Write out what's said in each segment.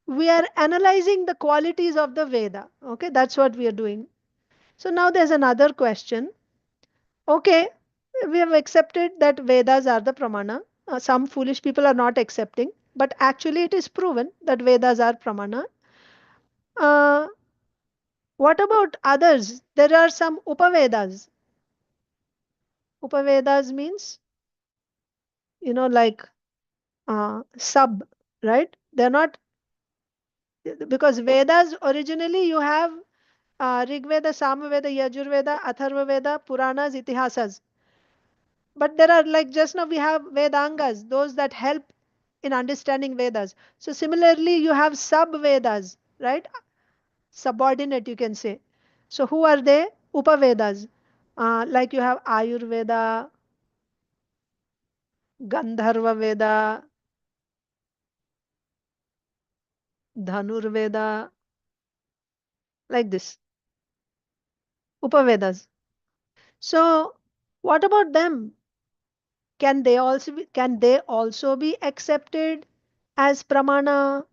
we are analyzing the qualities of the Veda. Okay, that's what we are doing. So now there's another question. Okay, we have accepted that Vedas are the pramana. Some foolish people are not accepting, but actually it is proven that Vedas are pramana. Uh, what about others? There are some Upavedas. Upavedas means, like sub, right? They're not, because Vedas originally you have Rig Veda, Samaveda, Yajurveda, Atharva Veda, Puranas, Itihasas. But there are, like just now we have Vedangas, those that help in understanding Vedas. So similarly, you have sub-Vedas, right? Subordinate, you can say. So who are they? Upavedas. Like you have Ayurveda, Gandharva Veda, Dhanurveda, like this. Upavedas. So what about them? Can they also be accepted as pramana,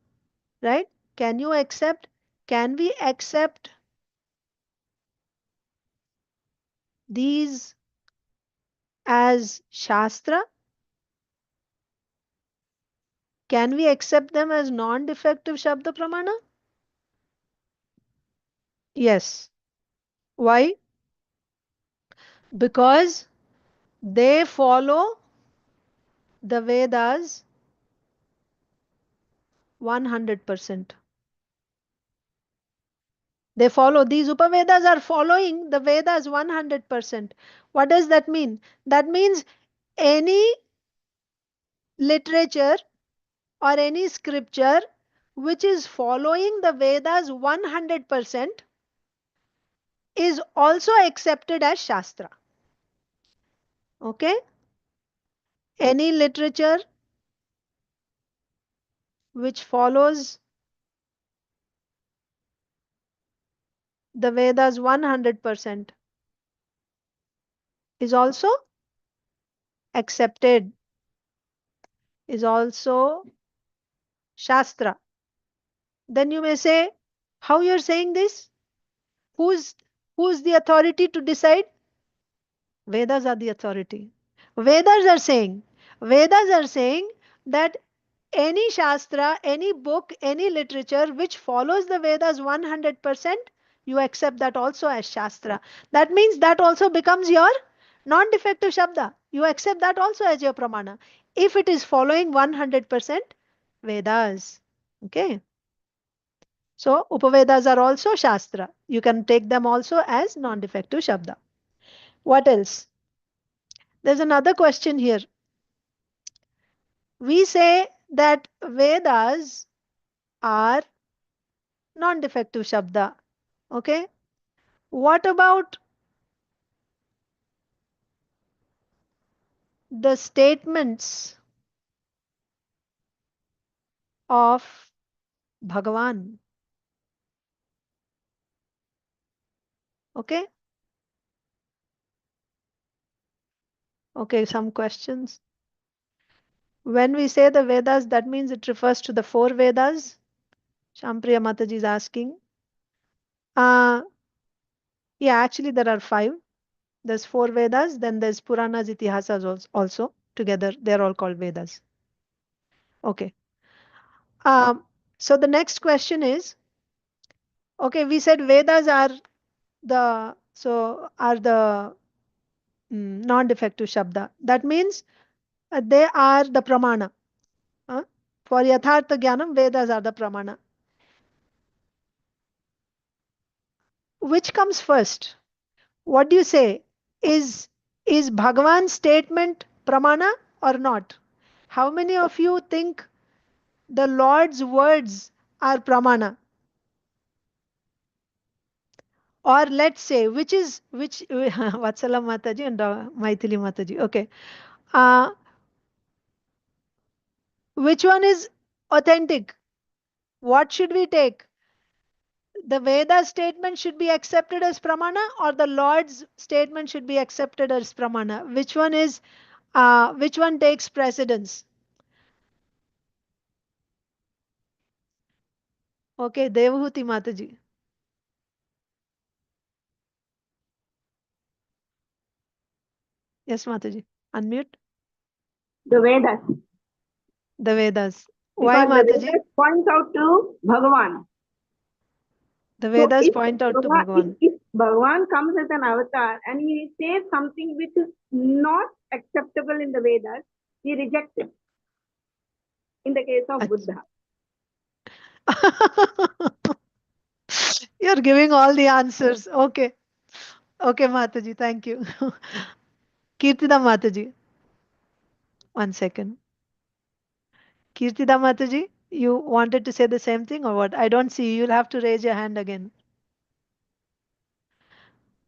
right? Can you accept? Can we accept these as Shastra? Can we accept them as non-defective Shabda Pramana? Yes. Why? Because they follow the Vedas 100%. They follow, these Upavedas are following the Vedas 100%. What does that mean? That means any literature or any scripture which is following the Vedas 100% is also accepted as Shastra. Okay? Any literature which follows the Vedas 100% is also accepted, is also Shastra. Then you may say, how you're saying this? Who's who's the authority to decide? Vedas are the authority. Vedas are saying, Vedas are saying that any Shastra, any book, any literature which follows the Vedas 100%, you accept that also as Shastra. That means that also becomes your non-defective Shabda. You accept that also as your Pramana. If it is following 100% Vedas. Okay. So Upavedas are also Shastra. You can take them also as non-defective Shabda. What else? There's another question here. We say that Vedas are non-defective Shabda. Okay. What about the statements of Bhagavan? Okay. Okay, some questions. When we say the Vedas, that means it refers to the four Vedas. Shampriya Mataji is asking. Uh, yeah, actually there are five. There's four Vedas, then there's Puranas, Itihasas also. Together, they're all called Vedas. Okay. Um, so the next question is, okay, we said Vedas are the non-defective Shabda. That means they are the pramana. For Yathartha Jnanam, Vedas are the pramana. Which comes first? What do you say? Is Bhagavan's statement pramana or not? How many of you think the Lord's words are pramana? Or let's say, which Vatsala Mataji and Maithili Mataji. Okay. Uh, which one is authentic? What should we take? The Veda statement should be accepted as pramana, or the Lord's statement should be accepted as pramana? Which one takes precedence? Okay, Devahuti Mataji. Yes, Mataji. Unmute. The Vedas. The Vedas. Why, Because the Mataji? Vedas point out to Bhagavan. The So Vedas point out to Bhagavan. if Bhagavan comes as an avatar and he says something which is not acceptable in the Vedas, he rejects it. In the case of Buddha. You're giving all the answers. Okay. Okay, Mataji. Thank you. Kirtida Mataji. 1 second. Kirtida Mataji, you wanted to say the same thing or what? I don't see you. You'll have to raise your hand again.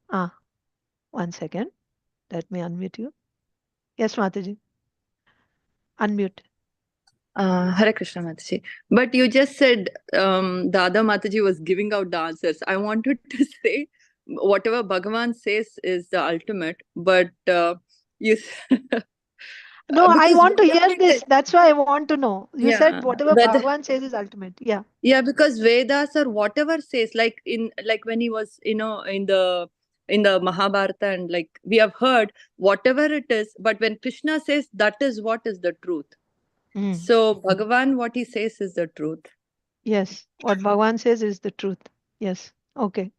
1 second. Let me unmute you. Yes, Mataji. Unmute. Hare Krishna Mataji. But you just said the other Mataji was giving out the answers. I wanted to say whatever Bhagavan says is the ultimate, but you No, I because want to hear this. That's why I want to know. You said whatever Veda, Bhagavan says is ultimate. Yeah. yeah, because Vedas or whatever says, like when he was in the Mahabharata, and like we have heard whatever it is, but when Krishna says that is what is the truth. So Bhagavan, what he says is the truth. Yes, what Bhagavan says is the truth. Yes. Okay.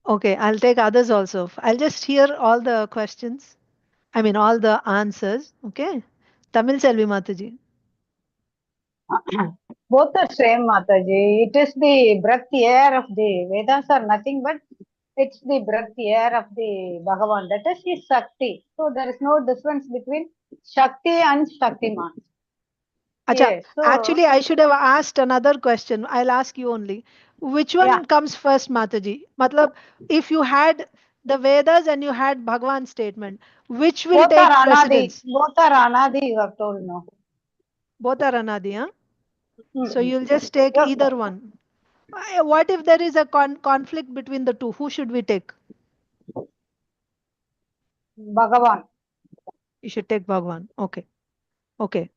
Okay, I'll take others also. I'll just hear all the questions. I mean, all the answers. Okay. Tamil Selvi Mataji. Both are same, Mataji. It is the breath air of the Vedas are nothing but it's the breath air of the Bhagavan. That is his Shakti. So there is no difference between Shakti and Shaktiman. Acha, Yes, so, actually, I should have asked another question. I'll ask you only. Which one comes first, Mataji? Matlab, if you had the Vedas and you had Bhagavan's statement, which will both take are precedence? anadi. Both are anadi, you have told no. Both are anadi, huh? So you'll just take either one. What if there is a conflict between the two? Who should we take? Bhagavan. You should take Bhagavan. Okay. Okay.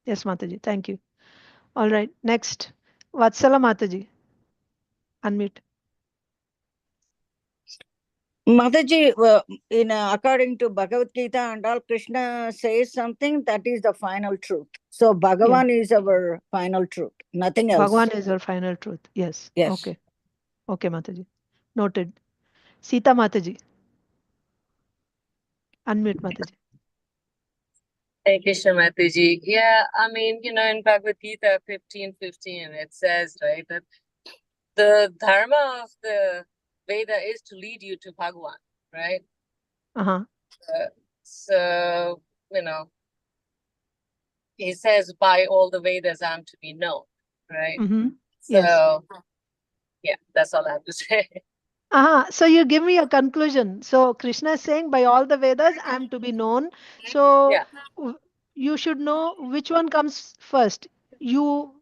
Yes, Mataji. Thank you. All right. Next. Vatsala Mataji. Unmute. Mataji, according to Bhagavad Gita and all, Krishna says something that is the final truth. So Bhagavan is our final truth, nothing else. Bhagavan is our final truth. Yes. Yes. Okay. Okay, Mataji. Noted. Sita Mataji. Unmute, Mataji. Hey, Krishna Mataji. Yeah, I mean, in Bhagavad Gita 15:15, it says, right, that the dharma of the Veda is to lead you to Bhagavan, right? So, he says, by all the Vedas, I'm to be known, right? So, yeah, that's all I have to say. So you give me a conclusion. So Krishna is saying, by all the Vedas, I am to be known. So you should know which one comes first. You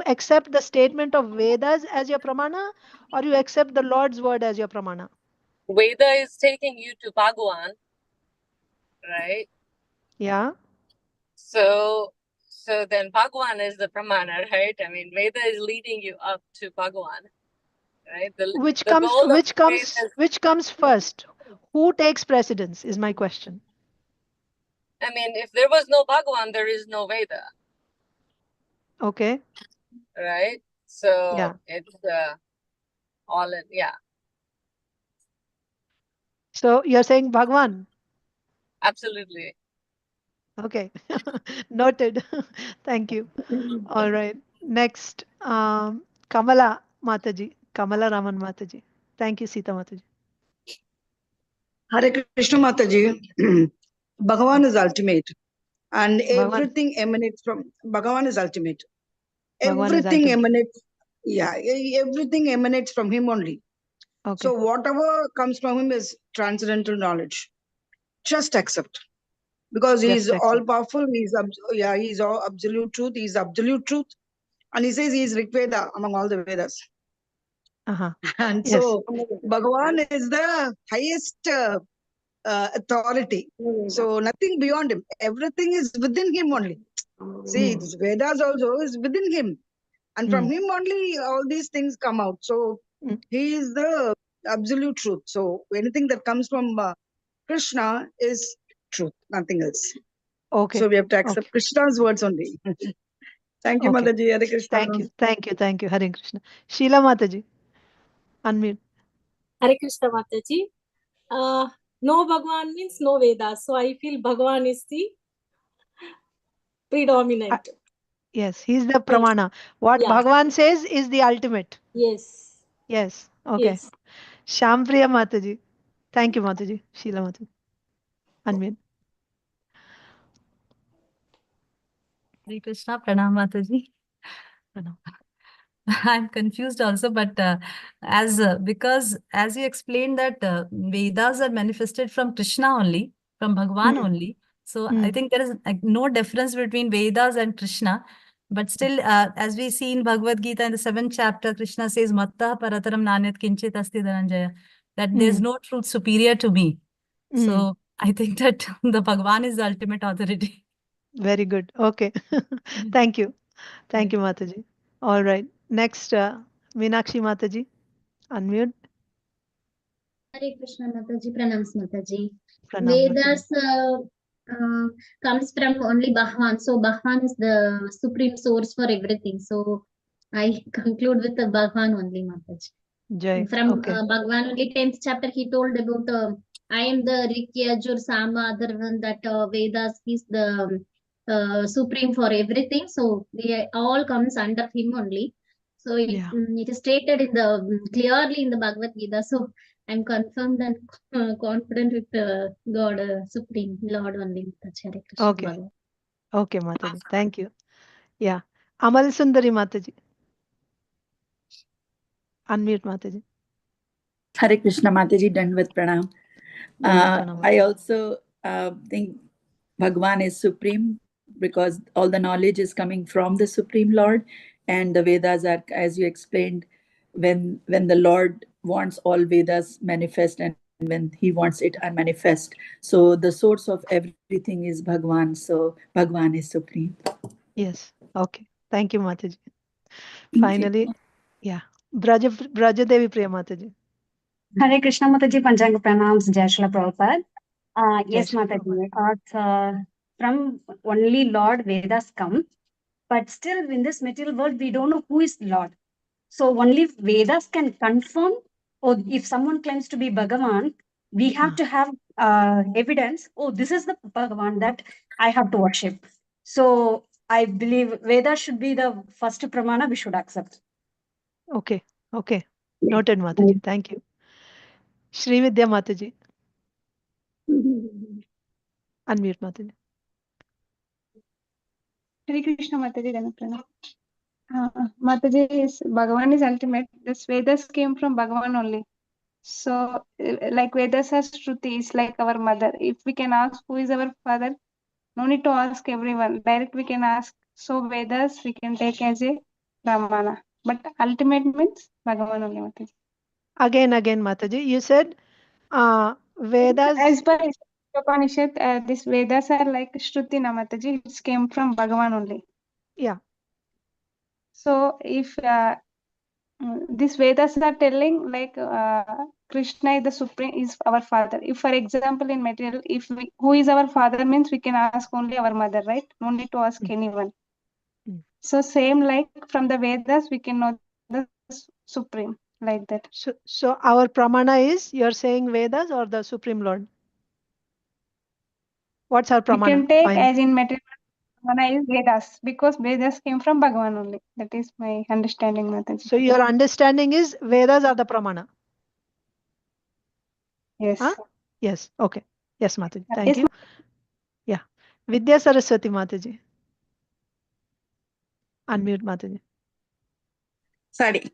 accept the statement of Vedas as your pramana, or you accept the Lord's word as your pramana? Veda is taking you to Bhagavan, right? Yeah. So then Bhagavan is the pramana, right? I mean, Veda is leading you up to Bhagavan, right? Which comes first? Who takes precedence is my question. I mean, if there was no Bhagavan, there is no Veda. Okay. Right? So it's all in, So you're saying Bhagavan? Absolutely. Okay. Noted. Thank you. All right. Next, Kamala Mataji. Kamala Raman Mataji. Thank you, Sita Mataji. Hare Krishna Mataji. Bhagavan is ultimate. And everything emanates from Bhagavan is ultimate. Everything emanates, everything emanates from him only. Okay. So whatever comes from him is transcendental knowledge. Just accept. Because he is all powerful, he's all absolute truth, he's absolute truth. And he says he is Rig Veda among all the Vedas. And so Bhagavan is the highest authority. So nothing beyond him. Everything is within him only. See, this Vedas also is within him. And from him only all these things come out. So he is the absolute truth. So anything that comes from Krishna is truth, nothing else. Okay. So we have to accept Krishna's words only. Thank you, Okay. Mataji. Hare Krishna. Thank you. Thank you. Thank you. Hare Krishna. Sheila Mataji. Unmute. Hare Krishna Mataji. No Bhagavan means no Vedas. So I feel Bhagavan is the predominant. Yes, he's the pramana. What Bhagavan says is the ultimate. Yes. Yes. Okay. Yes. Shampriya Mataji. Thank you, Mataji. Sheila Mataji. Unmute. Hare Krishna, Pranam Mataji. Pranam. I'm confused also, but because as you explained that Vedas are manifested from Krishna only, from Bhagavan only. So I think there is no difference between Vedas and Krishna. But still, as we see in Bhagavad Gita in the 7th chapter, Krishna says, Matta parataram nanyat kinchit asti dhananjaya, that there's no truth superior to me. So I think that the Bhagavan is the ultimate authority. Very good. Okay. Thank you. Thank you, Mataji. All right. Next, Meenakshi Mataji. Unmute. Hare Krishna Mataji, Pranams Mataji. Pranam Vedas comes from only Bhagavan. So Bhagavan is the supreme source for everything. So I conclude with the Bhagavan only, Mataji. Jai. From Okay. Bhagavan only 10th chapter he told about I am the Rikya Jur Sama Adharvan, that Vedas is the supreme for everything. So they all comes under him only. So it is stated in the clearly in the Bhagavad Gita. So I'm confirmed and confident with God, Supreme Lord only. Hare Krishna. Okay. Bhagavan. Okay, Mataji. Thank you. Yeah. Amal Sundari Mataji. Unmute, Mataji. Hare Krishna Mataji, done with Pranam. I also think Bhagavan is supreme because all the knowledge is coming from the Supreme Lord, and the Vedas are, as you explained, when the Lord wants all Vedas manifest and when he wants it unmanifest. So the source of everything is Bhagavan. So Bhagavan is supreme. Yes. Okay. Thank you, Mataji. Finally, yeah. Braja Devi Priya Mataji. Hare Krishna Mataji, Panchanga Pranams, Jai Shri Prabhupada. Yes, Jai Shri Mataji, from only Lord Vedas come, but still in this material world, we don't know who is Lord. So only Vedas can confirm, or if someone claims to be Bhagavan, we have to have evidence, oh, this is the Bhagavan that I have to worship. So I believe Vedas should be the first pramana we should accept. Okay. Okay. Noted, Mataji. Thank you. Shri Vidya Mataji. Unmute, Mataji. Hare Krishna Mataji, Dhanapranam. Mataji, is Bhagavan is ultimate. This Vedas came from Bhagavan only. So, like Vedas has Shruti is like our mother. If we can ask who is our father, no need to ask everyone. Direct we can ask. So Vedas we can take as a pramana. But ultimate means Bhagavan only, Mataji. Again, Mataji. You said Vedas. As per Upanishad, these Vedas are like Shruti na Mataji. It came from Bhagavan only. Yeah. So if these Vedas are telling like Krishna is the supreme, is our father. If for example in material, if who is our father means we can ask only our mother, right? No need to ask anyone. So same like from the Vedas we can know the supreme like that. So our pramana is, you're saying Vedas or the Supreme Lord? What's our pramana? We can take as in material pramana is Vedas because Vedas came from Bhagavan only. That is my understanding, Mataji. So your understanding is Vedas are the pramana? Yes. Huh? Yes. Okay. Yes, Mataji. Thank you. Yeah. Vidya Saraswati Mataji. Unmute, Mataji. Sorry.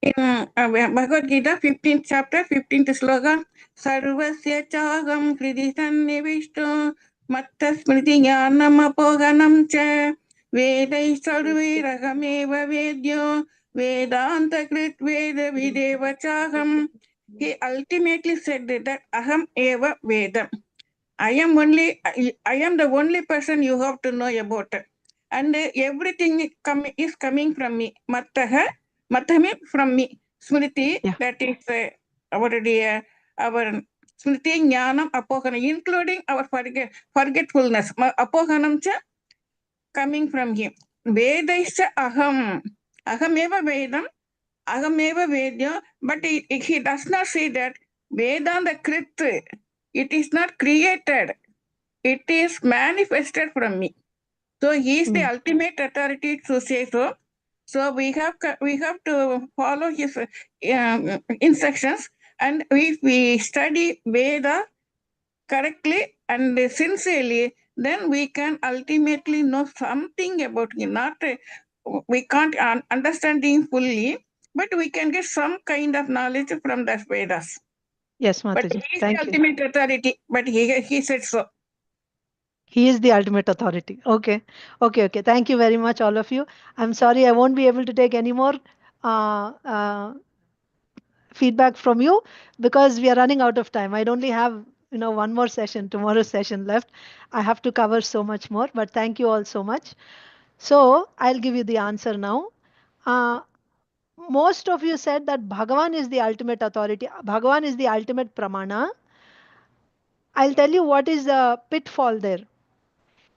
In Bhagavad Gita, 15th chapter, 15th slogan, Sarvasya chagam kriti sannivishto matta smriti jnanam apoganam cha vedai sarve ragameva vedyo vedanta krit veda videva chagam he ultimately said that aham eva vedam. I am the only person you have to know about. And everything is coming from me. Mattaha means from me. Smriti, that is our Smriti Jnanam Apohanam, including our forgetfulness. Apohanam cha coming from him. Veda is aham. Ahameva Vedam. Ahameva Vedya. But he does not say that Vedanta Krit. It is not created. It is manifested from me. So he is the ultimate authority to say so. So we have to follow his instructions, and if we study Veda correctly and sincerely, then we can ultimately know something about him. Not we can't understand him fully, but we can get some kind of knowledge from the Vedas. Yes, But Mataji. he is Thank the you. ultimate authority. But he said so. He is the ultimate authority. Okay. Okay. Thank you very much, all of you. I'm sorry I won't be able to take any more feedback from you because we are running out of time. I'd only have one more session, tomorrow's session left. I have to cover so much more, but thank you all so much. So I'll give you the answer now. Most of you said that Bhagavan is the ultimate authority. Bhagavan is the ultimate pramana. I'll tell you what is the pitfall there.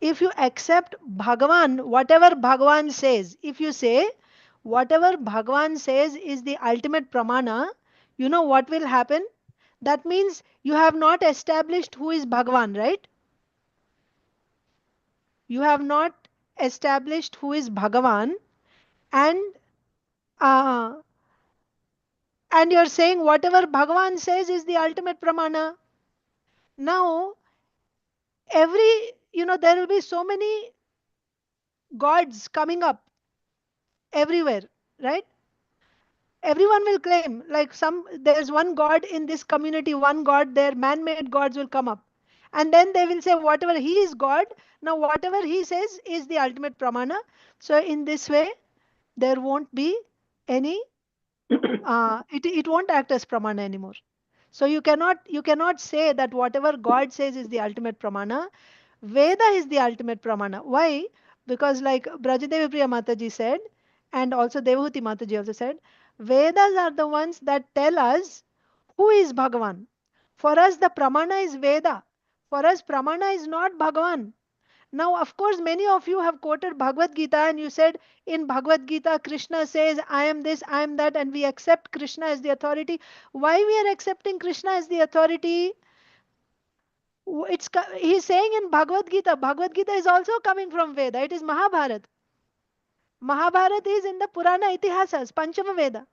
If you accept Bhagavan, whatever Bhagavan says, if you say whatever Bhagavan says is the ultimate pramana, you know what will happen? That means you have not established who is Bhagavan, right? You have not established who is Bhagavan, and uh, you're saying whatever Bhagavan says is the ultimate pramana. Now, there will be so many gods coming up everywhere, right? Everyone will claim like there's one god in this community, one god there, man-made gods will come up, and then they will say whatever he is god, now whatever he says is the ultimate pramana. So in this way there won't be any it won't act as pramana anymore. So you cannot say that whatever God says is the ultimate pramana. Veda is the ultimate pramana. Why? Because like Brajadevi Priya Mataji said, and also Devahuti Mataji also said, Vedas are the ones that tell us who is Bhagavan. For us, the pramana is Veda. For us, pramana is not Bhagavan. Now, of course, many of you have quoted Bhagavad Gita and you said in Bhagavad Gita, Krishna says, I am this, I am that, and we accept Krishna as the authority. Why we are accepting Krishna as the authority? He's saying in Bhagavad Gita is also coming from Veda. It is Mahabharata. Mahabharata is in the Purana Itihasas, Panchama Veda,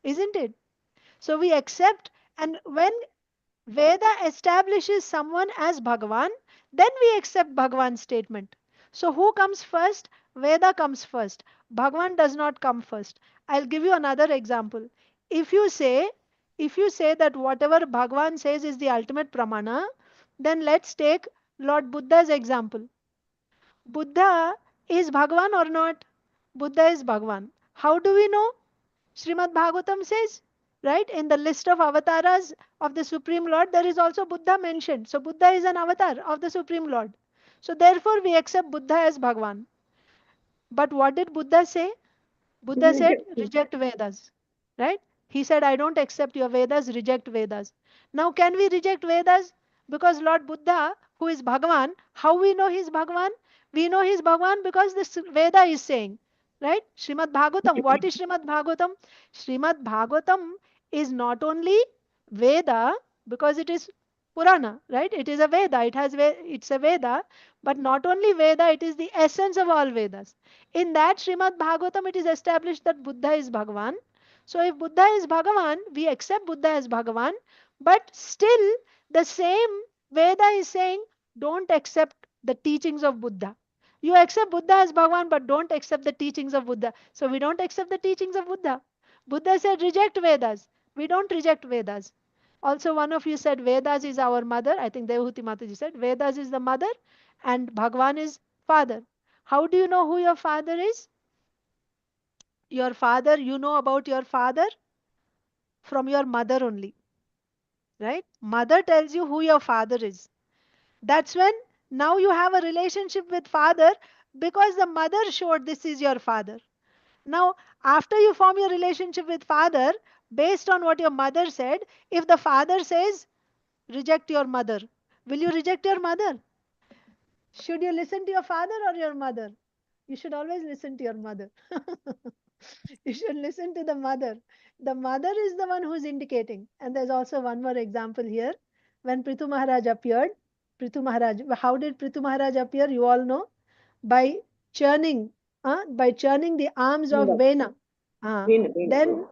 isn't it? So we accept, and when Veda establishes someone as Bhagavan, then we accept Bhagavan's statement. So who comes first? Veda comes first. Bhagavan does not come first. I'll give you another example. If you say that whatever Bhagavan says is the ultimate pramana, then let's take Lord Buddha's example. Buddha is Bhagavan or not? Buddha is Bhagavan. How do we know? Srimad Bhagavatam says, right? In the list of avatars of the Supreme Lord, there is also Buddha mentioned. So Buddha is an avatar of the Supreme Lord. So therefore we accept Buddha as Bhagavan. But what did Buddha say? Buddha said, reject Vedas. Right? He said, I don't accept your Vedas, reject Vedas. Now can we reject Vedas? Because Lord Buddha, who is Bhagavan, how we know he is Bhagavan? We know he is Bhagavan because this Veda is saying. Right? Srimad Bhagavatam. What is Srimad Bhagavatam? Srimad Bhagavatam is not only Veda because it is Purana, right? It is a Veda. It's a Veda, but not only Veda, it is the essence of all Vedas. In that Srimad Bhagavatam, it is established that Buddha is Bhagavan. So if Buddha is Bhagavan, we accept Buddha as Bhagavan, but still the same Veda is saying, don't accept the teachings of Buddha. You accept Buddha as Bhagavan, but don't accept the teachings of Buddha. So we don't accept the teachings of Buddha. Buddha said, reject Vedas. We don't reject Vedas. Also, one of you said Vedas is our mother. I think Devahuti Mataji said Vedas is the mother and Bhagavan is father. How do you know who your father is? Your father, you know about your father from your mother only. right? Mother tells you who your father is. That's when now you have a relationship with father because the mother showed this is your father. Now, after you form your relationship with father, based on what your mother said, if the father says, reject your mother, will you reject your mother? Should you listen to your father or your mother? You should always listen to your mother. You should listen to the mother. The mother is the one who is indicating. And there's also one more example here. When Prithu Maharaj appeared, how did Prithu Maharaj appear? You all know. By churning the arms of Vena. Then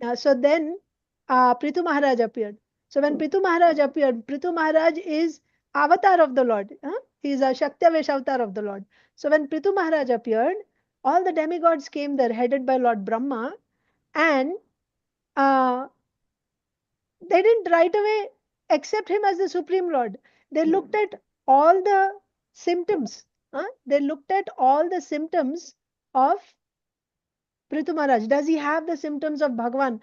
Prithu Maharaj appeared. So when Prithu Maharaj appeared, Prithu Maharaj is avatar of the Lord. He is a Shakti-Avesh avatar of the Lord. So when Prithu Maharaj appeared, all the demigods came there, headed by Lord Brahma, and they didn't right away accept him as the Supreme Lord. They looked at all the symptoms. They looked at all the symptoms of Prithu Maharaj. Does he have the symptoms of Bhagavan?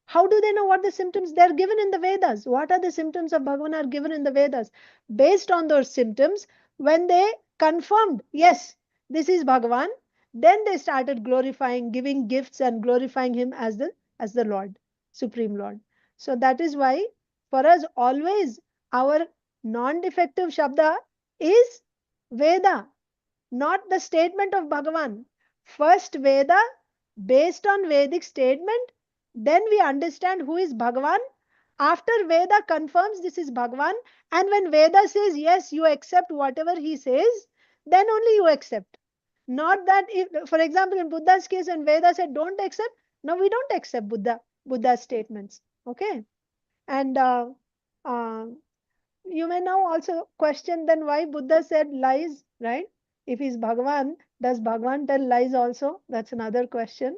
How do they know what the symptoms? They're given in the Vedas. What are the symptoms of Bhagavan are given in the Vedas? Based on those symptoms, when they confirmed, yes, this is Bhagavan, then they started glorifying, giving gifts and glorifying him as the Lord, Supreme Lord. So that is why for us always our non-defective Shabda is Veda, not the statement of Bhagavan. First Veda, based on Vedic statement, then we understand who is Bhagavan. After Veda confirms this is Bhagavan, and when Veda says yes, you accept whatever he says, then only you accept. Not that, if, for example, in Buddha's case, when Veda said don't accept, no, we don't accept Buddha's statements. Okay, and you may now also question then why Buddha said lies, right? If he's Bhagavan, does Bhagavan tell lies also? That's another question.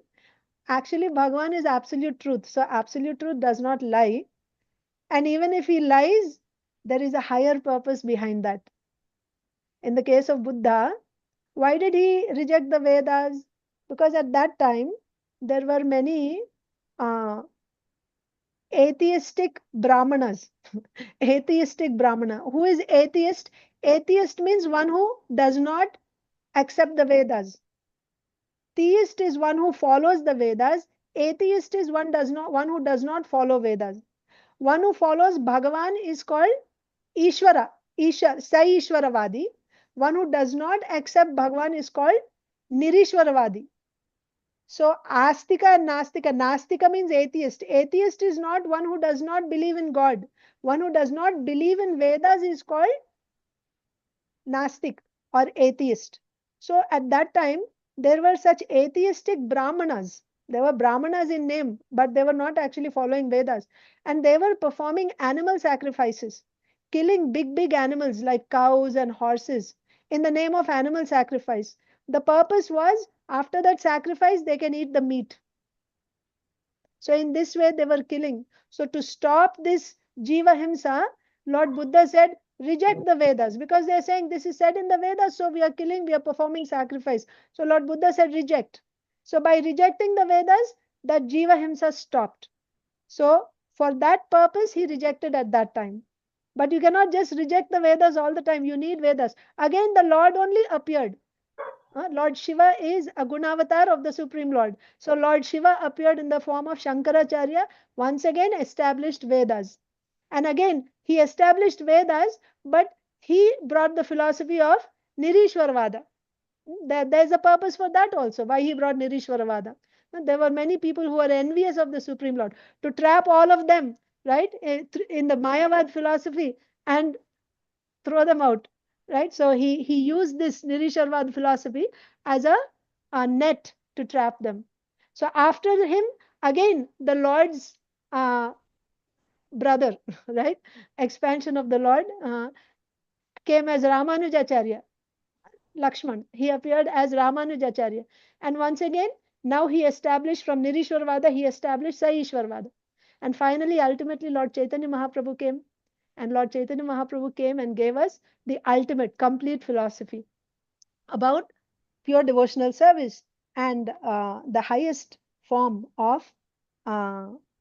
Actually, Bhagavan is absolute truth. So absolute truth does not lie. And even if he lies, there is a higher purpose behind that. In the case of Buddha, why did he reject the Vedas? Because at that time, there were many atheistic Brahmanas. Atheistic Brahmana. Who is atheist? Atheist means one who does not accept the Vedas. Theist is one who follows the Vedas. Atheist is one who does not follow Vedas. One who follows Bhagavan is called Ishvara, Ishvaravadi. One who does not accept Bhagavan is called nirisvaravadi. So astika and nastika. Nastika means atheist. Atheist is not one who does not believe in God. One who does not believe in Vedas is called nastik or atheist. So at that time, there were such atheistic Brahmanas. There were Brahmanas in name, but they were not actually following Vedas. And they were performing animal sacrifices, killing big animals like cows and horses in the name of animal sacrifice. The purpose was, after that sacrifice, they can eat the meat. So in this way, they were killing. So to stop this Jiva Himsa, Lord Buddha said, reject the Vedas, because they are saying this is said in the Vedas, so we are killing, we are performing sacrifice. So Lord Buddha said, reject. So by rejecting the Vedas, that Jiva Himsa stopped. So for that purpose, he rejected at that time. But you cannot just reject the Vedas all the time. You need Vedas. Again, the Lord only appeared. Lord Shiva is a Gunavatar of the Supreme Lord. So Lord Shiva appeared in the form of Shankaracharya, once again established Vedas. And again, he established Vedas, but he brought the philosophy of nirisvaravadi. There's a purpose for that also, why he brought nirisvaravadi. There were many people who were envious of the Supreme Lord. To trap all of them, right, in the Mayavad philosophy and throw them out, right? So he used this nirisvaravadi philosophy as a net to trap them. So after him, again, the Lord's brother, right, expansion of the Lord, came as Ramanujacharya, Lakshman. He appeared as Ramanujacharya. And once again, now he established from nirisvaravadi, he established Saishvaravada. And finally, ultimately, Lord Chaitanya Mahaprabhu came. And Lord Chaitanya Mahaprabhu came and gave us the ultimate, complete philosophy about pure devotional service and the highest form of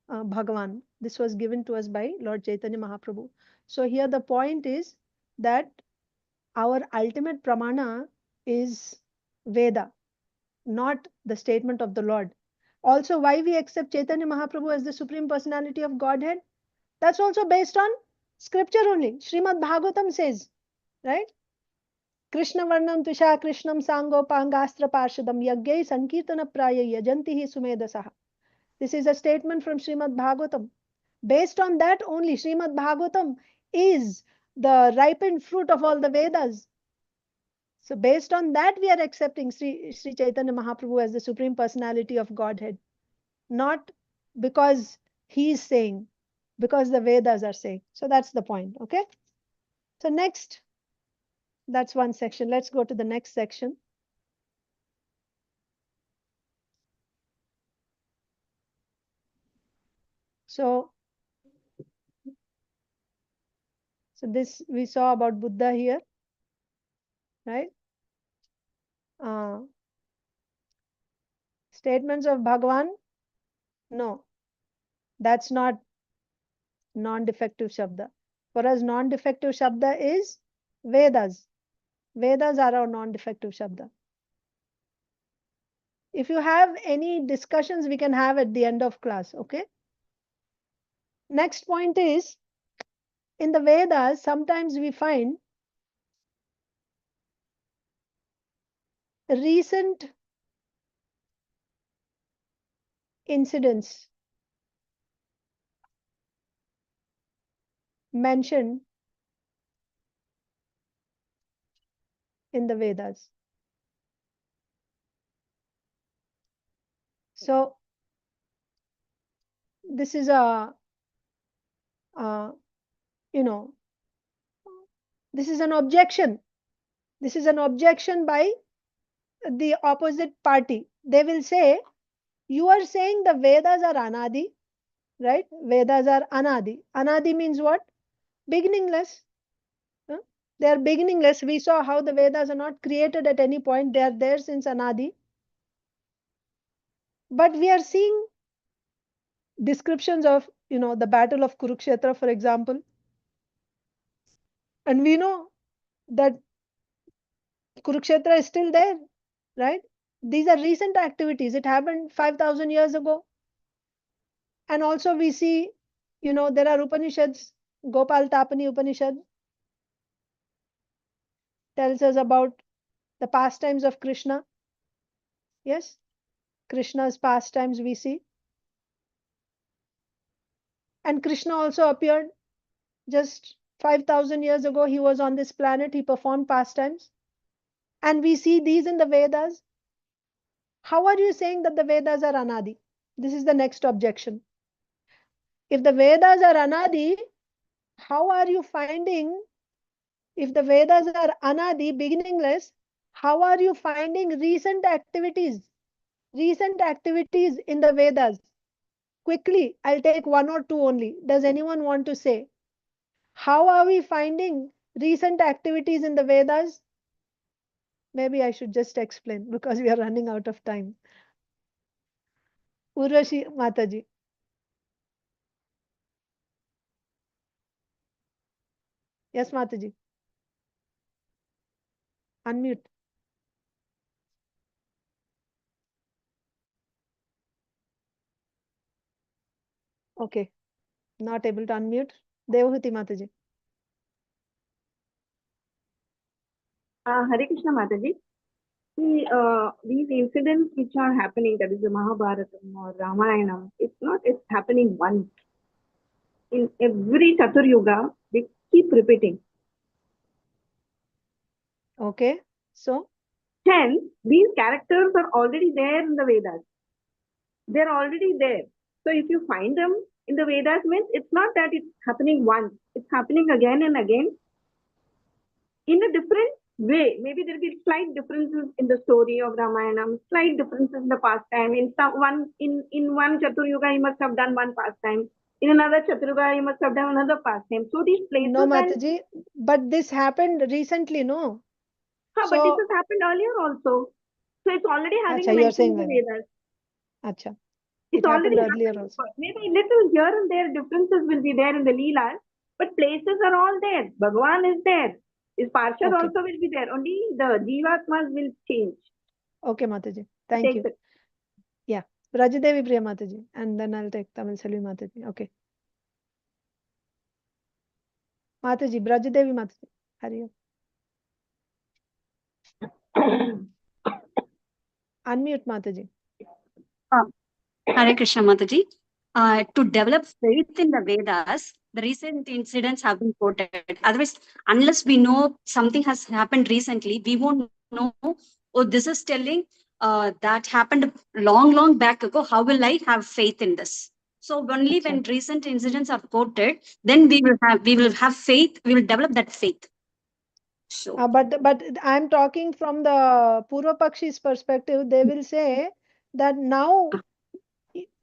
Bhagavan. This was given to us by Lord Chaitanya Mahaprabhu. So here the point is that our ultimate pramana is Veda, not the statement of the Lord. Also, why we accept Chaitanya Mahaprabhu as the Supreme Personality of Godhead? That's also based on scripture only. Srimad Bhagavatam says, right? Krishna Varnam Tusha Krishnam Sango Pangastra Parshadam Yagyai Sankirtana Praya Yajantihi Sumedasaha. This is a statement from Srimad Bhagavatam. Based on that only, Srimad Bhagavatam is the ripened fruit of all the Vedas. So based on that, we are accepting Sri Chaitanya Mahaprabhu as the Supreme Personality of Godhead. Not because he is saying, because the Vedas are saying. So that's the point, okay? So next, that's one section. Let's go to the next section. So this we saw about Buddha here, right? Statements of Bhagavan, no, that's not non-defective Shabda. For us, non-defective Shabda is Vedas. Vedas are our non-defective Shabda. If you have any discussions, we can have at the end of class, okay? Next point is, in the Vedas, sometimes we find recent incidents mentioned in the Vedas. So this is a, this is an objection. This is an objection by the opposite party. They will say, you are saying the Vedas are anadi, right? Vedas are anadi. Anadi means what? Beginningless. They are beginningless. We saw how the Vedas are not created at any point. They are there since anadi. But we are seeing descriptions of, the battle of Kurukshetra, for example. And we know that Kurukshetra is still there, right? These are recent activities. It happened 5,000 years ago. And also we see, there are Upanishads. Gopal Tapani Upanishad tells us about the pastimes of Krishna. Yes, Krishna's pastimes we see. And Krishna also appeared just 5,000 years ago. He was on this planet. He performed pastimes. And we see these in the Vedas. How are you saying that the Vedas are anadi? This is the next objection. If the Vedas are anadi, how are you finding, if the Vedas are anadi, beginningless, how are you finding recent activities in the Vedas? Quickly, I'll take one or two only. Does anyone want to say? How are we finding recent activities in the Vedas? Maybe I should just explain because we are running out of time. Urvashi Mataji. Yes, Mataji. Unmute. Okay. Not able to unmute. Devahuti Mataji. Hare Krishna Mataji. See, these incidents which are happening, that is the Mahabharatam or Ramayana, it's happening once. In every Chatur Yuga, they keep repeating. Okay. So? Hence, these characters are already there in the Vedas. They're already there. So if you find them in the Vedas, means it's not that it's happening once. It's happening again and again in a different way. Maybe there will be slight differences in the story of Ramayana, slight differences in the pastime. In one Chatur Yuga, he must have done one pastime. In another Chatur Yuga, he must have done another pastime. So these places. No, Mataji, but this happened recently, no? But this has happened earlier also. So it's already having Achha, mentioned in the Vedas. Acha. It's It happened already earlier happened. also. Maybe little here and there differences will be there in the Leelas, but places are all there. Bhagavan is there. His Parshad Okay. also will be there. Only the Jivatmas will change. Okay, Mataji. Thank Take you. the- Yeah. Rajadevi Priya Mataji. And then I'll take Tamil Selvi Mataji. Okay. Mataji, Brajadevi Mataji. Hari Om. Unmute Mataji. Hare Krishna Mataji. To develop faith in the Vedas, the recent incidents have been quoted. Otherwise, unless we know something has happened recently, we won't know, oh, this is telling that happened long back ago. How will I have faith in this? So only when recent incidents are quoted, then we will have faith, we will develop that faith. So But I'm talking from the Purva Pakshi's perspective. They will say that now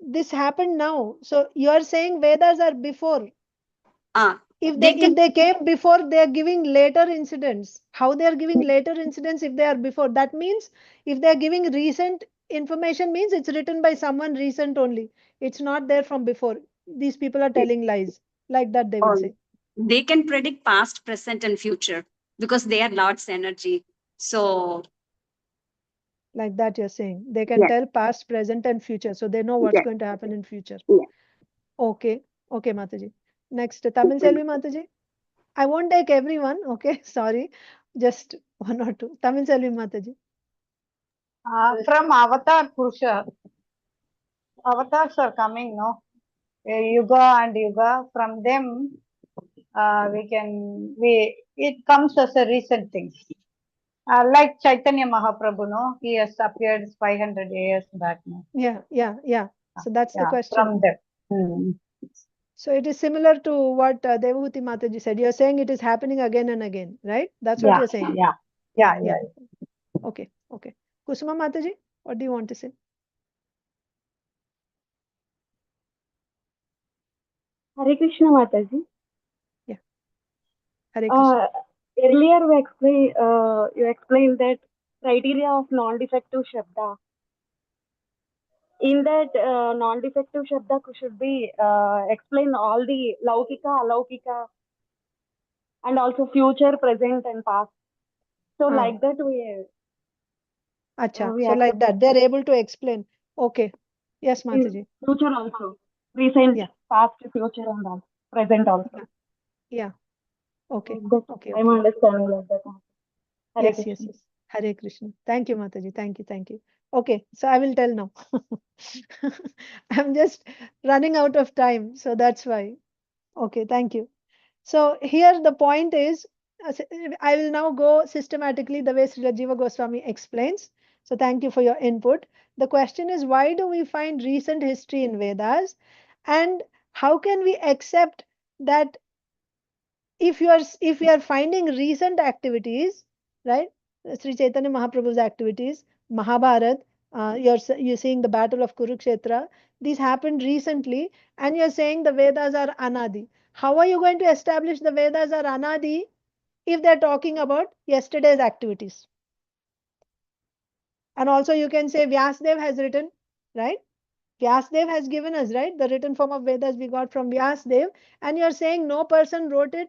this happened now. So you are saying Vedas are before. If they came before, they are giving later incidents. How they are giving later incidents if they are before? That means if they are giving recent information, means it's written by someone recent only. It's not there from before. These people are telling lies. Like that they will say. they can predict past, present, and future because they are Lord's energy. So like that you're saying. They can tell past, present, and future. So they know what's going to happen in future. Okay. Okay, Mataji. Next, Tamil Selvi Mataji. I won't take everyone. Okay. Sorry. Just one or two. Tamil Selvi Mataji. From Avatar Purusha. Avatars are coming, no? Yuga and Yuga. From them, it comes as a recent thing. Like Chaitanya Mahaprabhu, no? He has appeared 500 years back now. Yeah. So that's the question. From them. So it is similar to what Devahuti Mataji said. You're saying it is happening again and again, right? That's what you're saying. Yeah. Okay. Kusuma Mataji, what do you want to say? Hare Krishna Mataji. Yeah. Hare Krishna. Earlier you explained that criteria of non-defective Shabda. In that non-defective Shabda should be explain all the Laukika, Alaukika, and also future, present, and past. So like that we so like that they're able to explain. Okay. Yes, Mataji. Future also. Recent, past, future, and all. Present also. Yeah. Okay. I'm understanding like that. Hare Yes. Krishna. Hare Krishna. Thank you, Mataji. Thank you. Okay. So I will tell now. I'm just running out of time. So that's why. Okay. Thank you. So here the point is, I will now go systematically the way Srila Jiva Goswami explains. So thank you for your input. The question is, why do we find recent history in Vedas? And how can we accept that if we are finding recent activities, right? Sri Chaitanya Mahaprabhu's activities, Mahabharat, you're seeing the battle of Kurukshetra. These happened recently, and you're saying the Vedas are anadi. How are you going to establish the Vedas are anadi if they're talking about yesterday's activities? And also you can say Vyasdev has written, right? Vyasdev has given us, right? The written form of Vedas we got from Vyasdev, and you're saying no person wrote it.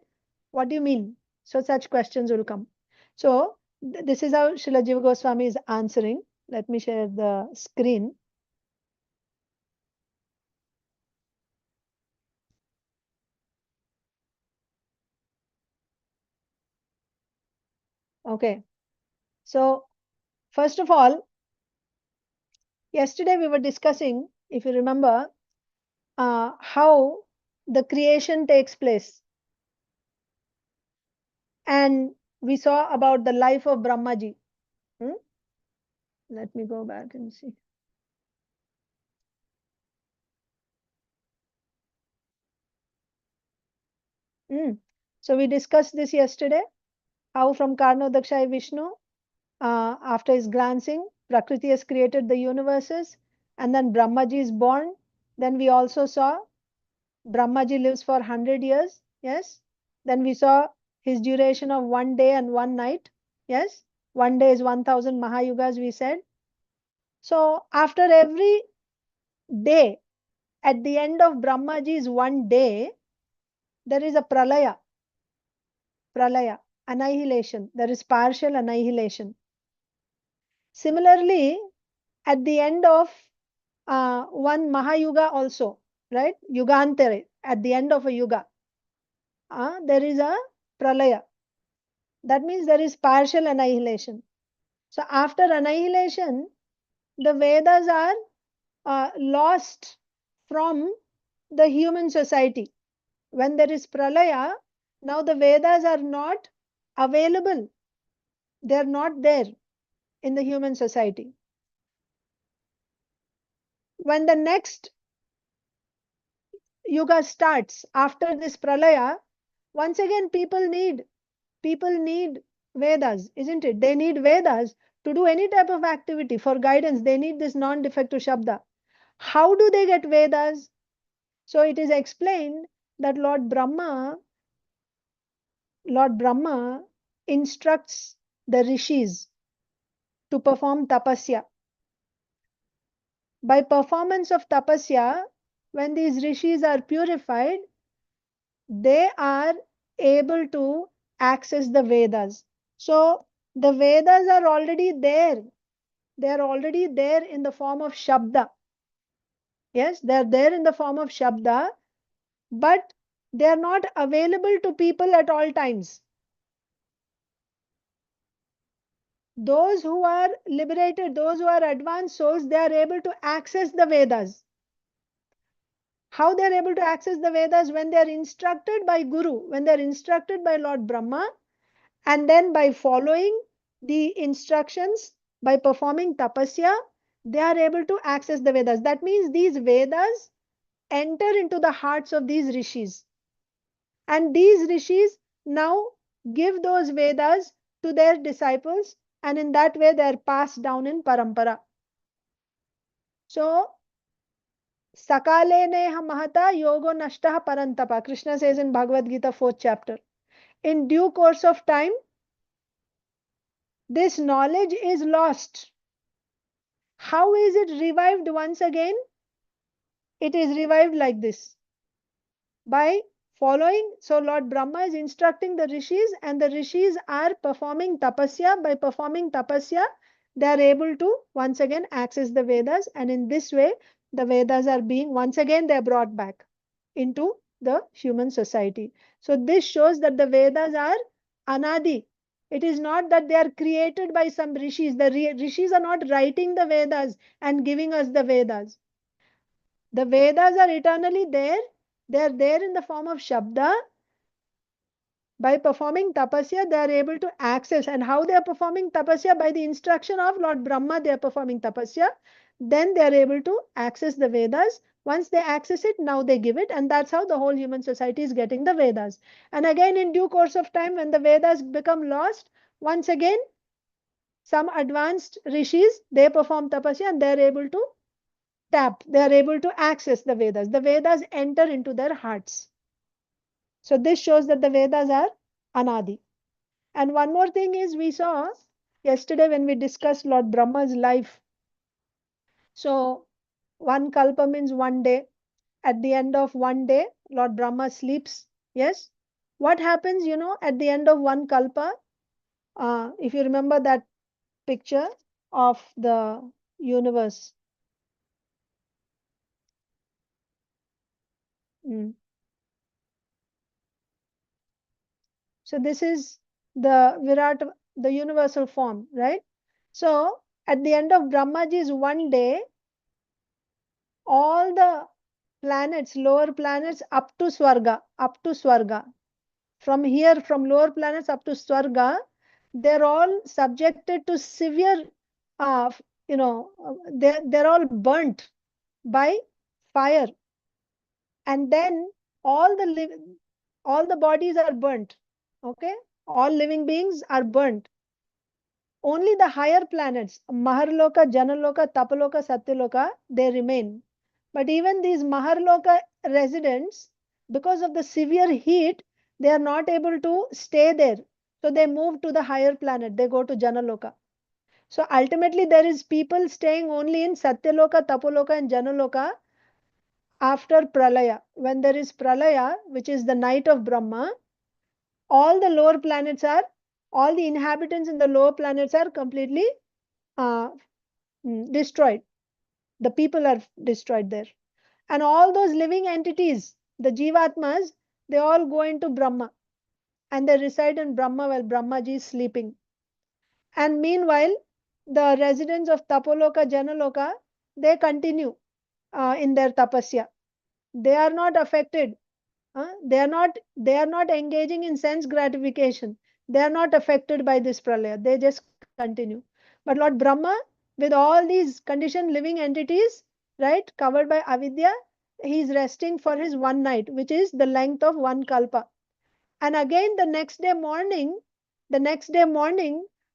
What do you mean? So such questions will come. So this is how Srila Jiva Goswami is answering. Let me share the screen. Okay. So first of all, yesterday we were discussing, if you remember, how the creation takes place. And we saw about the life of Brahmaji. Let me go back and see. So we discussed this yesterday, how from Karnodakshai Vishnu, after his glancing, Prakriti has created the universes, and then Brahmaji is born. Then we also saw Brahmaji lives for 100 years. Yes. Then we saw his duration of 1 day and 1 night. Yes. 1 day is 1000 Mahayugas, we said. So after every day, at the end of Brahmaji's one day, there is a pralaya, annihilation. There is partial annihilation. Similarly, at the end of one Mahayuga also, right? Yugantere, at the end of a yuga, there is a pralaya. That means there is partial annihilation. So after annihilation, the Vedas are lost from the human society. When there is pralaya, now the Vedas are not available. They are not there in the human society. When the next yuga starts after this pralaya, once again people need Vedas, isn't it? They need Vedas to do any type of activity. For guidance, they need this non-defective Shabda. How do they get Vedas? So it is explained that Lord Brahma instructs the rishis to perform tapasya. By performance of tapasya, when these rishis are purified, they are able to access the Vedas. So the Vedas are already there. They are already there in the form of Shabda. Yes, they are there in the form of Shabda, but they are not available to people at all times. Those who are liberated, those who are advanced souls, they are able to access the Vedas. How they are able to access the Vedas? When they are instructed by Guru, when they are instructed by Lord Brahma, and then by following the instructions, by performing tapasya, they are able to access the Vedas. That means these Vedas enter into the hearts of these rishis. And these rishis now give those Vedas to their disciples, and in that way they are passed down in parampara. So, sakale neha mahata yogo nashtah parantapa. Krishna says in Bhagavad Gita 4th chapter. In due course of time, this knowledge is lost. How is it revived once again? It is revived like this. By following, so Lord Brahma is instructing the rishis, and the rishis are performing tapasya. By performing tapasya, they are able to once again access the Vedas, and in this way, the Vedas are being once again they are brought back into the human society. So this shows that the Vedas are anadi. It is not that they are created by some rishis. The rishis are not writing the Vedas and giving us the Vedas. The Vedas are eternally there. They are there in the form of Shabda. By performing tapasya, they are able to access. And how they are performing tapasya? By the instruction of Lord Brahma, they are performing tapasya. Then they are able to access the Vedas. Once they access it, now they give it. And that's how the whole human society is getting the Vedas. And again, in due course of time, when the Vedas become lost, once again, some advanced rishis, they perform tapasya and they are able to tap. They are able to access the Vedas. The Vedas enter into their hearts. So this shows that the Vedas are anadi. And one more thing is we saw yesterday when we discussed Lord Brahma's life. So one kalpa means one day. At the end of one day, Lord Brahma sleeps. Yes. What happens, at the end of one kalpa? If you remember that picture of the universe. So this is the Virat, the universal form, right? So at the end of Brahmaji's one day, all the planets, lower planets up to Swarga, from here, from lower planets up to Swarga, they're all subjected to severe, they're all burnt by fire. And then all the bodies are burnt. Okay, all living beings are burnt. Only the higher planets, Maharloka, Janaloka, Tapaloka, Satyaloka, they remain. But even these Maharloka residents, because of the severe heat, they are not able to stay there. So they move to the higher planet. They go to Janaloka. So ultimately there is people staying only in Satyaloka, Tapoloka and Janaloka after Pralaya. When there is Pralaya, which is the night of Brahma, all the lower planets are, all the inhabitants in the lower planets are completely destroyed. The people are destroyed there. And all those living entities, the Jivatmas, they all go into Brahma. And they reside in Brahma while Brahmaji is sleeping. And meanwhile, the residents of Tapoloka, Janaloka, they continue in their tapasya. They are not affected. They are not engaging in sense gratification. They are not affected by this pralaya. They just continue. But Lord Brahma, with all these conditioned living entities, right, covered by avidya, he is resting for his one night, which is the length of one kalpa. And again the next day morning,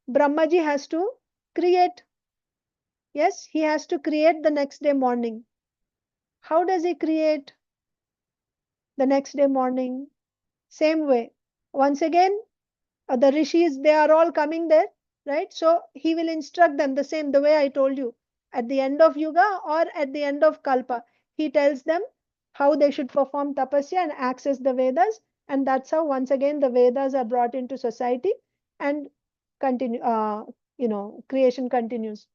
Brahmaji has to create. Yes, he has to create the next day morning. How does he create the next day morning? Same way. Once again, the rishis, they are all coming there, right? So he will instruct them the way I told you. At the end of yuga or at the end of kalpa, he tells them how they should perform tapasya and access the Vedas. And that's how once again the Vedas are brought into society and continue, creation continues.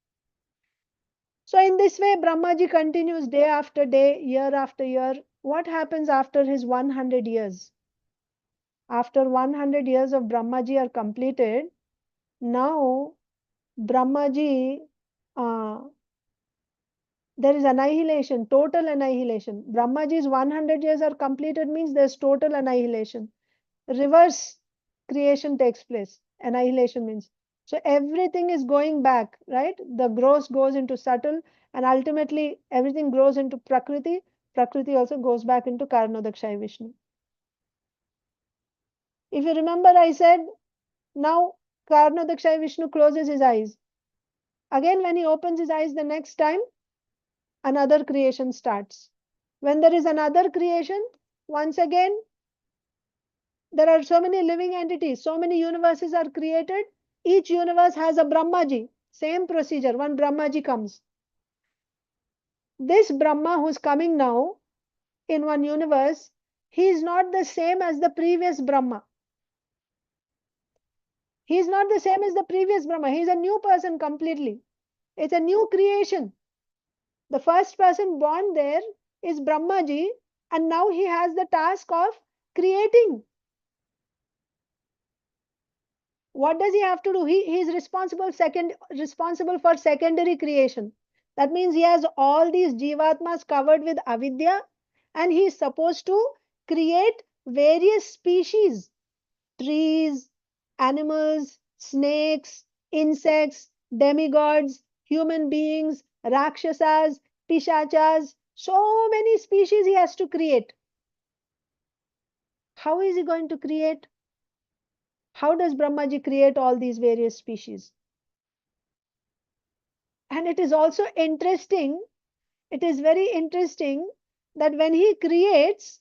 So in this way, Brahmaji continues day after day, year after year. What happens after his 100 years? After 100 years of Brahmaji are completed, now Brahmaji, there is annihilation, total annihilation. Brahmaji's 100 years are completed means there's total annihilation. Reverse creation takes place. Annihilation means. So everything is going back, right? The gross goes into subtle and ultimately everything grows into Prakriti. Prakriti also goes back into Karanodakshaya Vishnu. If you remember, I said, now Karanodakshaya Vishnu closes his eyes. Again, when he opens his eyes the next time, another creation starts. When there is another creation, once again, there are so many living entities, so many universes are created. Each universe has a Brahmaji. Same procedure, one Brahmaji comes. This Brahma who's coming now in one universe, he is not the same as the previous Brahma. He is not the same as the previous Brahma. He is a new person completely. It's a new creation. The first person born there is Brahmaji, and now he has the task of creating. What does he have to do? He is responsible for secondary creation. That means he has all these jivatmas covered with avidya, and he is supposed to create various species, trees, animals, snakes, insects, demigods, human beings, rakshasas, pishachas, so many species he has to create. How is he going to create? How does Brahmaji create all these various species? And it is also interesting, it is very interesting that when he creates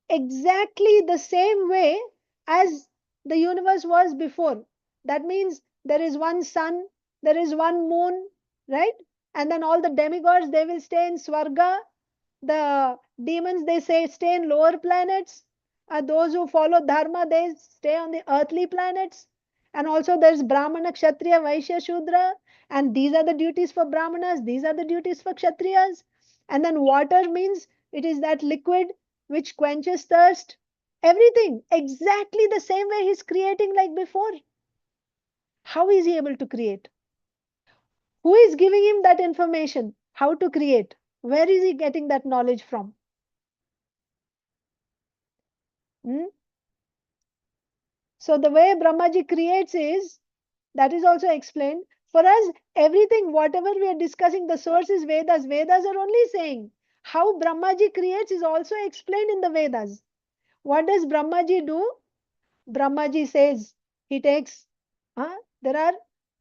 exactly the same way as the universe was before. That means there is one sun, there is one moon, right? And then all the demigods, they will stay in Swarga. The demons, they say, stay in lower planets. Those who follow Dharma, they stay on the earthly planets. And also there's Brahmana, Kshatriya, Vaishya, Shudra. And these are the duties for Brahmanas. These are the duties for Kshatriyas. And then water means it is that liquid which quenches thirst. Everything exactly the same way he's creating like before. How is he able to create? Who is giving him that information? How to create? Where is he getting that knowledge from? So the way Brahmaji creates is, that is also explained. For us, everything, whatever we are discussing, the source is Vedas. Vedas are only saying. How Brahmaji creates is also explained in the Vedas. What does Brahmaji do? Brahmaji says, he takes, there are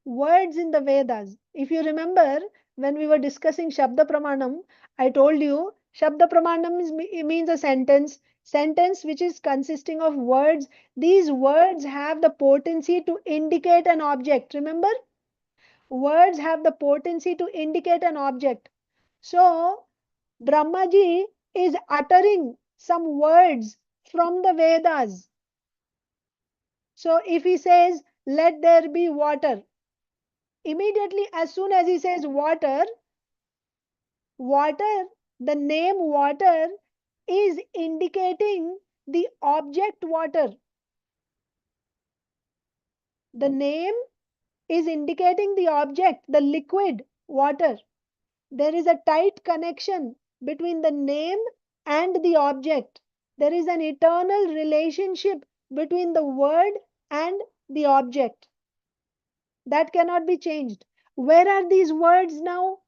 words in the Vedas. If you remember, when we were discussing Shabda Pramanam, I told you, Shabda Pramanam means a sentence. sentence which is consisting of words. These words have the potency to indicate an object. Remember? Words have the potency to indicate an object. So, Brahmaji is uttering some words from the Vedas. So, if he says, let there be water, immediately as soon as he says water, the name water is indicating the object water. The name is indicating the object, the liquid water. There is a tight connection between the name and the object. There is an eternal relationship between the word and the object. That cannot be changed. Where are these words now?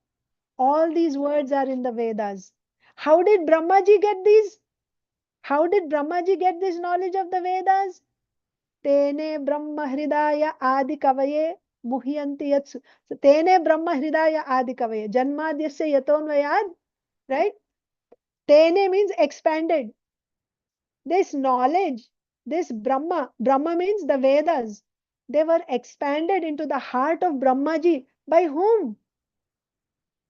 All these words are in the Vedas. How did Brahmaji get these? How did Brahmaji get this knowledge of the Vedas? Tene Brahma Hridaya Adi Kavaye Muhyanti Yatsu. So, Tene Brahma Hridaya Adi Kavaye. Janmadyasya Yatonvayad. Right? Tene means expanded. This knowledge, this Brahma means the Vedas. They were expanded into the heart of Brahmaji. By whom?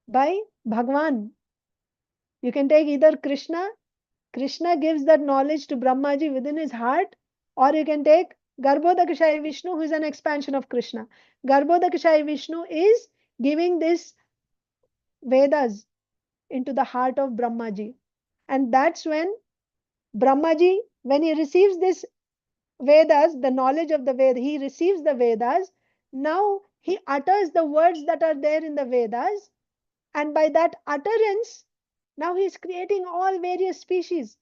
By Bhagavan. You can take either Krishna. Krishna gives that knowledge to Brahmaji within his heart, or you can take Garbhodakashayi Vishnu, who is an expansion of Krishna. Garbhodakashayi Vishnu is giving this Vedas into the heart of Brahmaji. And that's when Brahmaji, when he receives this Vedas, the knowledge of the Veda, he receives the Vedas. Now he utters the words that are there in the Vedas. And by that utterance, now he is creating all various species.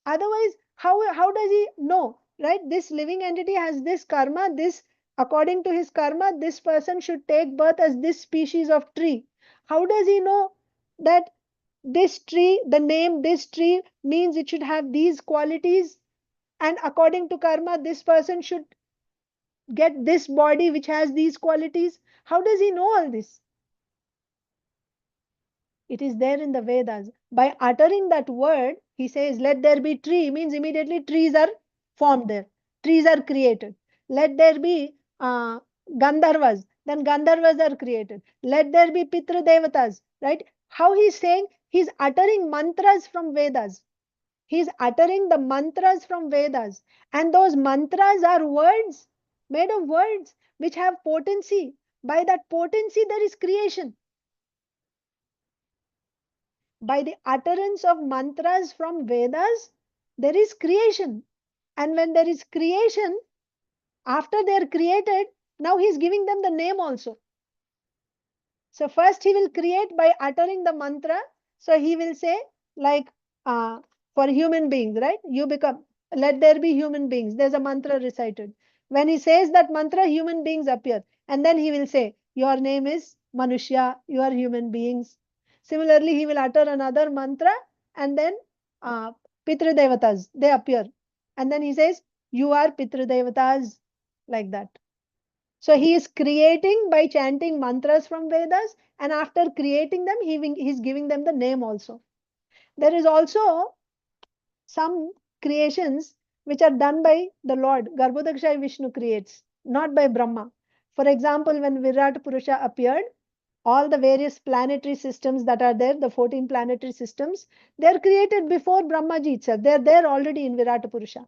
Otherwise, how does he know? Right? This living entity has this karma, this, according to his karma, this person should take birth as this species of tree. How does he know that this tree, the name this tree means it should have these qualities, and according to karma, this person should get this body which has these qualities? How does he know all this? It is there in the Vedas. By uttering that word, he says, let there be tree, means immediately trees are formed there. Trees are created. Let there be Gandharvas, then Gandharvas are created. Let there be Pitra Devatas, right? How he's saying? He's uttering mantras from Vedas. He's uttering the mantras from Vedas. And those mantras are words, made of words, which have potency. By that potency, there is creation. By the utterance of mantras from Vedas, there is creation. And when there is creation, after they are created, now he is giving them the name also. So first he will create by uttering the mantra. So he will say, like for human beings, right? You become, let there be human beings. There's a mantra recited. When he says that mantra, human beings appear. And then he will say, your name is Manushya, you are human beings. Similarly, he will utter another mantra and then Pitra Devatas, they appear. And then he says, you are Pitra Devatas, like that. So he is creating by chanting mantras from Vedas, and after creating them, he is giving them the name also. There is also some creations which are done by the Lord. Garbhodakashayi Vishnu creates, not by Brahma. For example, when Virat Purusha appeared, all the various planetary systems that are there, the 14 planetary systems, they are created before Brahmaji itself. They are there already in Virat Purusha.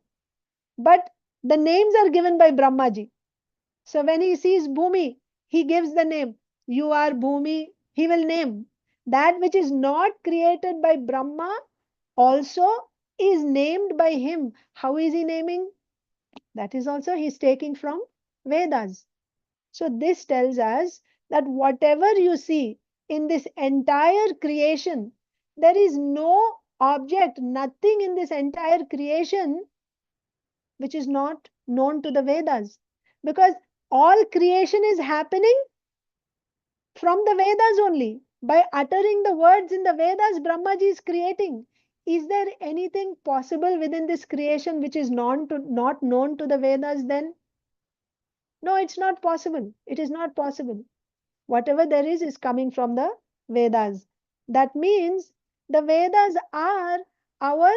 But the names are given by Brahmaji. So when he sees Bhumi, he gives the name. You are Bhumi. He will name. That which is not created by Brahma also is named by him. How is he naming? That is also he is taking from Vedas. So this tells us that whatever you see in this entire creation, there is no object, nothing in this entire creation which is not known to the Vedas. Because all creation is happening from the Vedas only. By uttering the words in the Vedas, Brahmaji is creating. Is there anything possible within this creation which is not known to the Vedas then? No, it's not possible. It is not possible. Whatever there is coming from the Vedas. That means the Vedas are our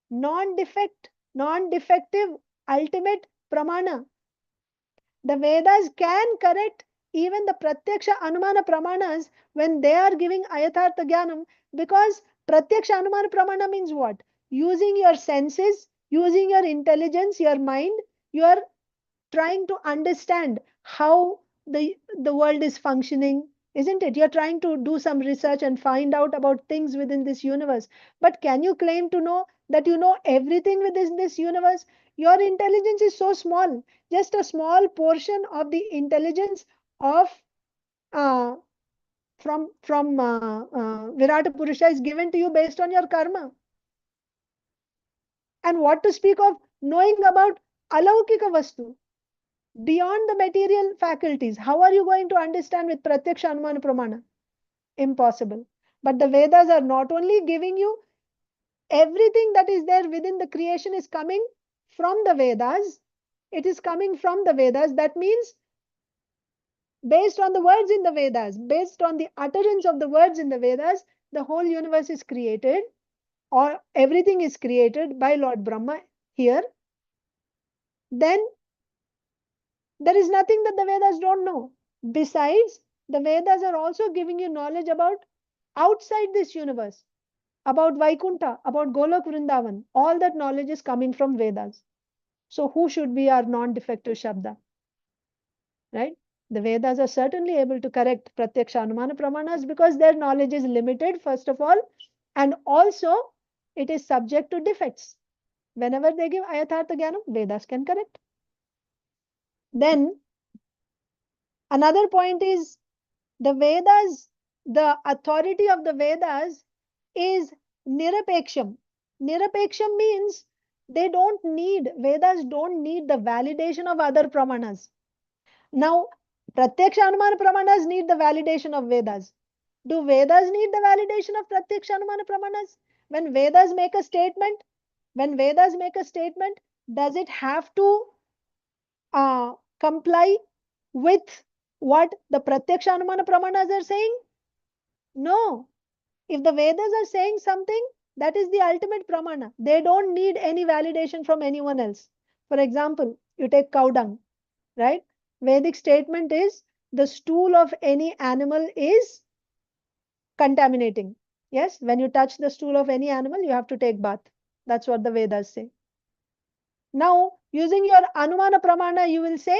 non-defective ultimate pramana. The Vedas can correct even the pratyaksha anumana pramanas when they are giving ayathartha jnanam, because pratyaksha anumana pramana means what? Using your senses, using your intelligence, your mind, you are trying to understand how the world is functioning, isn't it? You're trying to do some research and find out about things within this universe. But can you claim to know that you know everything within this universe? Your intelligence is so small. Just a small portion of the intelligence of from Virata Purusha is given to you based on your karma. And what to speak of knowing about alaukika vastu, beyond the material faculties? How are you going to understand with pratyaksha anumana pramana? Impossible. But the Vedas are not only giving you everything that is there within the creation is coming from the Vedas. It is coming from the Vedas. That means based on the words in the Vedas, based on the utterance of the words in the Vedas, the whole universe is created, or everything is created by Lord Brahma here. Then there is nothing that the Vedas don't know. Besides, the Vedas are also giving you knowledge about outside this universe, about Vaikuntha, about Golok Vrindavan. All that knowledge is coming from Vedas. So who should be our non-defective Shabda? Right? The Vedas are certainly able to correct pratyaksha anumana pramanas because their knowledge is limited, first of all, and also it is subject to defects. Whenever they give ayathartha jnanam, Vedas can correct. Then another point is the Vedas, the authority of the Vedas is nirisvaravadi. Nairapeksyam means Vedas don't need the validation of other pramanas. Now, pratyaksha anumana pramanas need the validation of Vedas. Do Vedas need the validation of pratyaksha anumana pramanas? When Vedas make a statement, does it have to comply with what the pratyaksha anumana pramanas are saying? No. If the Vedas are saying something, that is the ultimate pramana. They don't need any validation from anyone else. For example, you take cow dung, right? Vedic statement is the stool of any animal is contaminating. Yes, when you touch the stool of any animal, you have to take bath. That's what the Vedas say. Now, using your anumana pramana, you will say,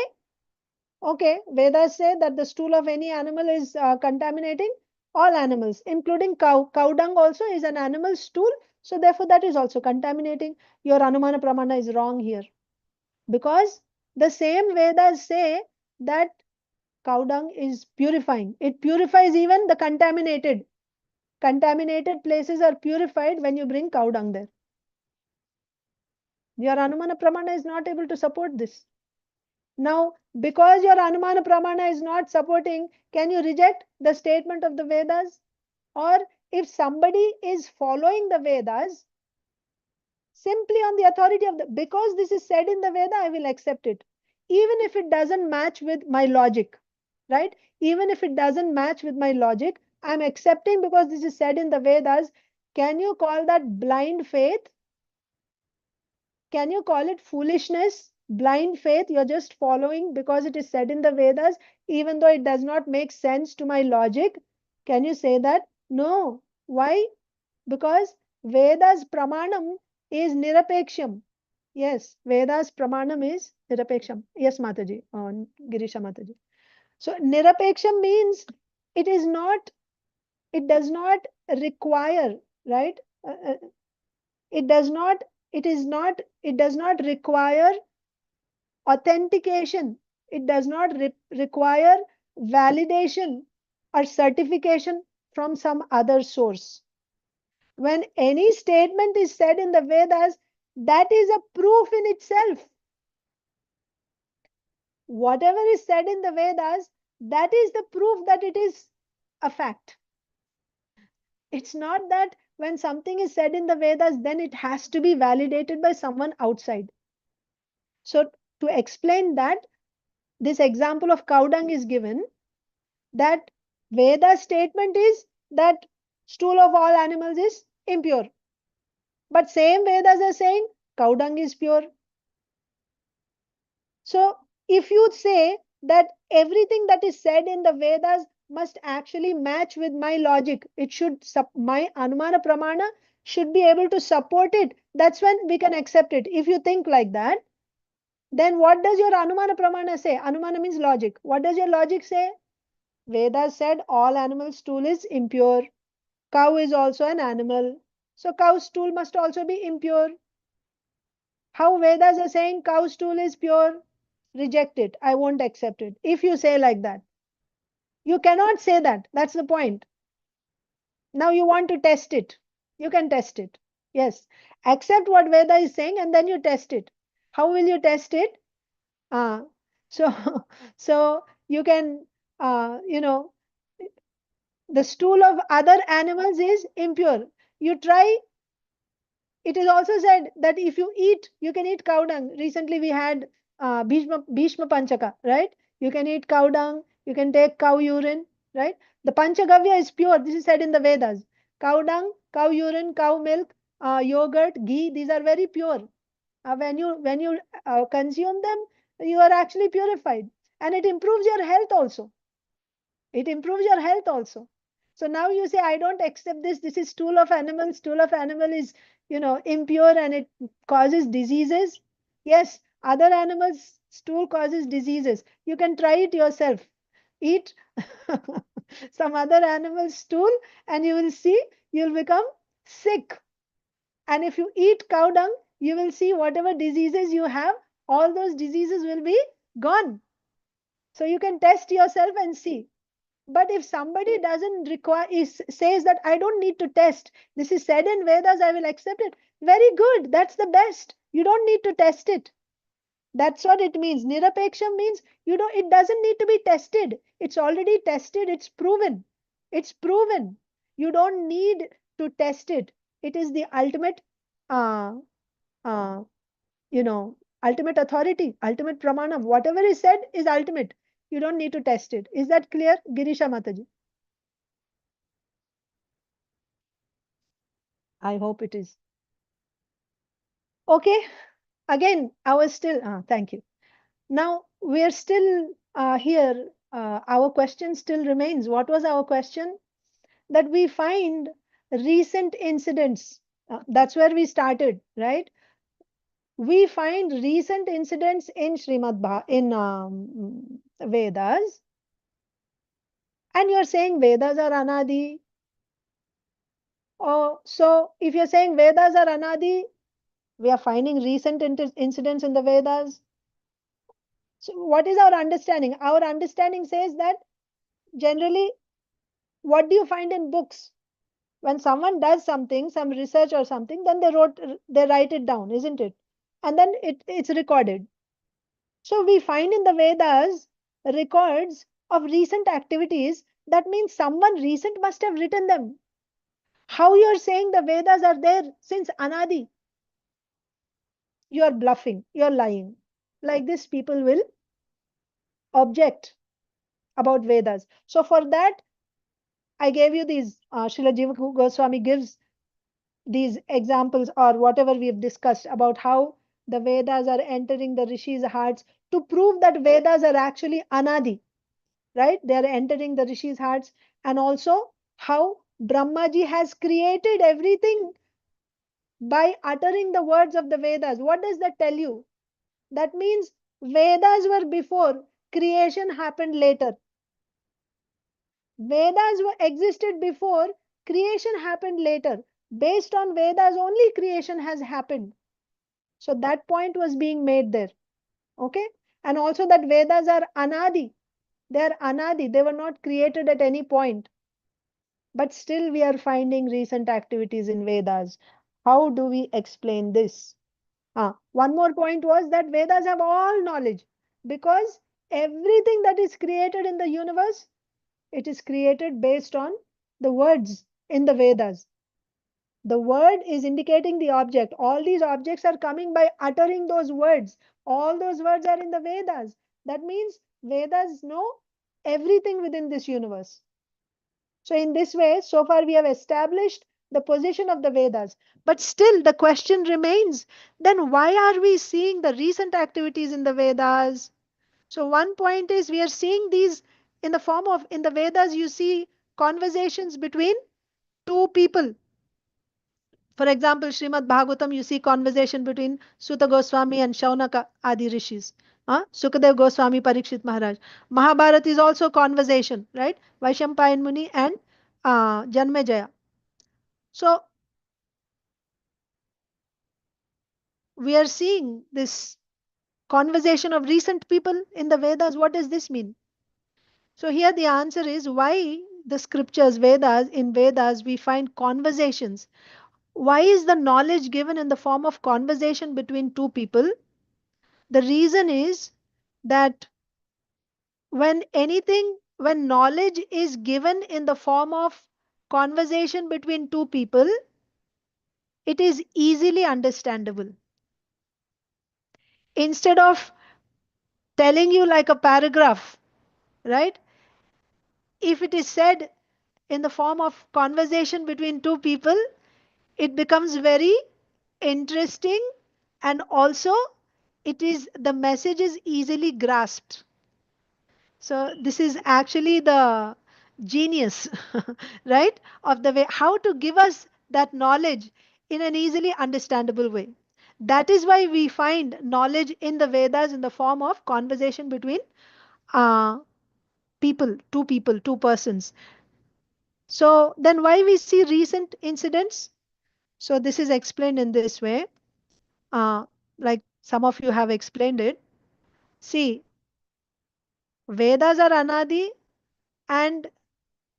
okay, Vedas say that the stool of any animal is contaminating all animals, including cow. Cow dung also is an animal stool. So therefore, that is also contaminating. Your anumana pramana is wrong here. Because the same Vedas say that cow dung is purifying. It purifies even the contaminated. Contaminated places are purified when you bring cow dung there. Your anumana pramana is not able to support this. Now, because your anumana pramana is not supporting, can you reject the statement of the Vedas? Or if somebody is following the Vedas, simply on the authority of because this is said in the Veda, I will accept it. Even if it doesn't match with my logic, right? Even if it doesn't match with my logic, I'm accepting because this is said in the Vedas. Can you call that blind faith? Can you call it foolishness? Blind faith, you're just following because it is said in the Vedas, even though it does not make sense to my logic. Can you say that? No. Why? Because Vedas pramanam is nairapeksyam. Yes, Vedas pramanam is nairapeksyam. Yes, Mataji, Girisha Mataji. So nairapeksyam means it does not require, right? It does not require authentication. It does not require validation or certification from some other source. When any statement is said in the Vedas, that is a proof in itself. Whatever is said in the Vedas, that is the proof that it is a fact. It's not that when something is said in the Vedas, then it has to be validated by someone outside. So to explain that, this example of cow dung is given, that Veda statement is that stool of all animals is impure. But same Vedas are saying cow dung is pure. So if you say that everything that is said in the Vedas must actually match with my logic, it should, my Anumana Pramana should be able to support it. That's when we can accept it. If you think like that, then what does your Anumana Pramana say? Anumana means logic. What does your logic say? Vedas said all animal stool is impure. Cow is also an animal. So cow stool must also be impure. How Vedas are saying cow stool is pure? Reject it. I won't accept it. If you say like that, you cannot say that. That's the point. Now you want to test it. You can test it. Yes. Accept what Veda is saying and then you test it. How will you test it? So, so you can, the stool of other animals is impure. You try. It is also said that if you eat, you can eat cow dung. Recently we had Bhishma Panchaka, right? You can eat cow dung, you can take cow urine, right? The Panchagavya is pure. This is said in the Vedas. Cow dung, cow urine, cow milk, yogurt, ghee, these are very pure. When you consume them, you are actually purified. And it improves your health also. It improves your health also. So now you say, I don't accept this. This is stool of animal. Stool of animal is, impure and it causes diseases. Yes, other animals' stool causes diseases. You can try it yourself. Eat some other animal's stool and you will see you'll become sick. And if you eat cow dung, you will see whatever diseases you have, all those diseases will be gone. So you can test yourself and see. But if somebody doesn't says that I don't need to test, this is said in Vedas, I will accept it. Very good. That's the best. You don't need to test it. That's what it means. Nairapeksyam means it doesn't need to be tested. It's already tested. It's proven. It's proven. You don't need to test it. It is the ultimate, uh, uh, ultimate authority, ultimate pramanam. Whatever is said is ultimate. You don't need to test it. Is that clear, Girisha Mataji? I hope it is. Okay. Again, I was still, thank you. Now we're still here. Our question still remains. What was our question? That we find recent incidents. That's where we started, right? We find recent incidents in Vedas. And you're saying Vedas are anadi. Oh, so if you're saying Vedas are anadi, we are finding recent incidents in the Vedas. So what is our understanding? Our understanding says that generally, what do you find in books? When someone does something, some research or something, then they write it down, isn't it? And then it's recorded. So we find in the Vedas records of recent activities. That means someone recent must have written them. How you're saying the Vedas are there since anadi? You're bluffing, you're lying. Like this, people will object about Vedas. So for that, I gave you these, Srila Jiva Goswami gives these examples or whatever we have discussed about how the Vedas are entering the Rishis' hearts to prove that Vedas are actually anadi, right? They are entering the Rishis' hearts, and also how Brahmaji has created everything by uttering the words of the Vedas. What does that tell you? That means Vedas were before, creation happened later. Vedas existed before, creation happened later. Based on Vedas, only creation has happened. So that point was being made there. Okay? And also that Vedas are anadi. They are anadi. They were not created at any point. But still we are finding recent activities in Vedas. How do we explain this? One more point was that Vedas have all knowledge, because everything that is created in the universe, it is created based on the words in the Vedas. The word is indicating the object. All these objects are coming by uttering those words. All those words are in the Vedas. That means Vedas know everything within this universe. So in this way, so far we have established the position of the Vedas. But still the question remains, then why are we seeing the recent activities in the Vedas? So one point is we are seeing these in the form of, in the Vedas you see conversations between two people. For example, Srimad Bhagavatam, you see conversation between Suta Goswami and Shaunaka Adi Rishis. Sukadev Goswami, Parikshit Maharaj. Mahabharata is also conversation, right? Vaishampayan Muni and Janmejaya. So we are seeing this conversation of recent people in the Vedas. What does this mean? So here the answer is why the scriptures, Vedas, in Vedas we find conversations. Why is the knowledge given in the form of conversation between two people? The reason is that when knowledge is given in the form of conversation between two people, it is easily understandable. Instead of telling you like a paragraph, right? If it is said in the form of conversation between two people, it becomes very interesting, and also the message is easily grasped. So this is actually the genius, right, of the way how to give us that knowledge in an easily understandable way. That is why we find knowledge in the Vedas in the form of conversation between people, two persons. So then why we see recent incidents? So this is explained in this way. Like some of you have explained it. See, Vedas are anadi and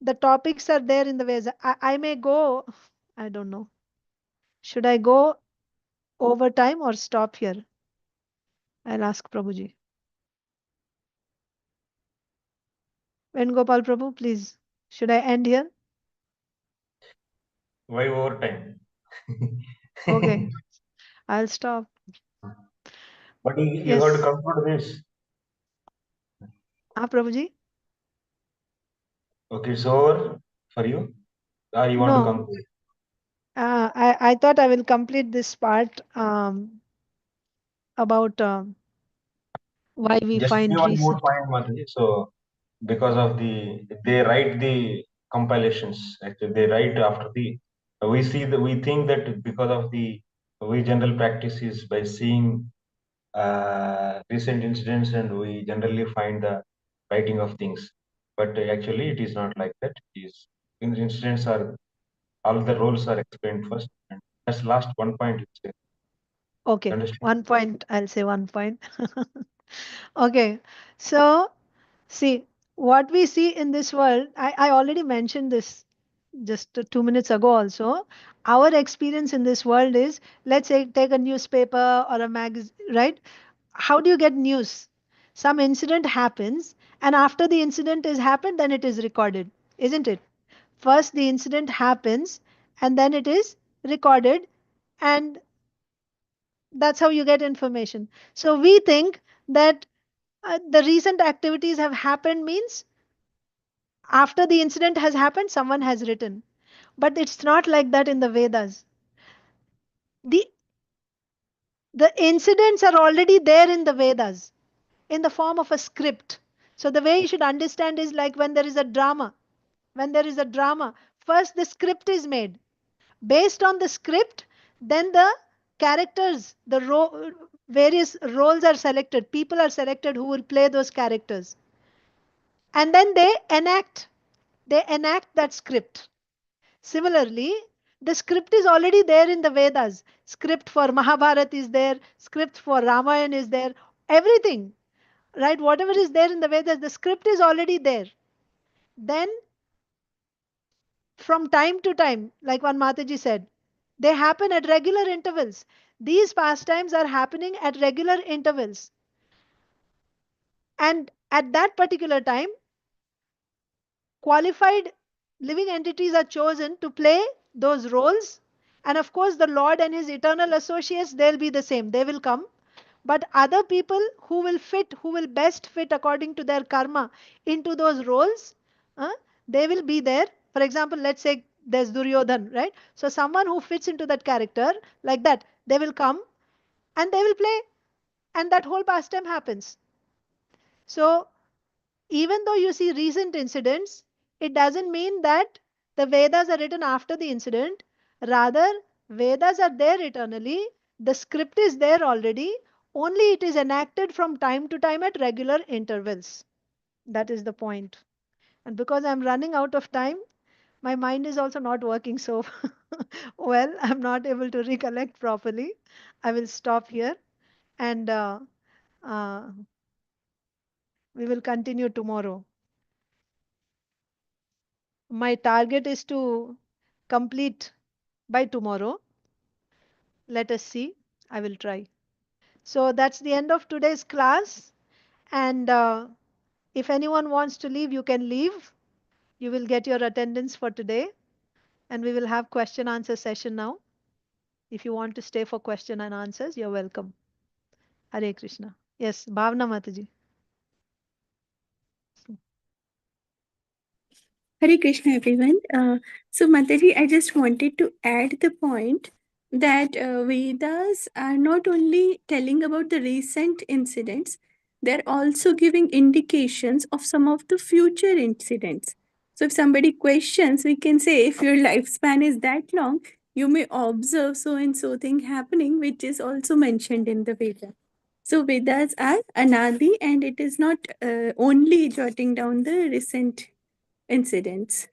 the topics are there in the Vedas. I may go, I don't know. Should I go over time or stop here? I'll ask Prabhuji. Venugopal Prabhu, please. Should I end here? Why overtime? Okay, I'll stop. But you Yes. have to conclude this. Prabhuji? Okay, it's over for you. Or you want to No. conclude? I thought I will complete this part about why we Just find give one more recent. point, Mataji. So, because of they write the compilations. Actually, they write after we think that because of we general practice is by seeing recent incidents, and we generally find the writing of things. But actually, it is not like that. Incidents are, all the roles are explained first. And that's last one point. Okay, Understand? 1 point. I'll say 1 point. Okay, so see, what we see in this world, I already mentioned this just 2 minutes ago also. Our experience in this world is, let's say, take a newspaper or a magazine, right? How do you get news? Some incident happens, and after the incident is happened, then it is recorded, isn't it? First, the incident happens, and then it is recorded, and that's how you get information. So we think that the recent activities have happened means after the incident has happened, someone has written. But it's not like that in the Vedas. The the incidents are already there in the Vedas in the form of a script. So the way you should understand is like when there is a drama. When there is a drama, first the script is made. Based on the script, then the characters, various roles are selected. People are selected who will play those characters. And then they enact that script. Similarly, the script is already there in the Vedas. Script for Mahabharata is there, script for Ramayana is there, everything, right? Whatever is there in the Vedas, the script is already there. Then, from time to time, like one Mataji said, they happen at regular intervals. These pastimes are happening at regular intervals. And at that particular time, qualified living entities are chosen to play those roles. And of course, the Lord and his eternal associates, they'll be the same. They will come. But other people who will best fit according to their karma into those roles, they will be there. For example, let's say there's Duryodhan, right? So someone who fits into that character like that, they will come and they will play, and that whole pastime happens. So even though you see recent incidents, it doesn't mean that the Vedas are written after the incident. Rather, Vedas are there eternally. The script is there already. Only it is enacted from time to time at regular intervals. That is the point. And because I'm running out of time, my mind is also not working so well. I'm not able to recollect properly. I will stop here and uh, we will continue tomorrow. My target is to complete by tomorrow. Let us see. I will try. So that's the end of today's class. And if anyone wants to leave, you can leave. You will get your attendance for today. And we will have question answer session now. If you want to stay for question and answers, you're welcome. Hare Krishna. Yes, Bhavna Mataji. Hare Krishna, everyone. So, Mataji, I just wanted to add the point that Vedas are not only telling about the recent incidents, they're also giving indications of some of the future incidents. So, if somebody questions, we can say, if your lifespan is that long, you may observe so and so thing happening, which is also mentioned in the Veda. So, Vedas are anadi, and it is not only jotting down the recent incidents.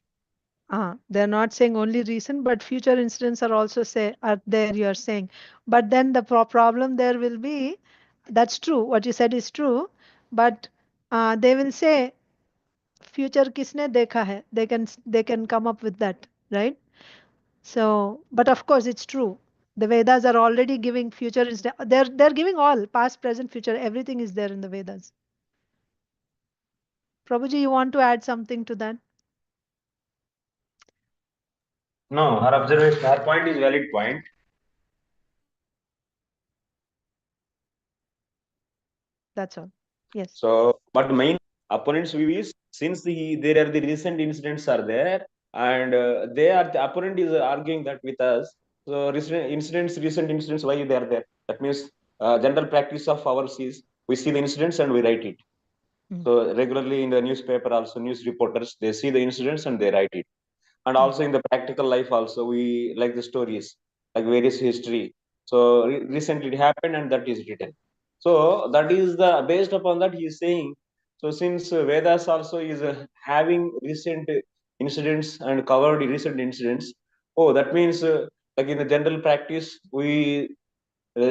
They're not saying only recent, but future incidents are also are there, you're saying. But then the problem there will be, that's true, what you said is true, but they will say future kisne dekha hai. They can come up with that, right? So, but of course it's true. The Vedas are already giving future they're giving all past, present, future. Everything is there in the Vedas. Prabhuji, you want to add something to that? No, her observation, her point is valid point. That's all. Yes. So, but main opponent's view is, since there are the recent incidents are there, and the opponent is arguing that with us. So recent incidents, why they are there? That means general practice of ours is we see the incidents and we write it. So regularly in the newspaper, also news reporters, they see the incidents and they write it. And also in the practical life, also we like the stories, like various history. So recently it happened and that is written. So that is the based upon that he is saying. So since Vedas also is having recent incidents and covered recent incidents, oh, that means like in the general practice we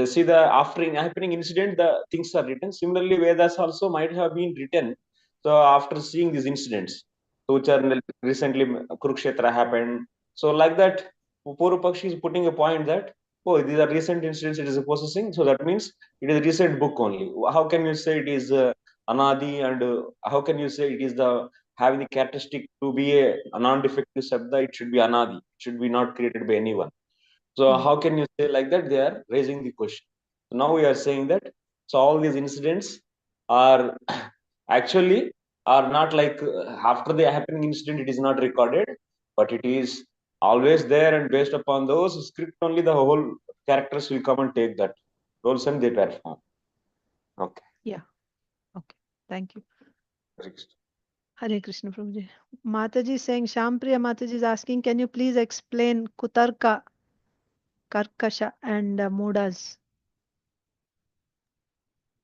see the after happening incident, the things are written. Similarly, Vedas also might have been written. So after seeing these incidents, which are recently Kurukshetra happened. So like that, Puru Pakshi is putting a point that, oh, these are recent incidents it is possessing. So that means it is a recent book only. How can you say it is anadi, and how can you say it is the having the characteristic to be a non-defective sabda? It should be anadi. It should be not created by anyone. So how can you say like that? They are raising the question. So now we are saying that, so all these incidents are actually are not like after the happening incident it is not recorded, but it is always there, and based upon those script only the whole characters will come and take that roles and they perform. Okay. Yeah. Okay. Thank you. Hare Krishna Prabhuji. Mataji is saying, Shampriya Mataji is asking, can you please explain Kutarka, Karkasha and Mudas?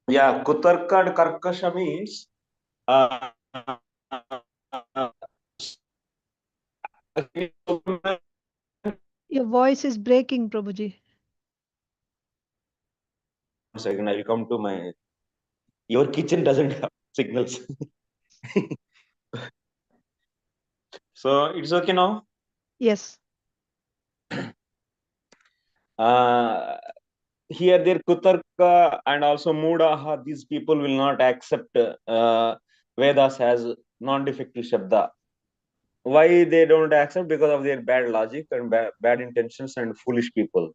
Yeah, Kutarka and Karkasha means your voice is breaking, Prabhuji. 1 second, I'll come to my. Your kitchen doesn't have signals. So it's okay now? Yes. Here their Kutarka and also Mudaha, these people will not accept Vedas as non-defective Shabda. Why they don't accept? Because of their bad logic and bad intentions and foolish people.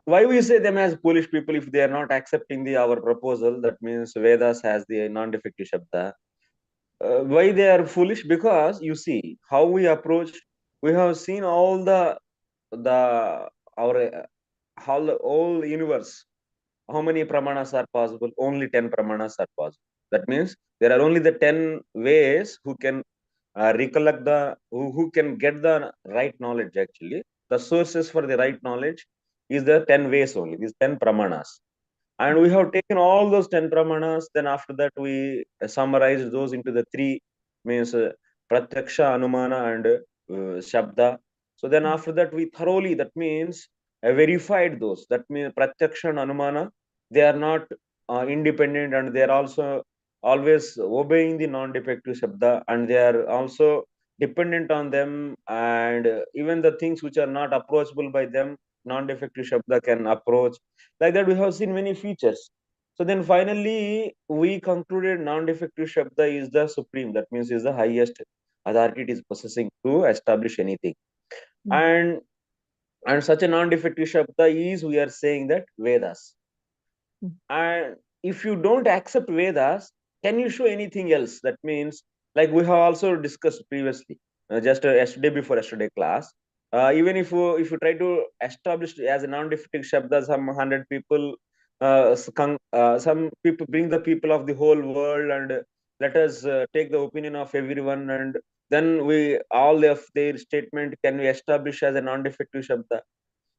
Why we say them as foolish people if they are not accepting our proposal? That means Vedas has the non-defective Shabda. Why they are foolish? Because you see how we approach we have seen all the whole universe. How many pramanas are possible? Only 10 pramanas are possible. That means there are only the 10 ways who can recollect who can get the right knowledge. Actually, the sources for the right knowledge is the 10 ways only, these 10 pramanas. And we have taken all those 10 pramanas. Then after that, we summarize those into the three, means pratyaksha, anumana, and shabda. So then after that, we thoroughly, that means verified those. That means pratyaksha and anumana, they are not independent, and they are also always obeying the non-defective shabda, and they are also dependent on them. And even the things which are not approachable by them, non-defective shabda can approach. Like that, we have seen many features. So then finally, we concluded non-defective shabda is the supreme. That means is the highest authority it is possessing to establish anything. And such a non-defective shabda is, we are saying that Vedas. And if you don't accept Vedas, can you show anything else? That means, like we have also discussed previously, just yesterday before yesterday class. Even if you try to establish as a non-defective shabda, some 100 people, some people bring the people of the whole world, and let us take the opinion of everyone, and then we all of their statement can we establish as a non-defective shabda.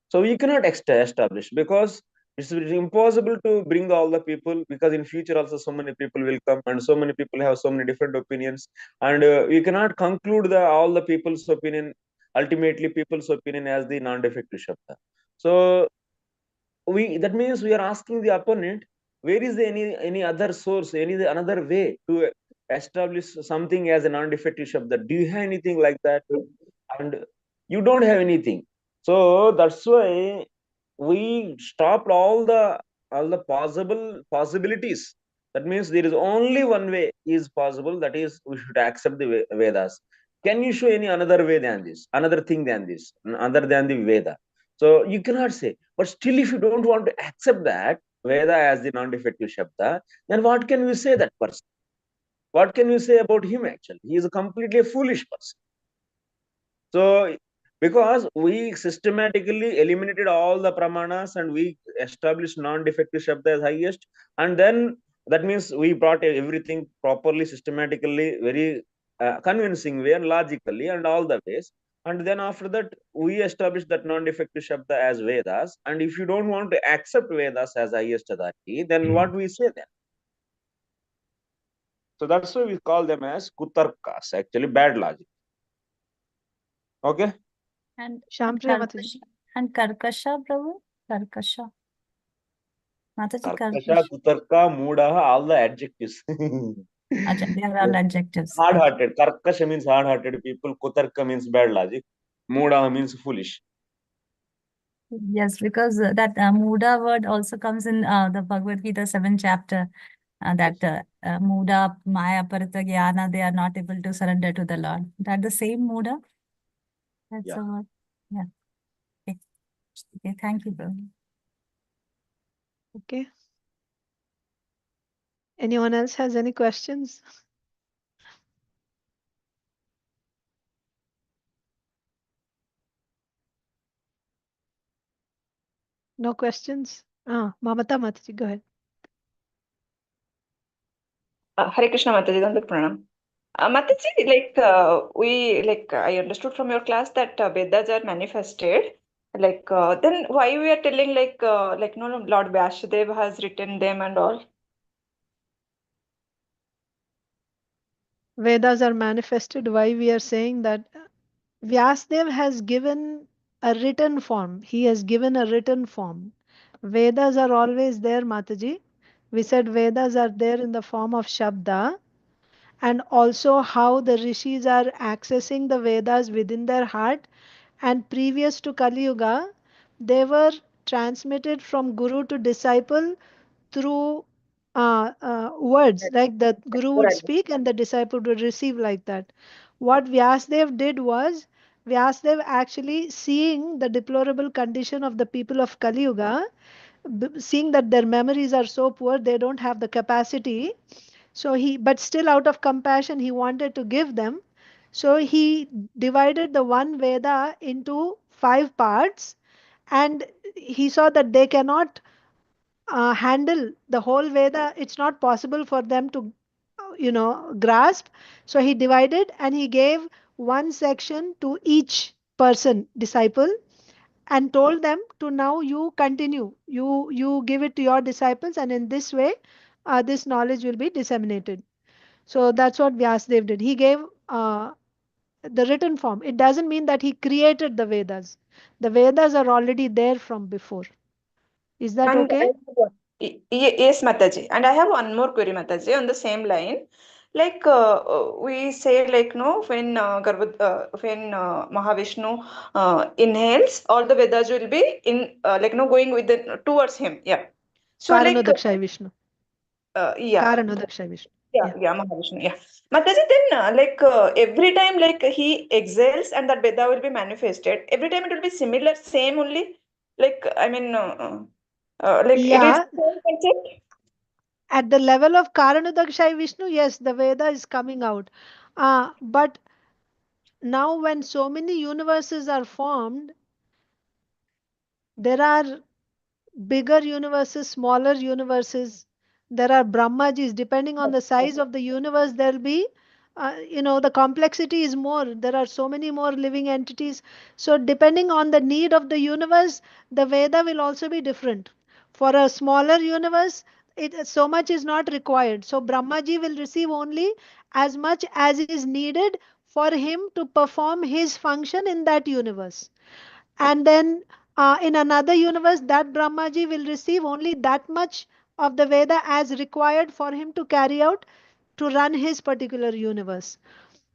So we cannot establish, because it's impossible to bring all the people, because in future also so many people will come, and so many people have so many different opinions, and we cannot conclude all the people's opinion, ultimately people's opinion, as the non-defective shabda. So that means we are asking the opponent, where is any other source, another way to establish something as a non-defective shabda? Do you have anything like that? And you don't have anything. So that's why we stopped all the possibilities. That means there is only one way is possible, that is we should accept the Vedas. Can you show any another way than this, another thing than this, other than the Veda? So you cannot say. But still, if you don't want to accept that Veda as the non-defective shabda, then what can we say that person? What can you say about him? Actually, he is a completely foolish person. So, because we systematically eliminated all the pramanas and we established non-defective shabda as highest, and then that means we brought everything properly, systematically, very convincing way and logically, and all the ways. And then after that, we established that non-defective shabda as Vedas. And if you don't want to accept Vedas as highest authority, then what we say then? So that's why we call them as kutarkas, actually bad logic. Okay. And Shampriya Mataji. And Karkasha, Prabhu? Karkasha. Mataji, Karkasha, kutarka, muda, all the adjectives. They are all adjectives. Hard-hearted. Karkasha means hard-hearted people. Kutarka means bad logic. Muda means foolish. Yes, because that Muda word also comes in the Bhagavad Gita 7th chapter. That Muda, Maya, Parita, Jnana, they are not able to surrender to the Lord. That the same Muda? That's the word. Yeah. Okay, thank you, Prabhu. Okay. Anyone else has any questions? No questions? Mamata Mataji, go ahead. Hare Krishna Mataji, Dandat Pranam. Mataji, I understood from your class that Vedas are manifested. Then why we are telling no, Lord Vyasadeva has written them and all? Vedas are manifested. Why we are saying that Vyasadeva has given a written form. He has given a written form. Vedas are always there, Mataji. We said Vedas are there in the form of Shabda, and also how the rishis are accessing the Vedas within their heart. And previous to Kali Yuga, they were transmitted from Guru to disciple through words, like the Guru would speak and the disciple would receive like that. What Vyasadeva did was, Vyasadeva actually seeing the deplorable condition of the people of Kali Yuga, seeing that their memories are so poor, they don't have the capacity. So but still out of compassion, he wanted to give them. So he divided the one Veda into 5 parts, and he saw that they cannot handle the whole Veda. It's not possible for them to, grasp. So he divided and he gave one section to each person, disciple, and told them to now you continue. You give it to your disciples, and in this way, this knowledge will be disseminated. So that's what Vyasadeva did. He gave the written form. It doesn't mean that he created the Vedas. The Vedas are already there from before. Is that And okay? yes, Mataji. And I have one more query, Mataji, on the same line. Like we say, like no, when Mahavishnu inhales, all the Vedas will be in like no going with towards him. Yeah. So like Karanodakshaya Vishnu. yeah. Karanodakshaya Vishnu. Yeah, Mahavishnu. Yeah. Mataji, then like every time like he exhales and that Veda will be manifested. Every time it will be similar, same only. Like I mean, like it is Yeah. same concept. At the level of Karanodakshaya Vishnu, yes, the Veda is coming out. But now when so many universes are formed, there are bigger universes, smaller universes. There are Brahmajis. Depending on the size of the universe, there'll be, the complexity is more. There are so many more living entities. So, depending on the need of the universe, the Veda will also be different. For a smaller universe, so much is not required. So, Brahmaji will receive only as much as is needed for him to perform his function in that universe. And then in another universe, that Brahmaji will receive only that much of the Veda as required for him to carry out, to run his particular universe.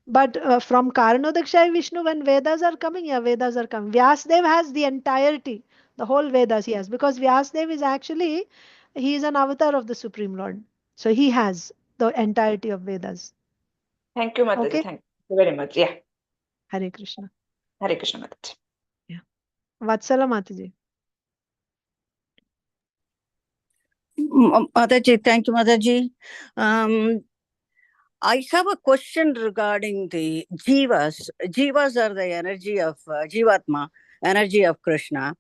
But from Karanodakshaya Vishnu, when Vedas are coming, yeah, Vedas are coming. Vyasadeva has the entirety, the whole Vedas he has, because Vyasadeva is actually, he is an avatar of the Supreme Lord. So he has the entirety of Vedas. Thank you, Mataji. Okay? Thank you very much. Yeah. Hare Krishna. Hare Krishna, Mataji. Yeah. Vatsala Mataji. Mataji, thank you, Mataji. I have a question regarding the jivas. Jivas are the energy of Jivatma, energy of Krishna.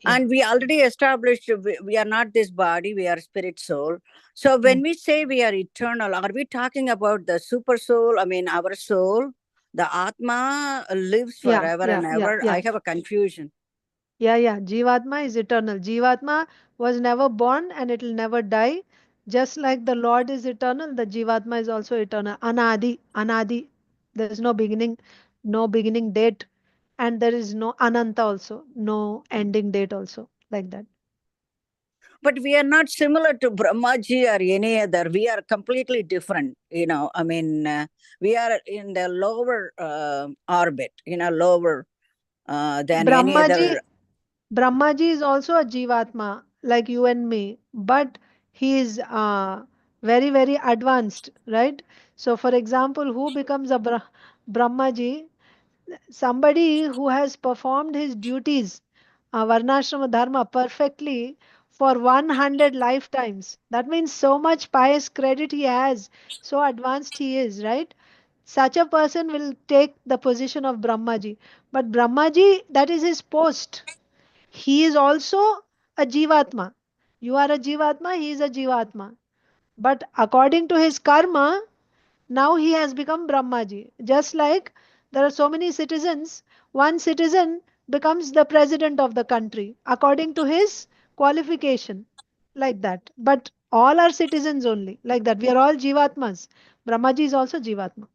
Yeah. And we already established we are not this body, we are spirit soul. So when we say we are eternal, are we talking about the super soul? I mean, our soul, the Atma lives forever and ever. I have a confusion. Yeah. Jivatma is eternal. Jivatma was never born and it will never die. Just like the Lord is eternal, the Jivatma is also eternal. Anadi. There is no beginning date. And there is no Ananta also, no ending date also, like that. But we are not similar to Brahmaji or any other. We are completely different. I mean, we are in the lower orbit, lower than any other. Brahmaji is also a Jivatma, like you and me, but he is very, very advanced, right? So, for example, who becomes a Brahmaji? Somebody who has performed his duties, Varnashrama Dharma, perfectly for 100 lifetimes. That means so much pious credit he has, so advanced he is, right? Such a person will take the position of Brahmaji. But Brahmaji, that is his post. He is also a Jivatma. You are a Jivatma, he is a Jivatma. But according to his karma, now he has become Brahmaji. Just like there are so many citizens, one citizen becomes the president of the country according to his qualification. Like that. But all are citizens only. Like that. We are all Jivatmas. Brahmaji is also Jivatma.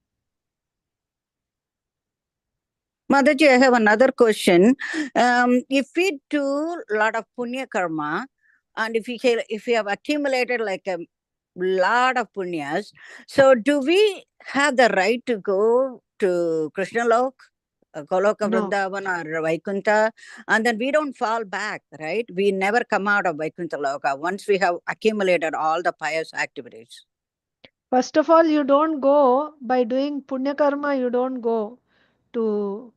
Mataji, I have another question. If we do a lot of punya karma, and if we have accumulated like a lot of punyas, so do we have the right to go to Krishna Lok, Goloka Vrindavan or Vaikuntha, and then we don't fall back, right? We never come out of Vaikuntha Loka once we have accumulated all the pious activities. First of all, you don't go by doing punya karma, you don't go to,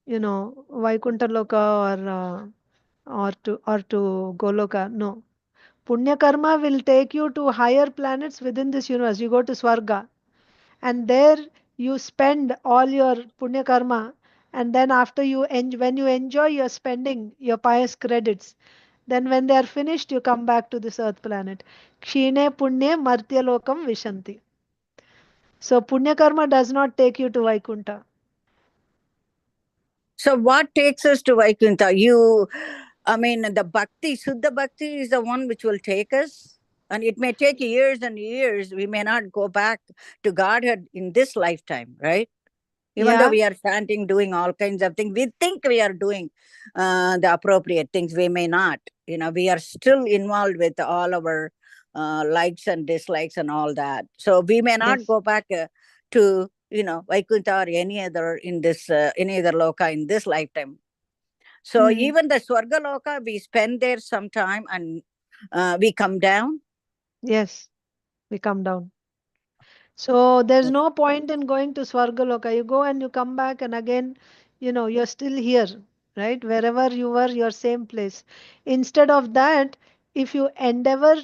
Vaikuntha Loka or to Goloka. No. Punya karma will take you to higher planets within this universe. You go to Swarga. And there you spend all your punya karma, and then after when you enjoy your spending, your pious credits, then when they are finished, you come back to this earth planet. Kshine punye martya lokam vishanti. So punya karma does not take you to Vaikuntha. So what takes us to Vaikuntha? I mean, the Bhakti, Shuddha Bhakti is the one which will take us. And it may take years and years. We may not go back to Godhead in this lifetime, right? Even though we are chanting, doing all kinds of things, we think we are doing the appropriate things. We may not. We are still involved with all our likes and dislikes and all that. So we may not go back to Vaikuntha or any other loka in this lifetime. So even the Swarga loka, we spend there some time and we come down. Yes, we come down. So there's no point in going to Swargaloka. You go and you come back, and again, you're still here, right? Wherever you were, your same place. Instead of that, if you endeavor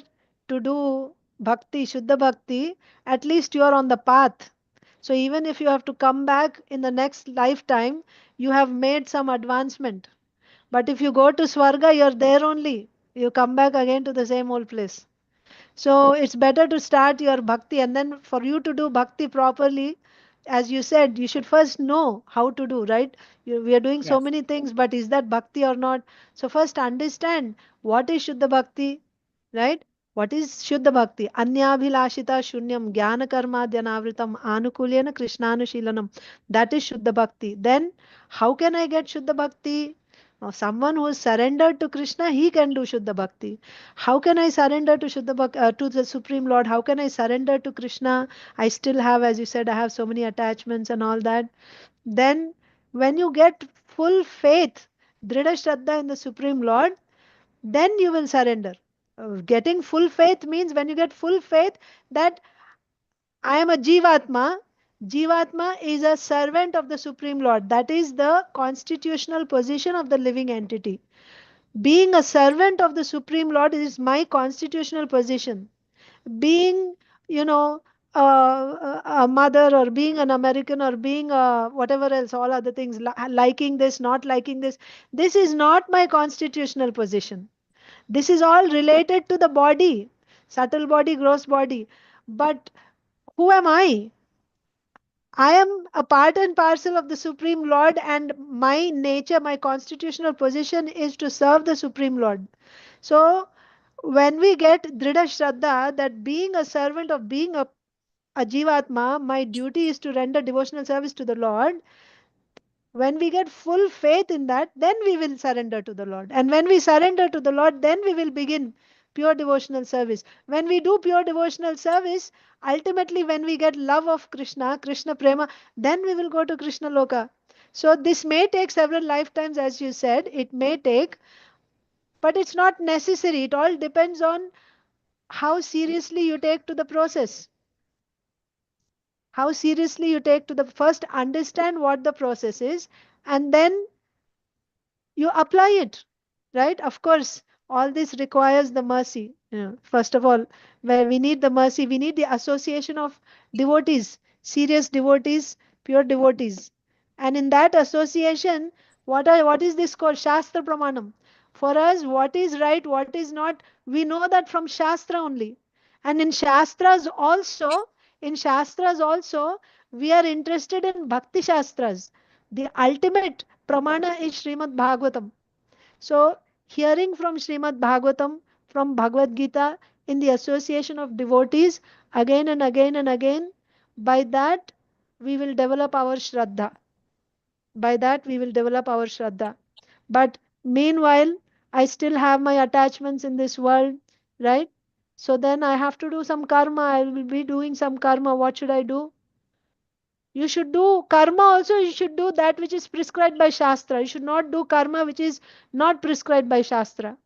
to do bhakti, Shuddha Bhakti, at least you are on the path. So even if you have to come back in the next lifetime, you have made some advancement. But if you go to Swarga, you're there only. You come back again to the same old place. So it's better to start your bhakti, and then for you to do bhakti properly, as you said, you should first know how to do, right? We are doing so many things, but is that bhakti or not? So first understand what is Shuddha Bhakti, right? What is Shuddha Bhakti? Anyabhilashita shunyam jnana karma dhyanavritam anukulyana krishnanushilanam. That is Shuddha Bhakti. Then how can I get Shuddha Bhakti? Now, someone who is surrendered to Krishna, he can do Shuddha Bhakti. How can I surrender to to the Supreme Lord? How can I surrender to Krishna? I still have, as you said, I have so many attachments and all that. Then, when you get full faith, Dhrida Shraddha in the Supreme Lord, then you will surrender. Getting full faith means when you get full faith that I am a Jivatma. Jivatma is a servant of the Supreme Lord. That is the constitutional position of the living entity. Being a servant of the Supreme Lord is my constitutional position. Being, a mother, or being an American, or being whatever else, all other things, liking this, not liking this is not my constitutional position. This is all related to the body, subtle body, gross body. But who am I? I am a part and parcel of the Supreme Lord, and my nature, my constitutional position is to serve the Supreme Lord. So, when we get Dhrida Shraddha, that being a servant of being a Jivatma, my duty is to render devotional service to the Lord. When we get full faith in that, then we will surrender to the Lord. And when we surrender to the Lord, then we will begin pure devotional service. When we do pure devotional service, ultimately when we get love of Krishna, Krishna Prema, then we will go to Krishna Loka. So this may take several lifetimes, as you said, it may take, but it's not necessary. It all depends on how seriously you take to the process. How seriously you take to the first, understand what the process is, and then you apply it, right? Of course, all this requires the mercy. First of all, where we need the mercy, we need the association of devotees, serious devotees, pure devotees. And in that association, what is this called? Shastra Pramanam. For us, what is right, what is not, we know that from Shastra only. And in Shastras also, we are interested in Bhakti Shastras. The ultimate pramana is Srimad Bhagavatam. So, hearing from Srimad Bhagavatam, from Bhagavad Gita, in the association of devotees, again and again and again, by that we will develop our Shraddha. By that we will develop our Shraddha. But meanwhile, I still have my attachments in this world, right? So then I have to do some karma. I will be doing some karma. What should I do? You should do karma also, you should do that which is prescribed by Shastra. You should not do karma which is not prescribed by Shastra.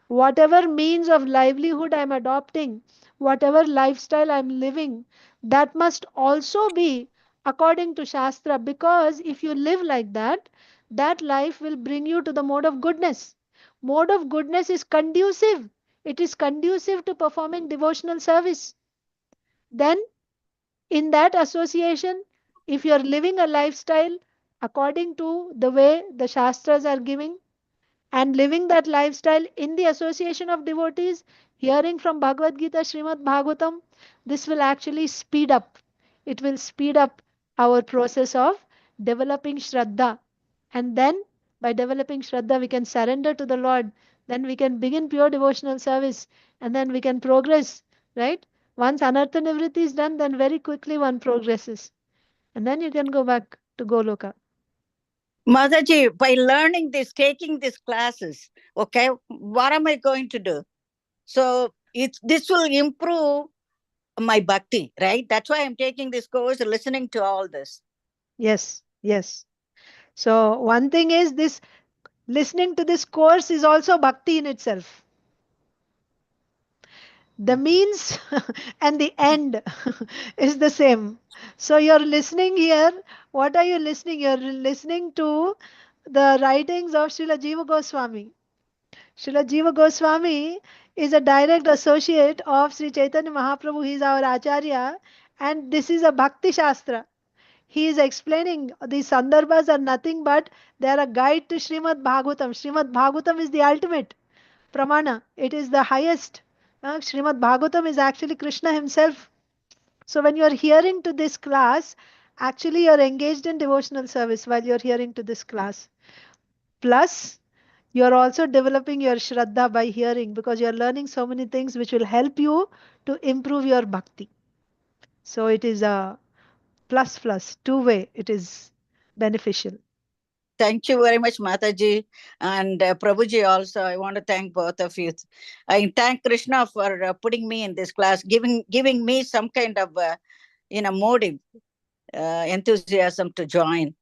Whatever means of livelihood I am adopting, whatever lifestyle I am living, that must also be according to Shastra, because if you live like that, that life will bring you to the mode of goodness. Mode of goodness is conducive. It is conducive to performing devotional service. Then, in that association, if you're living a lifestyle according to the way the Shastras are giving, and living that lifestyle in the association of devotees, hearing from Bhagavad Gita, Srimad Bhagavatam, this will actually speed up. It will speed up our process of developing Shraddha. And then, by developing Shraddha, we can surrender to the Lord. Then we can begin pure devotional service. And then we can progress, right? Once Anartha Nivritti is done, then very quickly one progresses. And then you can go back to Goloka. Mataji, by learning this, taking these classes, okay, what am I going to do? So this will improve my bhakti, right? That's why I'm taking this course, listening to all this. Yes, yes. So one thing is this, listening to this course is also bhakti in itself. The means and the end is the same. So you're listening here. What are you listening? You're listening to the writings of Srila Jiva Goswami. Srila Jiva Goswami is a direct associate of Sri Chaitanya Mahaprabhu. He is our Acharya, and this is a Bhakti Shastra. He is explaining these sandarbhas are nothing but they are a guide to Srimad Bhagavatam. Srimad Bhagavatam is the ultimate pramana. It is the highest. Srimad Bhagavatam is actually Krishna himself. So when you are hearing to this class, actually you are engaged in devotional service while you are hearing to this class. Plus, you are also developing your Shraddha by hearing, because you are learning so many things which will help you to improve your bhakti. So it is a plus, two-way. It is beneficial. Thank you very much, Mataji, and Prabhuji also. I want to thank both of you. I thank Krishna for putting me in this class, giving me some kind of motive, enthusiasm to join.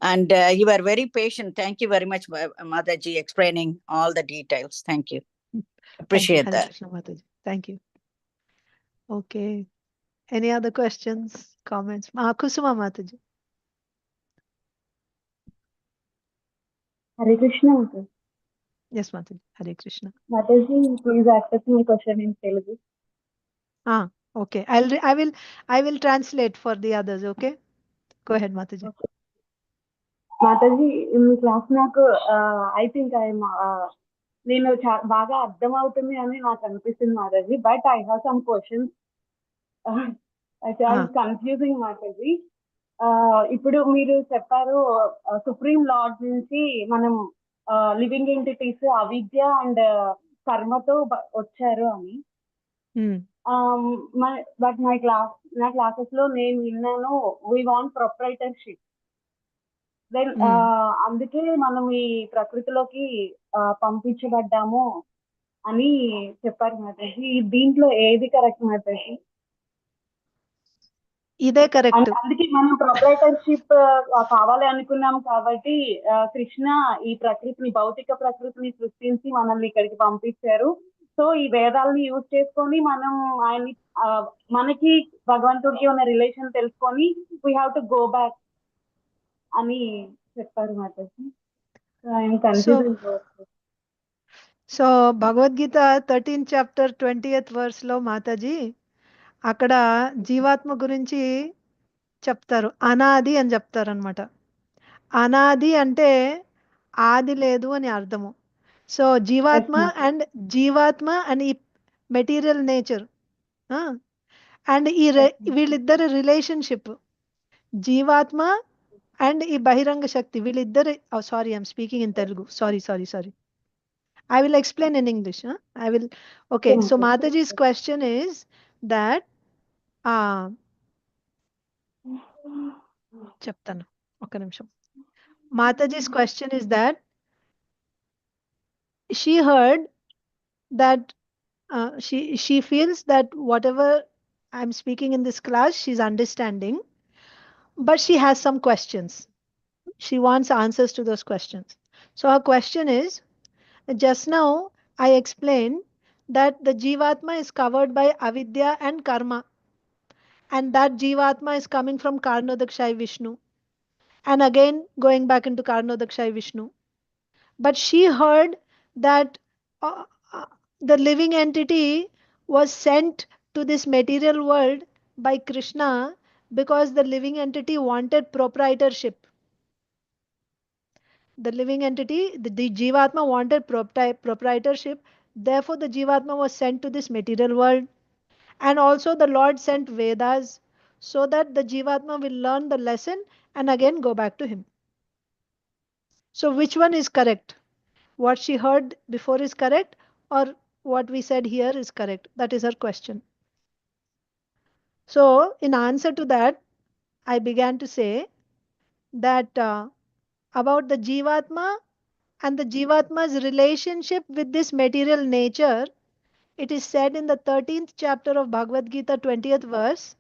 And you were very patient. Thank you very much, Mataji, explaining all the details. Thank you. Appreciate Thank you, that. Krishna Mataji. Thank you. Okay. Any other questions, comments? Kusuma Mataji. Hare Krishna, Mataji. Yes, Mataji. Hare Krishna. Mataji, please accept my question in Telugu. Okay. I will translate for the others. Okay. Go ahead, Mataji. Okay. Mataji, me class నాకు I think నేను బాగా అర్థం అవుతుంది అని నాకు అనిపిస్తుంది Mataji. But I have some questions. Confusing Mataji. ఇప్పుడు మీరు చెప్పారు సుప్రీం లార్డ్ నుంచి మనం లివింగ్ ఎంటిటీస్ అవిద్య అండ్ కర్మతో వచ్చారు అని. బట్ నా క్లాసెస్ లో నేను విన్నాను వీ వాంట్ ప్రొప్రైటర్షిప్. దెన్ అందుకే మనం ఈ ప్రకృతిలోకి పంపించబడ్డాము అని చెప్పారు మాతాజీ. దీంట్లో ఏది కరెక్ట్ మాతాజీ? ఇదే కరెక్ట్. అందుకే మనం ప్రొప్రైటర్షిప్ కావాలి అనుకున్నాం కాబట్టి కృష్ణ ఈ ప్రకృతిని, భౌతిక ప్రకృతిని సృష్టించి మనల్ని ఇక్కడికి పంపించారు. సో ఈ వేదాలని యూజ్ చేసుకొని మనం ఆయన్ని మనకి భగవంతుడికి ఉన్న రిలేషన్ తెలుసుకొని we have to go back అని చెప్పారు Mataji. So Bhagavad Gita 13th chapter 20th verse లో మాతాజీ అక్కడ జీవాత్మ గురించి చెప్తారు. అనాది అని చెప్తారు అనమాట. అనాది అంటే ఆది లేదు అని అర్థము. సో జీవాత్మ అండ్ ఈ మెటీరియల్ నేచర్ అండ్ వీళ్ళిద్దరు రిలేషన్షిప్, జీవాత్మ అండ్ ఈ బహిరంగ శక్తి, వీళ్ళిద్దరు. Sorry, I'm speaking in Telugu. Sorry. I will explain in English. Okay. So Mataji's question is that చెప్తాను ఒక నిమిషం. Mataji's question is that she heard that she feels that whatever I'm speaking in this class, she's understanding, but she has some questions. She wants answers to those questions. So her question is, just now I explained that the Jivatma is covered by avidya and karma, and that Jivatma is coming from Karnodakshay Vishnu, and again going back into Karnodakshay Vishnu. But she heard that the living entity was sent to this material world by Krishna Because the living entity wanted proprietorship. The living entity, the Jivatma wanted proprietorship. Therefore, the Jivatma was sent to this material world. And also the Lord sent Vedas so that the Jivatma will learn the lesson and again go back to him. So which one is correct? What she heard before is correct, or what we said here is correct? That is her question. So in answer to that, I began to say that about the Jivatma and the Jivatma's relationship with this material nature, it is said in the 13th chapter of Bhagavad Gita, 20th verse.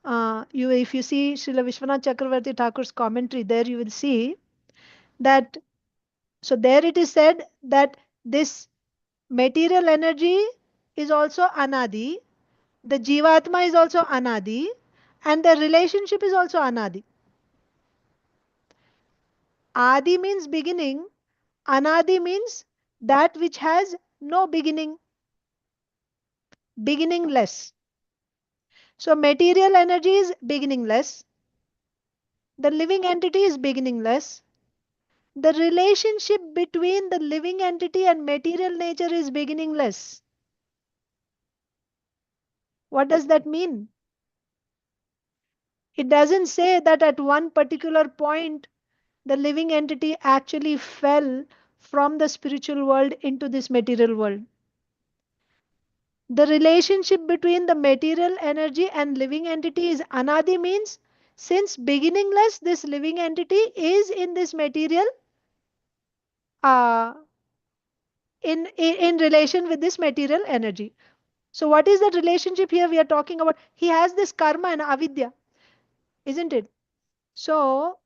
If you see Srila Vishwanath Chakravarti Thakur's commentary, there you will see that, so there it is said that this material energy is also anadi, the Jivatma is also anadi, and the relationship is also anadi. Adi means beginning, anadi means that which has no beginning, beginningless. So material energy is beginningless, the living entity is beginningless, the relationship between the living entity and material nature is beginningless. What does that mean? It doesn't say that at one particular point the living entity actually fell from the spiritual world into this material world. The relationship between the material energy and living entity is anadi, means since beginningless, this living entity is in this material in relation with this material energy. So what is the relationship here we are talking about? He has this karma and avidya, isn't it? So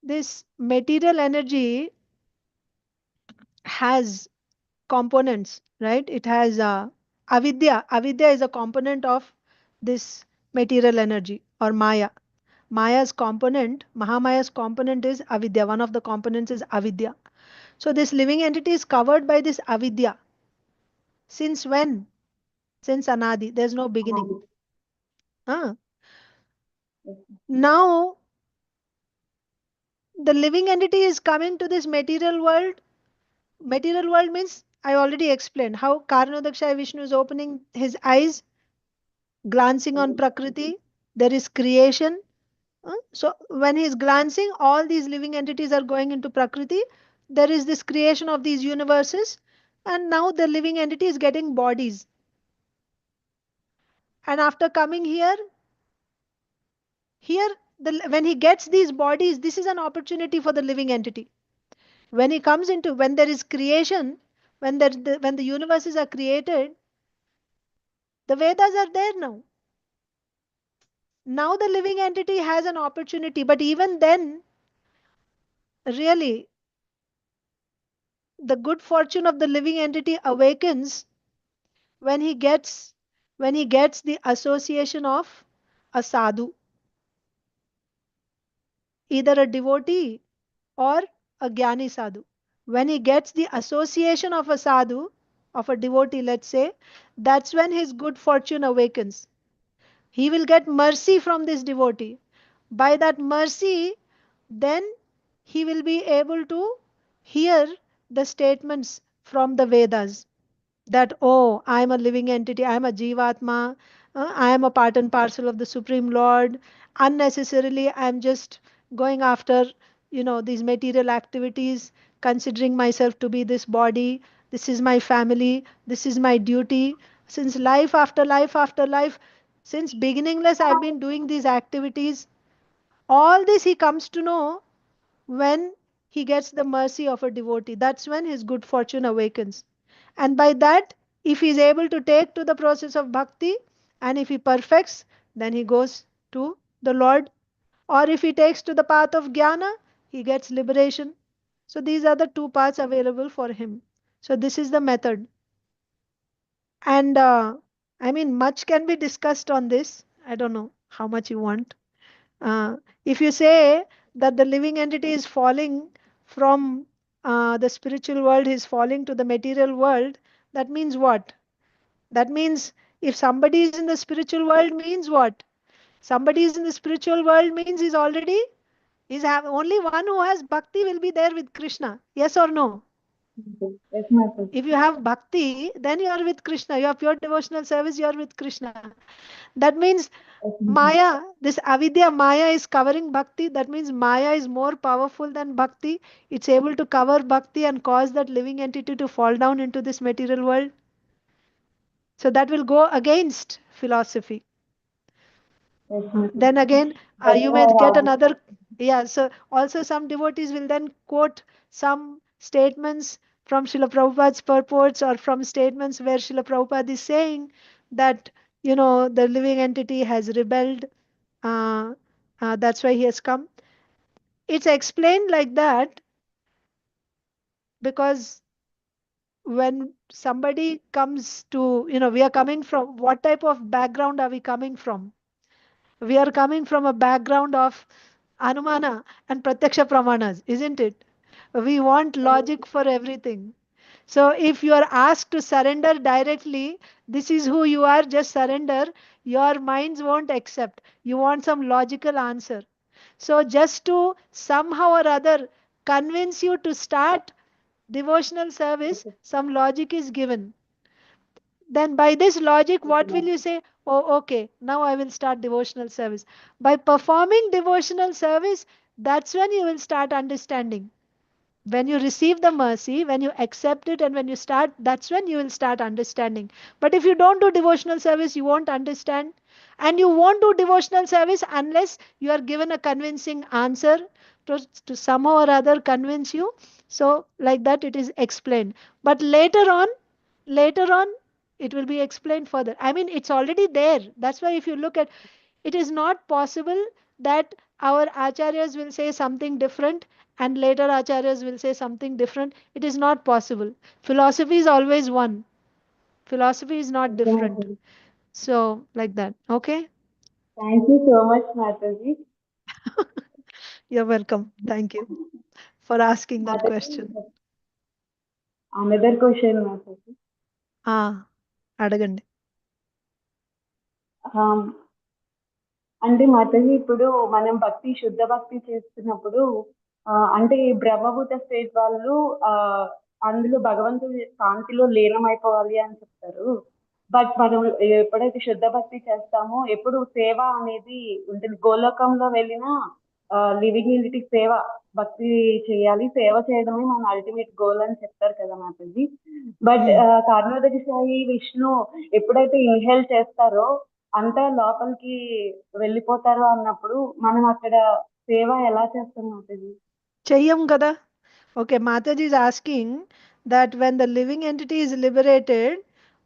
this material energy has components, right? It has avidya. Avidya is a component of this material energy or maya. Maya's component, Mahamaya's component is avidya. One of the components is avidya. So this living entity is covered by this avidya. Since when? Since anadi. There's no beginning. Now the living entity is coming to this material world. Material world means, I already explained how Karanodakshaya Vishnu is opening his eyes, glancing on Prakriti. There is creation. So when he is glancing, all these living entities are going into Prakriti. There is this creation of these universes. And now the living entity is getting bodies. And after coming here, when he gets these bodies, this is an opportunity for the living entity. When he comes into, when there is creation, when the universes are created, the Vedas are there now. Now the living entity has an opportunity, but even then, really, the good fortune of the living entity awakens when he gets the association of a sadhu, either a devotee or a jnani sadhu. When he gets the association of a sadhu, of a devotee, let's say, that's when his good fortune awakens. He will get mercy from this devotee. By that mercy, then he will be able to hear the statements from the Vedas that, oh, I am a living entity, I am a Jivatma, I am a part and parcel of the Supreme Lord. Unnecessarily, I am just going after, these material activities, considering myself to be this body. This is my family. This is my duty. Since life after life after life, since beginningless, I've been doing these activities. All this he comes to know when he gets the mercy of a devotee. That's when his good fortune awakens. And by that, if he is able to take to the process of bhakti, and if he perfects, then he goes to the Lord. Or if he takes to the path of jnana, he gets liberation. So these are the two paths available for him. So this is the method. And much can be discussed on this. I don't know how much you want. If you say that the living entity is falling from the spiritual world, is falling to the material world, that means what? That means if somebody is in the spiritual world, means what? Somebody is in the spiritual world means he's already, only one who has bhakti will be there with Krishna. Yes or no? Yes, Mataji. If you have bhakti, then you are with Krishna. You have pure devotional service, you are with Krishna. That means Maya, this avidya Maya is covering bhakti. That means Maya is more powerful than bhakti. It's able to cover bhakti and cause that living entity to fall down into this material world. So that will go against philosophy. Then again, you may get another, so also some devotees will then quote some statements from Srila Prabhupada's purports, or from statements where Srila Prabhupada is saying that, the living entity has rebelled, that's why he has come. It's explained like that because when somebody comes to, we are coming from, what type of background are we coming from? We are coming from a background of Anumana and Pratyaksha Pramanas, isn't it? We want logic for everything. So if you are asked to surrender directly, this is who you are, just surrender, your minds won't accept. You want some logical answer. So just to somehow or other convince you to start devotional service, some logic is given. Then by this logic, what will you say? Oh, okay, now I will start devotional service. By performing devotional service, that's when you will start understanding. When you receive the mercy, when you accept it, and when you start, that's when you will start understanding. But if you don't do devotional service, you won't understand. And you won't do devotional service unless you are given a convincing answer to somehow or other convince you. So like that it is explained. But later on, it will be explained further. I mean, it's already there. That's why if you look at, it is not possible that our acharyas will say something different and later acharyas will say something different. It is not possible. Philosophy is always one. Philosophy is not different. So like that. Okay. Thank you so much, Mataji. You're welcome. Thank you for asking that question. Another question, Mataji. అడగండి. అంటే మాతాజీ ఇప్పుడు మనం భక్తి శుద్ధ భక్తి చేస్తున్నప్పుడు అంటే ఈ బ్రహ్మభూత స్టేట్ వాళ్ళు అందులో భగవంతుడి శాంతిలో లీనమైపోవాలి అని చెప్తారు. బట్ మనం ఎప్పుడైతే శుద్ధ భక్తి చేస్తామో ఎప్పుడు సేవ అనేది ఉంటుంది. గోలోకంలో వెళ్ళిన లివింగ్ ఎంటిటీ సేవ భక్తి చేయాలి, సేవ చేయడమే మన అల్టిమేట్ గోల్ అని చెప్తారు కదా మాతాజీ. బట్ కార్ణోదకి సాయి విష్ణు ఎప్పుడైతే ఇన్హేల్ చేస్తారో అంతా లోపలికి వెళ్ళిపోతారు అన్నప్పుడు మనం అక్కడ సేవ ఎలా చేస్తాం మాతాజీ? చెయ్యం కదా. Okay, Mataji is asking that when the living entity is liberated,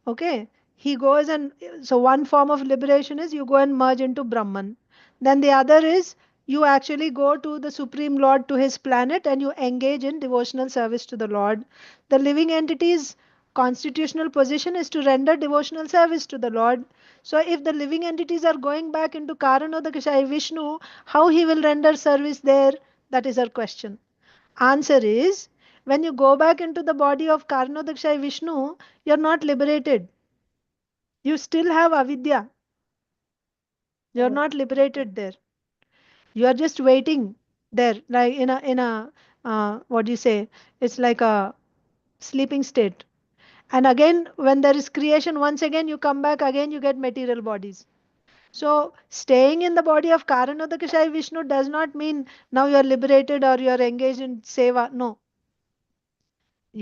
okay, he goes and, so one form of liberation is you go and merge into Brahman. Then the other is you actually go to the Supreme Lord, to his planet, and you engage in devotional service to the Lord. The living entity's constitutional position is to render devotional service to the Lord. So if the living entities are going back into Karanodakashai Vishnu, how he will render service there? That is our question. Answer is, when you go back into the body of Karanodakashai Vishnu, you're not liberated. You still have avidya. You're not liberated there. You are just waiting there, like in a what do you say? It's like a sleeping state. And again, when there is creation, once again you come back, again you get material bodies. So staying in the body of Karanodakashai Vishnu does not mean now you are liberated or you are engaged in seva. No.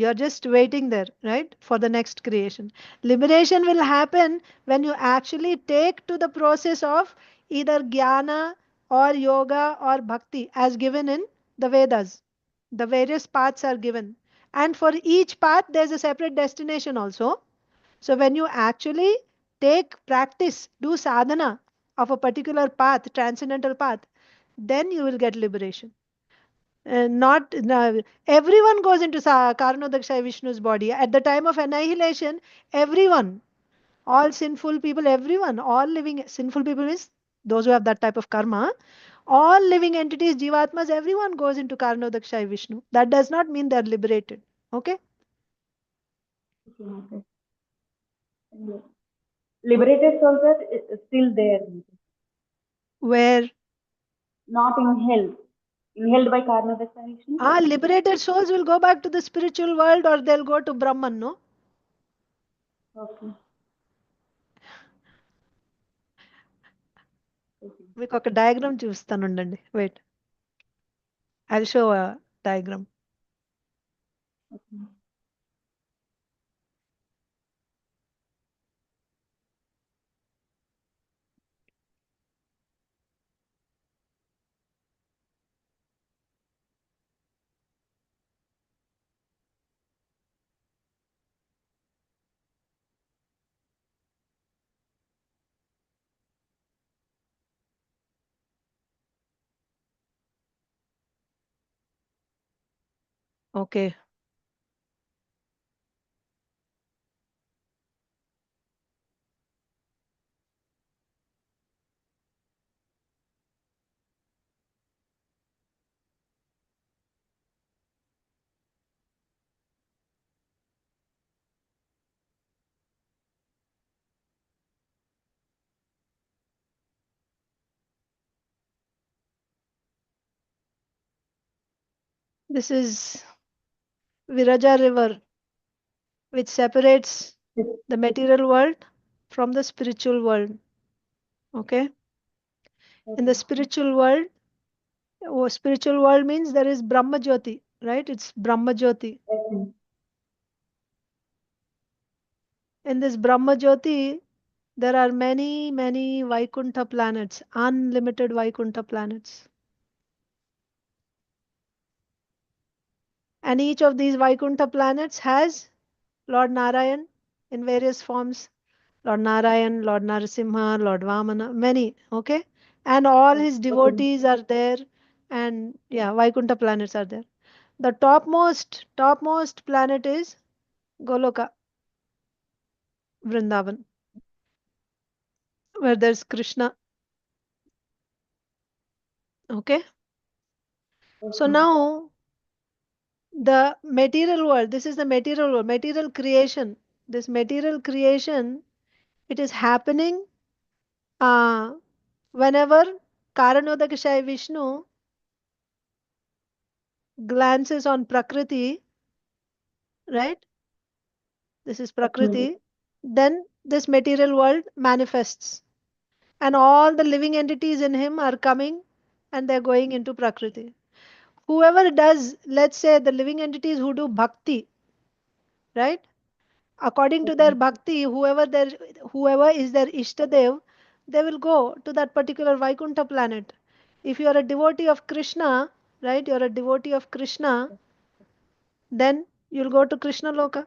You're just waiting there, right, for the next creation. Liberation will happen when you actually take to the process of either jnana or yoga or bhakti as given in the Vedas. The various paths are given. And for each path, there's a separate destination also. So when you actually practice, do sadhana of a particular path, transcendental path, then you will get liberation. Not everyone goes into Karanodakashai Vishnu's body. At the time of annihilation, everyone, all sinful people, everyone, all living sinful people means those who have that type of karma, all living entities, jivatmas, everyone goes into Karanodakashai Vishnu. That does not mean they are liberated. Okay? Liberated souls are still there. Where? Not inhaled. Inhaled by karma vexation. Liberated souls will go back to the spiritual world or they'll go to Brahman, no? Okay. మీకు ఒక diagram చూస్తాను ఉండండి. Wait, I'll show diagram. Okay. This is Viraja river, which separates the material world from the spiritual world. Okay. In the spiritual world means there is Brahma Jyoti, right? It's Brahma Jyoti. In this Brahma Jyoti, there are many, many Vaikuntha planets, unlimited Vaikuntha planets. And each of these Vaikuntha planets has Lord Narayan in various forms. Lord Narayan, Lord Narasimha, Lord Vamana, many, okay? And all his devotees are there. And yeah, Vaikuntha planets are there. The topmost planet is Goloka, Vrindavan, where there's Krishna. Okay? So now, the material world, this is the material world, material creation. This material creation, it is happening whenever Karanodakashaya Vishnu glances on Prakriti, right? This is Prakriti. Then this material world manifests. And all the living entities in him are coming and they're going into Prakriti. Whoever does, let's say the living entities who do bhakti, right? According to their bhakti, whoever is their Ishtadev, they will go to that particular Vaikuntha planet. If you are a devotee of Krishna, right? You're a devotee of Krishna, then you'll go to Krishna Loka.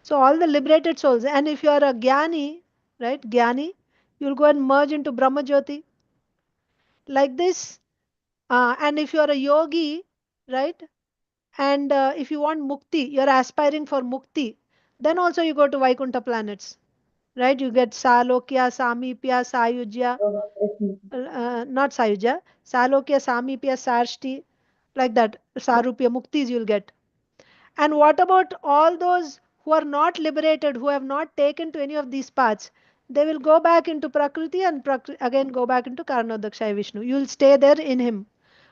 So all the liberated souls, and if you are a Jnani, right? Jnani, you'll go and merge into Brahma Jyoti. Like this, and if you are a yogi, right? And if you want mukti, you're aspiring for mukti, then also you go to Vaikuntha planets, right? You get Salokya, Samipya, Sayujya, not Sayujya, Salokya, Samipya, Sarshti, like that, Sarupya, Muktis you'll get. And what about all those who are not liberated, who have not taken to any of these paths? They will go back into Prakriti and again go back into Karanodakshaya Vishnu. You will stay there in him.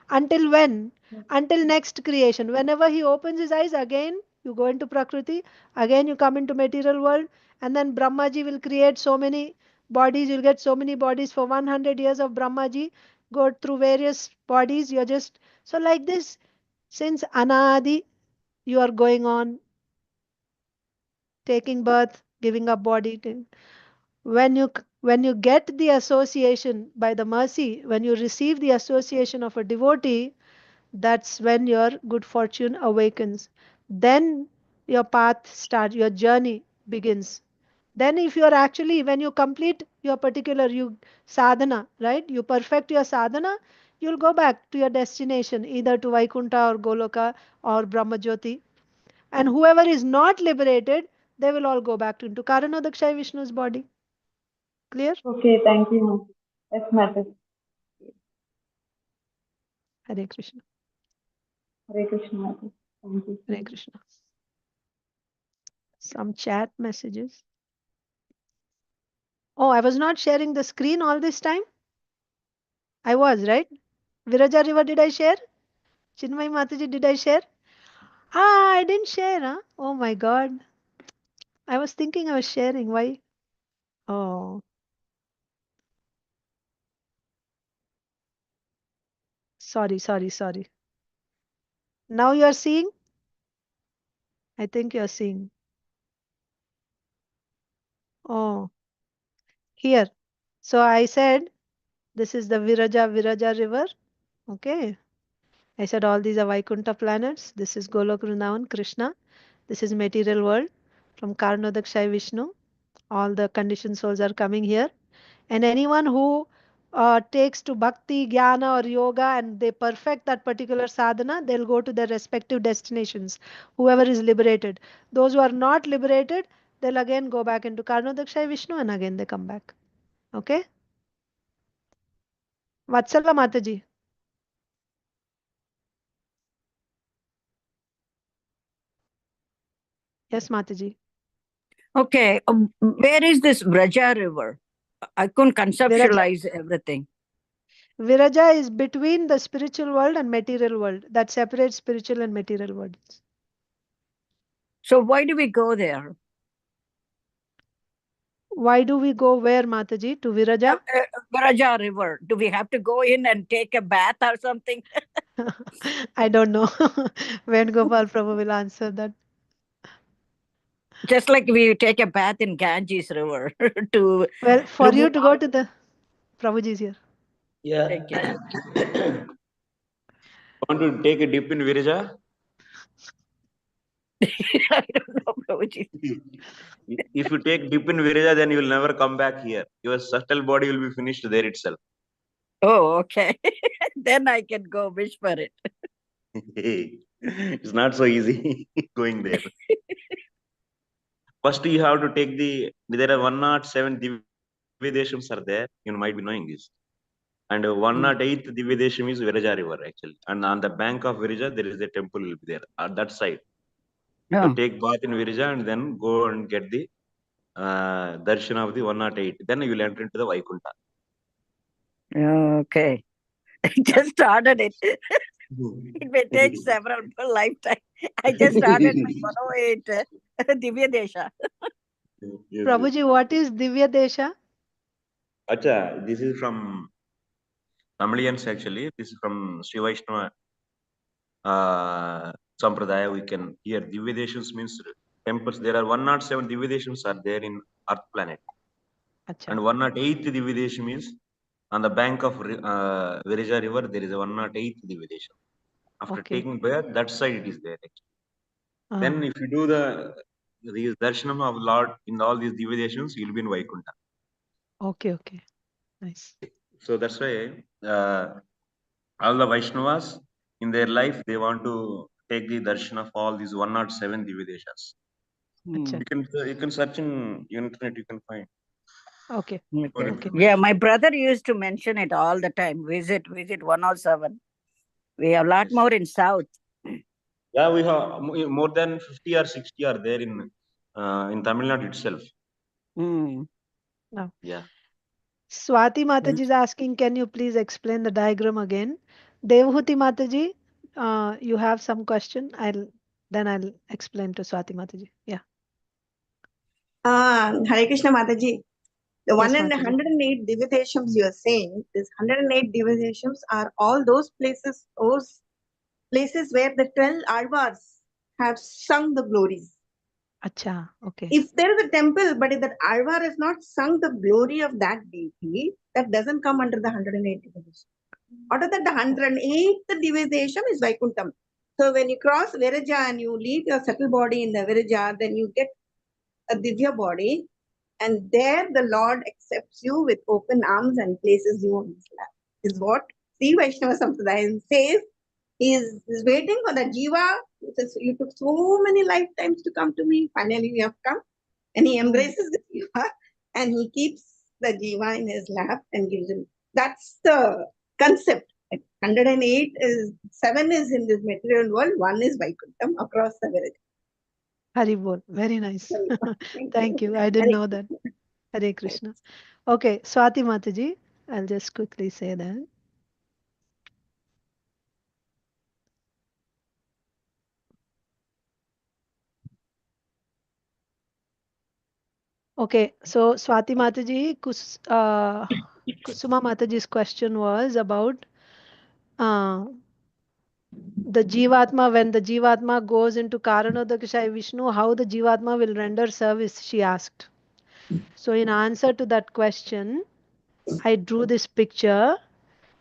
Until when? Until next creation. Whenever he opens his eyes, again you go into Prakriti, again you come into material world, and then Brahmaji will create so many bodies. You'll get so many bodies for 100 years of Brahmaji. Go through various bodies. You're just, so like this, since anadi, you are going on taking birth, giving up body. When you get the association by the mercy, when you receive the association of a devotee, that's when your good fortune awakens. Then your path starts, your journey begins. Then if you are actually, when you complete your particular sadhana, right? You perfect your sadhana, you'll go back to your destination, either to Vaikuntha or Goloka or Brahmajyoti. And whoever is not liberated, they will all go back into Karanodakshaya Vishnu's body. Clear? Okay, thank you. Yes, Mataji. Hare Krishna. Hare Krishna, Mataji. Thank you. Hare Krishna. Some chat messages. Oh, I was not sharing the screen all this time? I was, right? Viraja River, did I share? Chinmay Mataji, did I share? I didn't share, huh? Oh my God. I was thinking I was sharing. Why? Oh, sorry. Now you are seeing? I think you are seeing. Oh, here. So I said, this is the Viraja River. Okay. I said all these are Vaikuntha planets. This is Golok Vrindavan, Krishna. This is material world. From Karnodakshai Vishnu. All the conditioned souls are coming here. And anyone who takes to bhakti, jnana or yoga and they perfect that particular sadhana, they'll go to their respective destinations. Whoever is liberated. Those who are not liberated, they'll again go back into Karnodakshai Vishnu and again they come back. Okay? Vatsala Mataji. Yes, Mataji. Okay, where is this Vraja river? I couldn't conceptualize everything. Viraja is between the spiritual world and material world. That separates spiritual and material worlds. So why do we go there? Why do we go where, Mataji? To Viraja? Viraja river. Do we have to go in and take a bath or something? I don't know. Venugopal Prabhu will answer that. Just like we take a bath in Ganges river to. Well, for you to go to the Prabhuji is here. Yeah. Want to take a dip in Virija? I don't know, Prabhuji. If you take dip in Virija, then you will never come back here. Your subtle body will be finished there itself. Oh, okay. Then I can go wish for it. It's not so easy going there. First, you have to take there are 107 Divyadeshams are there. You might be knowing this. And 108th Divyadesham is Viraja river actually. And on the bank of Virija, there is a temple will be there at that side. Yeah. So take bath in Virija and then go and get the darshan of the 108. Then you will enter into the Vaikuntha. Okay. I just started it. It may take several lifetimes. I just started my 108 Divya Desha. Yes, Prabhuji, what is Divya Desha? Acha, this is from Tamilians actually. This is from Sri Vaishnava Sampradaya. We can hear Divyadeshams means temples. There are 107 Divyadeshams are there in Earth planet. Achha. And 108th Divyadesham is on the bank of Virija river. There is a 108th Divyadesham. After taking bath, that side it is there actually. Then if you do the darshanam of Lord in all these Divyadeshams, you will be in Vaikuntha. Okay. Nice. So that's why all the Vaishnavas in their life, they want to take the darshan of all these 107 Divyadeshas. You can search in internet, you can find. Okay. Yeah, my brother used to mention it all the time. Visit 107. We have a lot more in South. Yeah, we have more than 50 or 60 are there in Tamil Nadu itself. No. Yeah. Swati Mataji is asking, can you please explain the diagram again? Devhuti Mataji, you have some question. I'll explain to Swati Mataji. Yeah. Hare Krishna Mataji. The Yes, 108 Divyadeshams you are saying, this 108 Divyadeshams are all those places where the 12 Alvars have sung the glories. Acha, okay. If there is a temple, but if that Alvar has not sung the glory of that deity, that doesn't come under the 108 Divyadesham. Out of that, the 108th Divyadesham is Vaikuntham. So when you cross Viraja and you leave your subtle body in the Viraja, then you get a Divya body. And there the Lord accepts you with open arms and places you on his lap. Is what Sri Vaishnava Sampradaya says. He is waiting for the Jiva. He says, you took so many lifetimes to come to me. Finally, you have come. And he embraces the Jiva and he keeps the Jiva in his lap and gives him. That's the concept. 108 is 7 is in this material world, 1 is Vaikuntham across the Viraja. Haribol, very nice. Thank you. I didn't know that. Hare Krishna. Okay, Swati Mataji, I'll just quickly say that. Okay, so Swati Mataji, Kusuma Mataji's question was about the Jivatma, when the Jivatma goes into Karanodakashaya Vishnu, how the Jivatma will render service, she asked. So in answer to that question, I drew this picture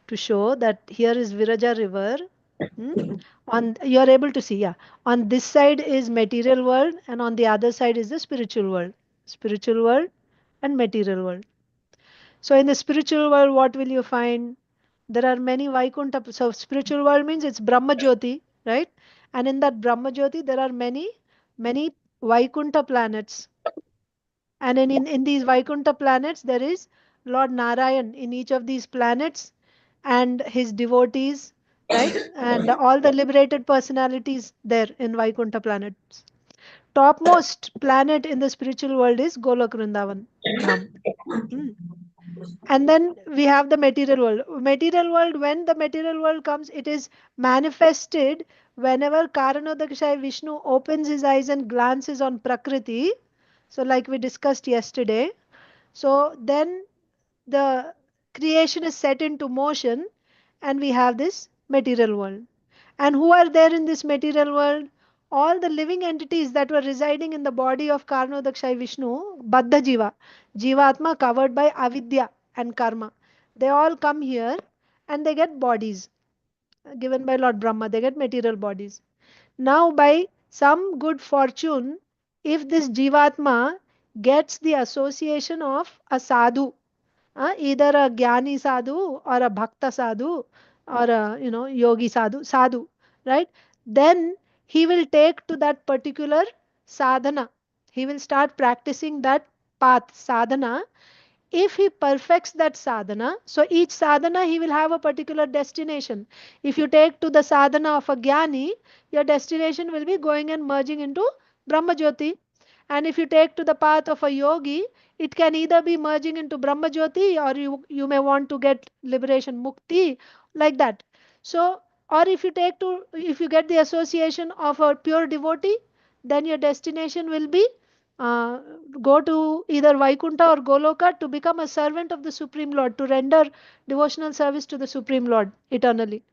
to show that here is Viraja river. You are able to see, yeah. On this side is material world and on the other side is the spiritual world. Spiritual world and material world. So in the spiritual world, what will you find? There are many Vaikuntha. So spiritual world means it's Brahma Jyoti, right? And in that Brahma Jyoti, there are many Vaikuntha planets. And in these Vaikuntha planets, there is Lord Narayan in each of these planets and his devotees, right? And all the liberated personalities there in Vaikuntha planets. Topmost planet in the spiritual world is Golok Vrindavan Dham. And then we have the material world. Material world, when the material world comes, it is manifested whenever Karanodakashaya Vishnu opens his eyes and glances on Prakriti. So like we discussed yesterday. So then the creation is set into motion and we have this material world. And who are there in this material world? All the living entities that were residing in the body of Karanodakashaya Vishnu, Baddha Jiva, Jivatma covered by avidya and karma. They all come here and they get bodies given by Lord Brahma. They get material bodies. Now by some good fortune, if this Jivatma gets the association of a sadhu, either a Jnani sadhu or a Bhakta sadhu or a yogi sadhu, right? Then he will take to that particular sadhana. He will start practicing that path, sadhana. If he perfects that sadhana, so each sadhana he will have a particular destination. If you take to the sadhana of a Jnani, your destination will be going and merging into Brahma Jyoti. And if you take to the path of a yogi, it can either be merging into Brahma Jyoti or you may want to get liberation, mukti, like that. So, or if you get the association of a pure devotee, then your destination will be go to either Vaikuntha or Goloka to become a servant of the Supreme Lord, to render devotional service to the Supreme Lord eternally.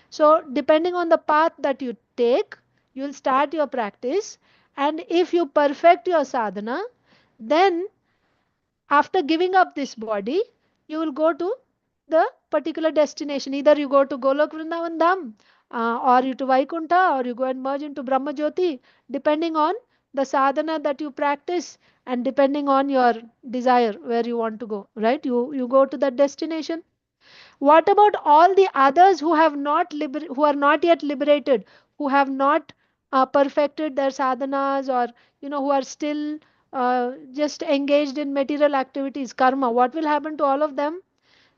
So, depending on the path that you take, you will start your practice, and if you perfect your sadhana, then after giving up this body, you will go to the particular destination. Either you go to Golok Vrindavan Dham, or you to Vaikuntha, or you go and merge into Brahma Jyoti, depending on the sadhana that you practice and depending on your desire where you want to go, right? You go to that destination. What about all the others who have who are not yet liberated, who have not perfected their sadhanas, or who are still just engaged in material activities, karma? What will happen to all of them?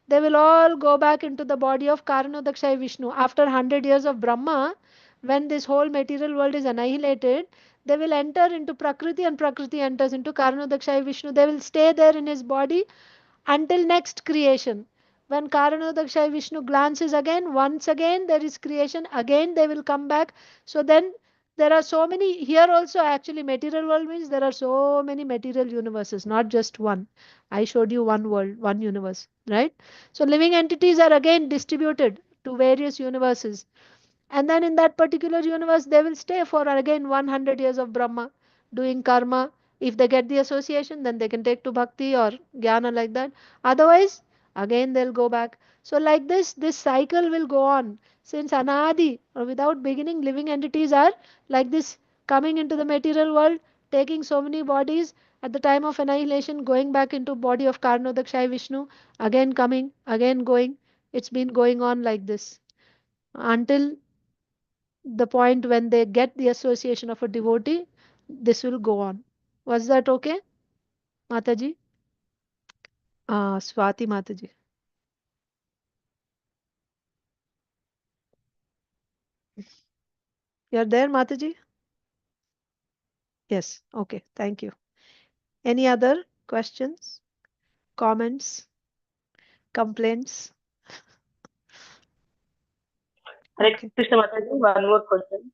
They will all go back into the body of Karanodakashaya Vishnu. After 100 years of Brahma, when this whole material world is annihilated, they will enter into Prakriti and Prakriti enters into Karanodakashaya Vishnu. They will stay there in his body until next creation. When Karanodakashaya Vishnu glances again, once again there is creation, again they will come back. So then there are so many, here also actually material world means there are so many material universes, not just one. I showed you one world, one universe, right? So living entities are again distributed to various universes. And then in that particular universe, they will stay for again 100 years of Brahma, doing karma. If they get the association, then they can take to bhakti or jnana, like that. Otherwise, again they'll go back. So like this cycle will go on. Since anadi, or without beginning, living entities are like this, coming into the material world, taking so many bodies, at the time of annihilation, going back into body of Karanodakashaya Vishnu, again coming, again going. It's been going on like this until the point when they get the association of a devotee. This will go on. Was that okay, Mataji? Swati Mataji. You're there, Mataji? Yes. Okay. Thank you. Any other questions, comments, complaints? Hare Krishna Mataji, one more question.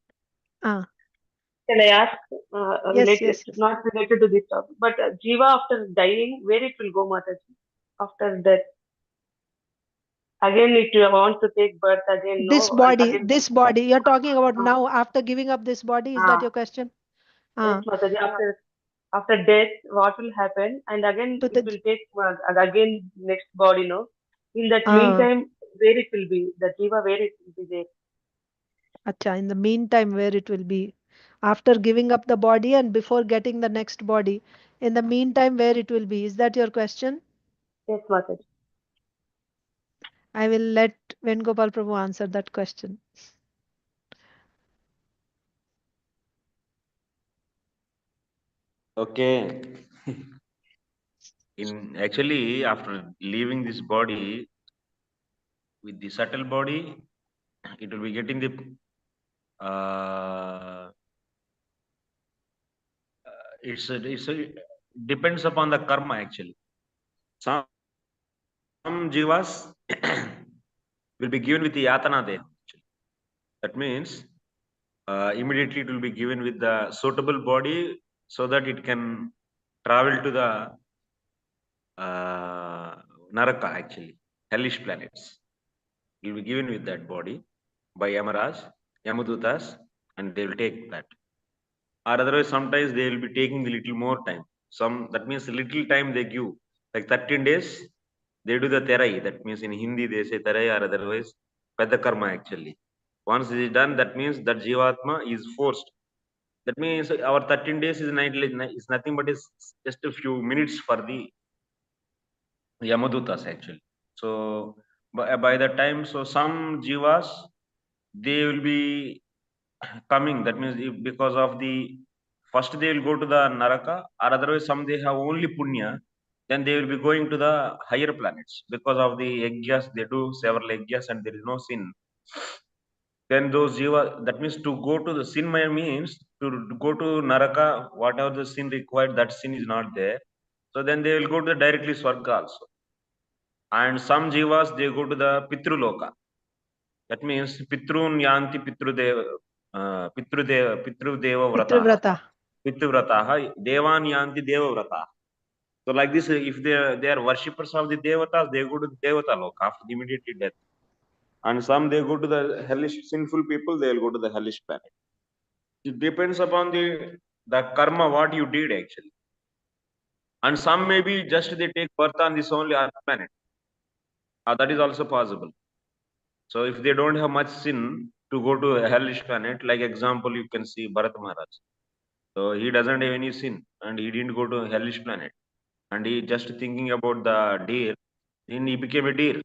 Can I ask, Yes, related, yes, yes. not related to this topic, but Jiva after dying, where it will go, Mataji? After death? Again, it wants to take birth again, This no? And body, again, this body. You're talking about now after giving up this body. Is that your question? yes, Mataji, after death, what will happen? And again, To it the will take again next body, no? In that uh, meantime, where it will be? The Jiva, where it will be there? acha, in the meantime, where it will be? After giving up the body and before getting the next body. In the meantime, where it will be? Is that your question? Yes, Mataji. I will let Venugopal Prabhu answer that question. Okay. In actually, after leaving this body, with the subtle body, it will be getting the depends upon the karma actually. Some jivas will be given with the yatana there. That means immediately it will be given with the suitable body so that it can travel to the naraka actually, hellish planets. It will be given with that body by Yamaraj, Yamadutas, and they will take that. Or otherwise, sometimes they will be taking a little more time. That means little time they give, like 13 days, they do the terai. That means in Hindi they say terai, or otherwise padakarma actually. Once it is done, that means that jivatma is forced. That means our 13 days is nothing but is just a few minutes for the Yamadutas actually. So by the time, so some jivas, they will be coming. That means because of the first they will go to the naraka, or otherwise some they have only punya, then they will be going to the higher planets because of the yajnas. They do several yajnas and there is no sin. Then those jiva, that means to go to the sinmaya means to go to naraka, whatever the sin required, that sin is not there. So then they will go to the directly swarga also. And some jivas, they go to the pitruloka. That means pitrun yanti pitrudeva vrataha. Pitruvrata. Pitruvrataha. Devan yanti deva vrataha. So like this, if they are worshippers of the devatas, they go to the devata loka after the immediate death. And some they go to the hellish sinful people, they will go to the hellish planet. It depends upon the karma what you did actually. And some maybe just they take birth on this only earth planet. That is also possible. So if they don't have much sin to go to a hellish planet, like example, you can see Bharat Maharaj. So he doesn't have any sin and he didn't go to a hellish planet. And he just thinking about the deer, then he became a deer.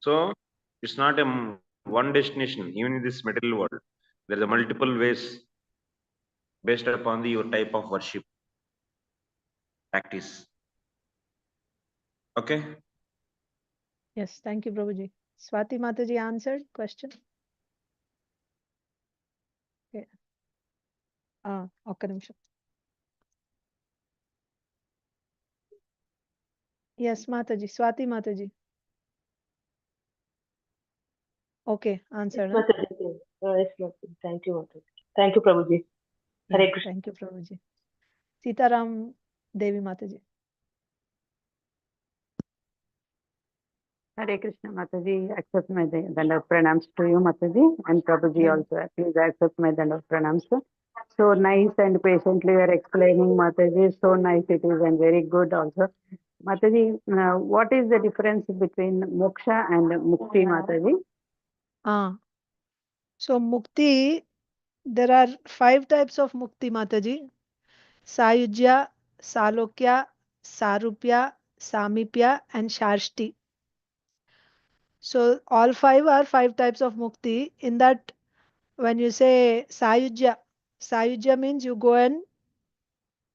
So it's not a one destination, even in this material world. There are multiple ways based upon your type of worship practice. Okay. Yes, thank you, Prabhuji. Swati Mataji answered question. Okay. ఒక్క నిమిషం. Yes, Mataji. Swati Mataji. Okay, answered. Yes, Mataji. Yes, Mataji. Thank you, Mataji. Thank you, Prabhuji. Hare Krishna. Thank you, Prabhuji. Sitaram Devi Mataji. Hare Krishna, Mataji. Accept my danda pranams to you, Mataji, and Prabhuji also. Please accept my danda pranams. So nice and patiently you are explaining, Mataji. So nice it is and very good also. Mataji, what is the difference between moksha and mukti, Mataji? So mukti, there are 5 types of mukti, Mataji. Sayujya, Salokya, Sarupya, Samipya, and Sharshti. So all 5 are 5 types of mukti. In that, when you say Sayujya, Sayujya means you go and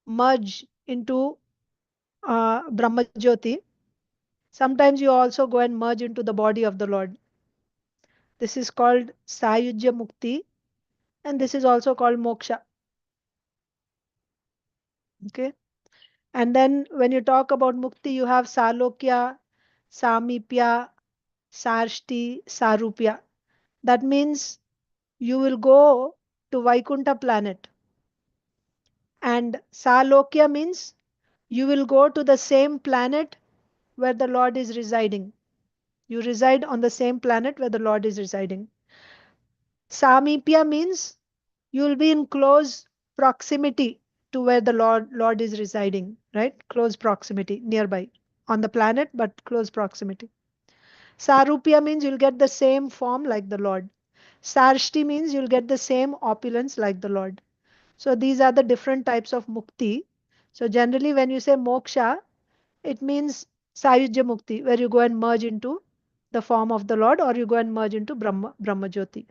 merge into Brahmajyoti. Sometimes you also go and merge into the body of the Lord. This is called Sayujya Mukti, and this is also called Moksha. Okay. And then when you talk about Mukti, you have Salokya, Samipya, Sarshti, Sarupya. That means you will go to Vaikuntha planet. And Salokya means you will go to the same planet where the Lord is residing. You reside on the same planet where the Lord is residing. Samipya means you will be in close proximity to where the Lord is residing, right? Close proximity, nearby, on the planet, but close proximity. Sarupya means you'll get the same form like the Lord. Sarshti means you'll get the same opulence like the Lord. So these are the different types of mukti. So generally when you say moksha, it means Sayujya Mukti, where you go and merge into the form of the Lord, or you go and merge into Brahma Jyoti.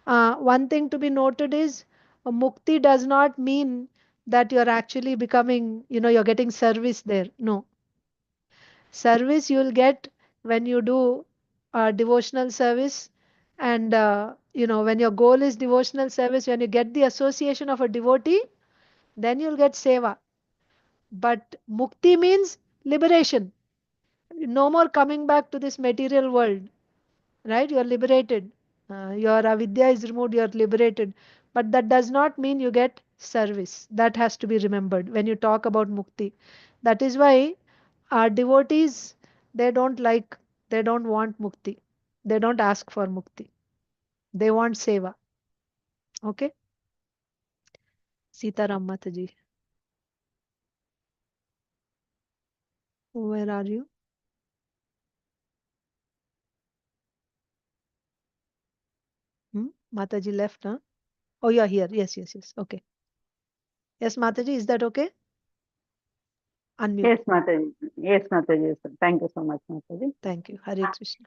One thing to be noted is mukti does not mean that you're actually becoming, you're getting service there. No. Service you'll get when you do devotional service, and when your goal is devotional service, when you get the association of a devotee, then you'll get seva. But mukti means liberation. No more coming back to this material world, right? You're liberated. Your avidya is removed, you're liberated. But that does not mean you get service. That has to be remembered when you talk about mukti. That is why our devotees, they don't want mukti. They don't ask for mukti. They want seva. Okay? Sitaram Mataji. Where are you? Mataji left, huh? Oh, you're here. Yes. Okay. Yes, Mataji, is that okay? Unmute. Yes, Mataji. Yes, Mataji. Thank you so much, Mataji. Thank you. Hare Krishna.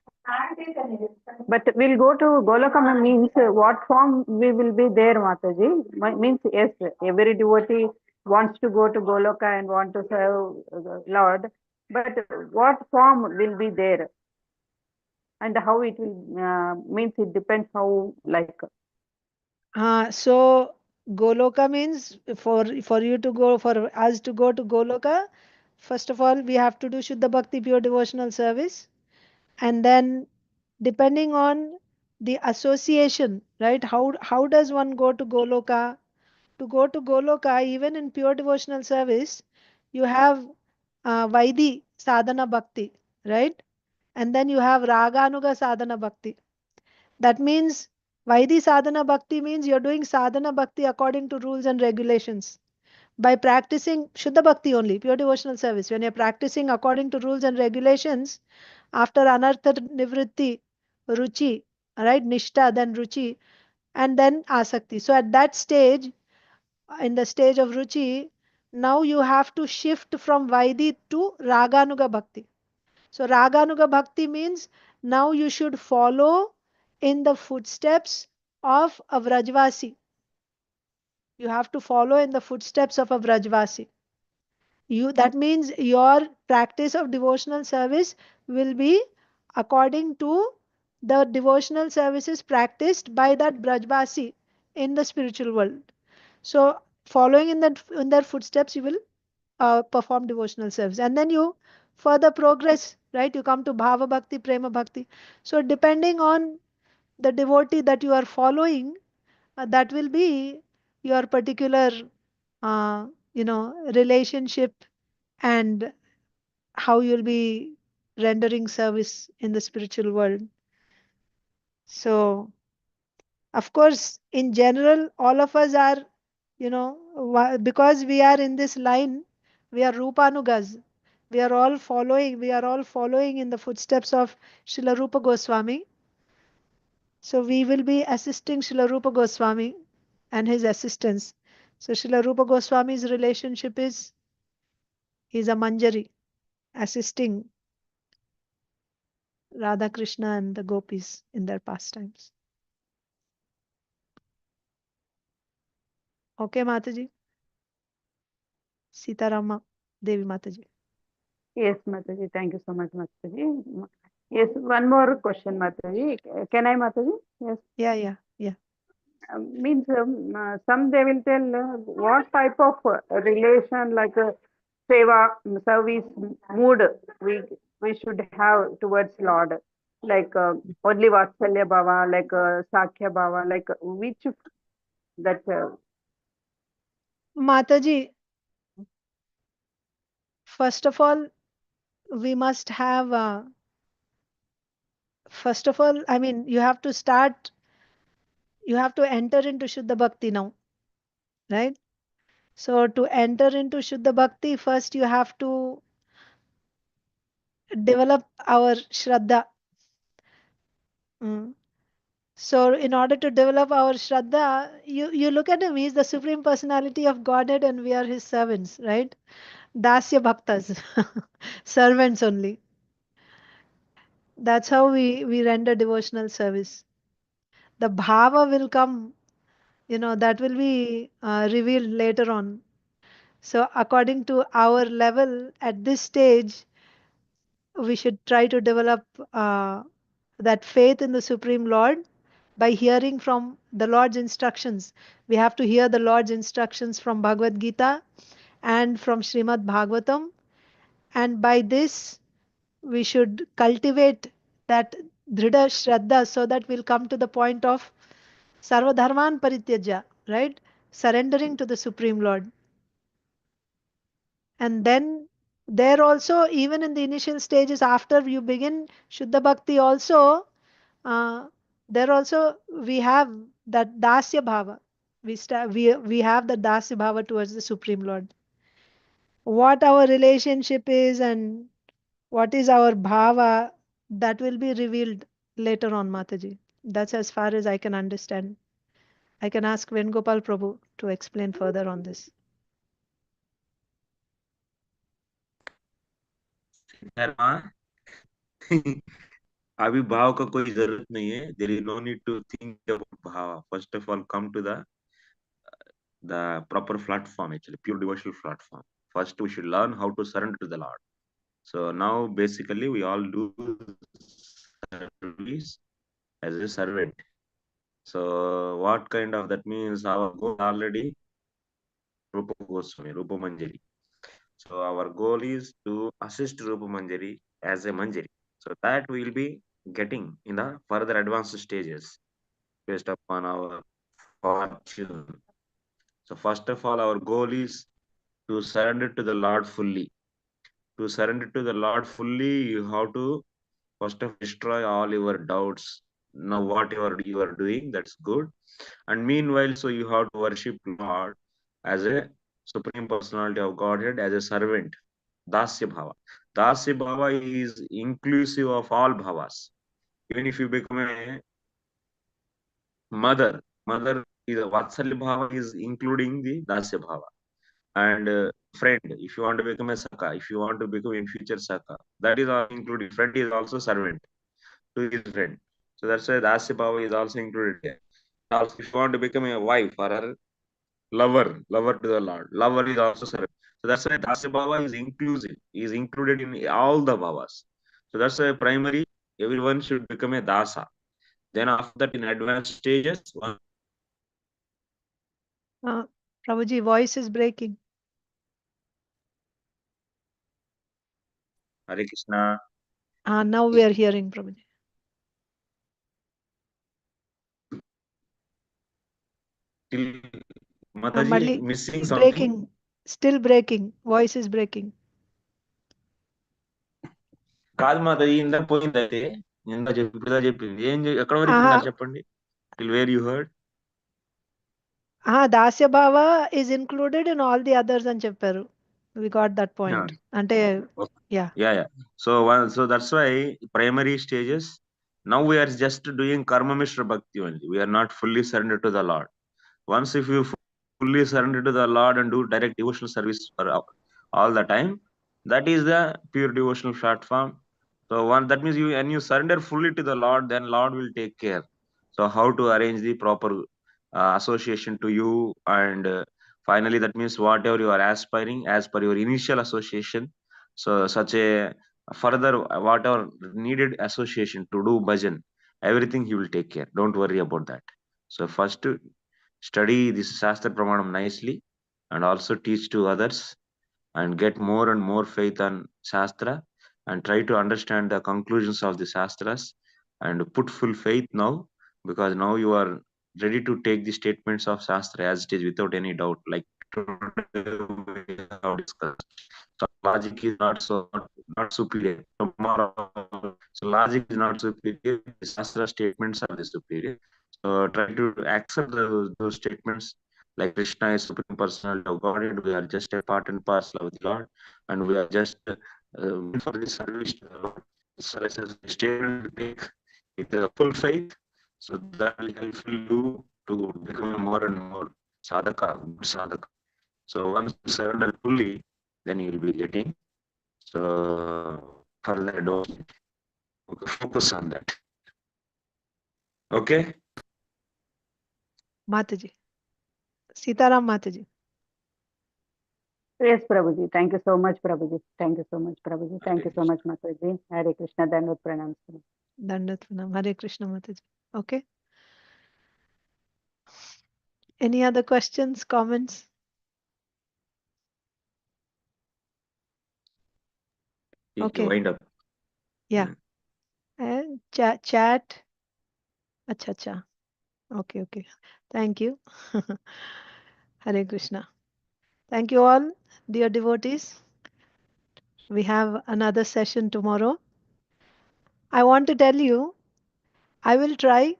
But we'll go to Golokam means what form we will be there, Mataji? Means yes, every devotee wants to go to Goloka and want to serve the Lord. But what form will be there? And how it will means it depends how like. So Goloka means for you to go, for us to go to Goloka, first of all we have to do Shuddha Bhakti pure devotional service, and then depending on the association, right? How does one go to Goloka? To go to Goloka, even in pure devotional service, you have Vaidi sadhana bhakti, right? And then you have Raganuga sadhana bhakti. That means Vaidi sadhana bhakti means you're doing sadhana bhakti according to rules and regulations. By practicing Shuddha Bhakti only, pure devotional service, when you're practicing according to rules and regulations, after Anartha Nivritti, Ruchi, right? Nishta, then Ruchi, and then Asakti. So at that stage, in the stage of Ruchi, now you have to shift from Vaidi to Raganuga Bhakti. So Raganuga Bhakti means now you should follow in the footsteps of a Vrajvasi. You have to follow in the footsteps of a Vrajvasi. That means your practice of devotional service will be according to the devotional services practiced by that Brajvasi in the spiritual world. So following in their footsteps, you will perform devotional service, and then you further progress, right? You come to Bhava Bhakti, Prema Bhakti. So depending on the devotee that you are following, that will be your particular relationship, and how you'll be rendering service in the spiritual world. So of course, in general, all of us are, because we are in this line, we are Rupanugas. We are all following in the footsteps of Srila Rupa Goswami. So we will be assisting Srila Rupa Goswami and his assistants. So Srila Rupa Goswami's relationship is, he's a Manjari, assisting Radha Krishna and the gopis in their pastimes. Okay, Mataji? Sitarama Devi Mataji. Yes, Mataji. Thank you so much, Mataji. Yes, one more question, Mataji. Can I, Mataji? Yes. Yeah. Means some they will tell what type of relation like seva service mood we should have towards Lord, like only Vatsalya Bhava, like Sakhya Bhava, like which That's Mataji, first of all, we must have, first of all, I mean, you have to enter into Shuddha Bhakti now, right? So to enter into Shuddha Bhakti, first you have to develop our Shraddha. So in order to develop our Shraddha, you look at him, he is the Supreme Personality of Godhead and we are his servants, right? Dasya Bhaktas, servants only. That's how we render devotional service. The bhava will come, that will be revealed later on. So according to our level at this stage, we should try to develop that faith in the Supreme Lord by hearing from the Lord's instructions. We have to hear the Lord's instructions from Bhagavad Gita and from Srimad Bhagavatam. And by this, we should cultivate that dhrida shraddha so that we'll come to the point of sarva dharman parityajya, right? Surrendering to the Supreme Lord. And then there also, even in the initial stages, after you begin Shuddha Bhakti also, there also we have that Dasya Bhava. We have the Dasya Bhava towards the Supreme Lord. What our relationship is and what is our Bhava, that will be revealed later on, Mataji. That's as far as I can understand. I can ask Venugopal Prabhu to explain further on this. अभी भाव का कोई जरूरत नहीं है. There is no need to think about bhava. First of all, come to the proper platform, actually pure devotional platform. First we should learn how to surrender to the Lord. So now basically we all do service as a servant. So what kind of, that means our goal already Rupa Goswami, Rupa Manjari. So our goal is to assist Rupa Manjari as a Manjari. So that we will be getting in the further advanced stages based upon our fortune. So first of all, our goal is to surrender to the Lord fully. To surrender to the Lord fully, you have to first of all destroy all your doubts. Now whatever you are doing, that's good. And meanwhile, so you have to worship Lord as a Supreme Personality of Godhead, as a servant. Dasya Bhava. Dasya Bhava is inclusive of all bhavas. Even if you become a mother is a Vatsalya Bhava is including the Dasya Bhava. And friend, if you want to become a Saka, if you want to become in future Saka, that is all included. Friend is also servant to his friend. So that's why Dasya Bhava is also included here. Also, if you want to become a wife or a lover to the Lord, lover is also servant. So that's why Dasya Bhava is inclusive, is included in all the bhavas. So that's why primary, everyone should become a Dasa. Then after that, in advanced stages, Prabhuji, voice is breaking. Hare Krishna. Now we are hearing, Prabhuji. Till Mataji missing something. Breaking, still breaking. Voice is breaking. కాదు మాతాజీ ఇందాక పోయింది అయితే ఇందా ఇప్పుడు చెప్పింది ఎక్కడ వరకు విన్నారు చెప్పండి. Till where you heard? Dasya Bhava is included in all the others అని చెప్పారు. We got that point. అంటే Yeah. So that's why primary stages. Now we are just doing karma mishra bhakti only. We are not fully surrendered to the Lord. Once if you fully surrender to the Lord and do direct devotional service for all the time, that is the pure devotional platform. So that means when you surrender fully to the Lord, then Lord will take care. So how to arrange the proper association to you, and finally that means whatever you are aspiring as per your initial association. So such a further whatever needed association to do bhajan, everything he will take care. Don't worry about that. So first study this Śāstra Pramanam nicely and also teach to others and get more and more faith on Śāstra and try to understand the conclusions of the Śāstras and put full faith now, because now you are ready to take the statements of Shastra as it is without any doubt, like today we have discussed. So logic is not superior. Tomorrow, so logic is not superior. The Shastra statements are the superior. So try to accept those statements. Like Krishna is supreme personality of Godhead, we are just a part and parcel of the Lord, and we are just meant for the service to the Lord. So as a statement to take with full faith, so that will help you to become more and more sadhaka, good sadhaka. So once you surrender fully, then you will be getting further advancement. Okay, focus on that. Okay. Mataji. Sitaram Mataji. Yes, Prabhuji. Thank you so much, Prabhuji. Thank you so much, Prabhuji. Thank you so much, Mataji. Hare Krishna, Dandavat Pranam. Dandavat Pranam. Hare Krishna, Mataji. Okay. Any other questions, comments? Okay. Wind up. Yeah. And chat. Acha. Okay. Thank you. Hare Krishna. Thank you all, dear devotees. We have another session tomorrow. I want to tell you, I will try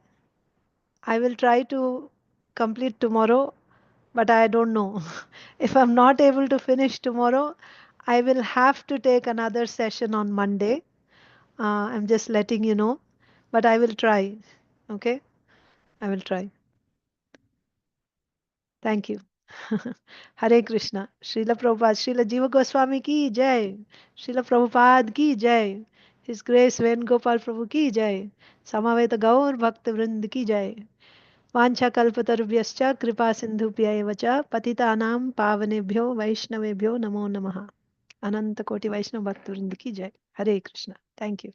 to complete tomorrow, but I don't know. If I'm not able to finish tomorrow, I will have to take another session on Monday. I'm just letting you know, but I will try. Okay? I will try. Thank you. Hare Krishna. Srila Prabhupada, Srila Jiva Goswami ki jai. Srila Prabhupada ki jai. His Grace Venugopal Prabhu ki jai. Samaveta Gaur Bhakta Vrind ki jai. वाञ्छा कल्पतरुभ्यश्च कृपा सिन्धुभ्य एव च पतितानां पावनेभ्यो वैष्णवेभ्यो नमो नमः. अनंत कोटि वैष्णव भक्तवृंद की जय. हरे कृष्णा. Thank you.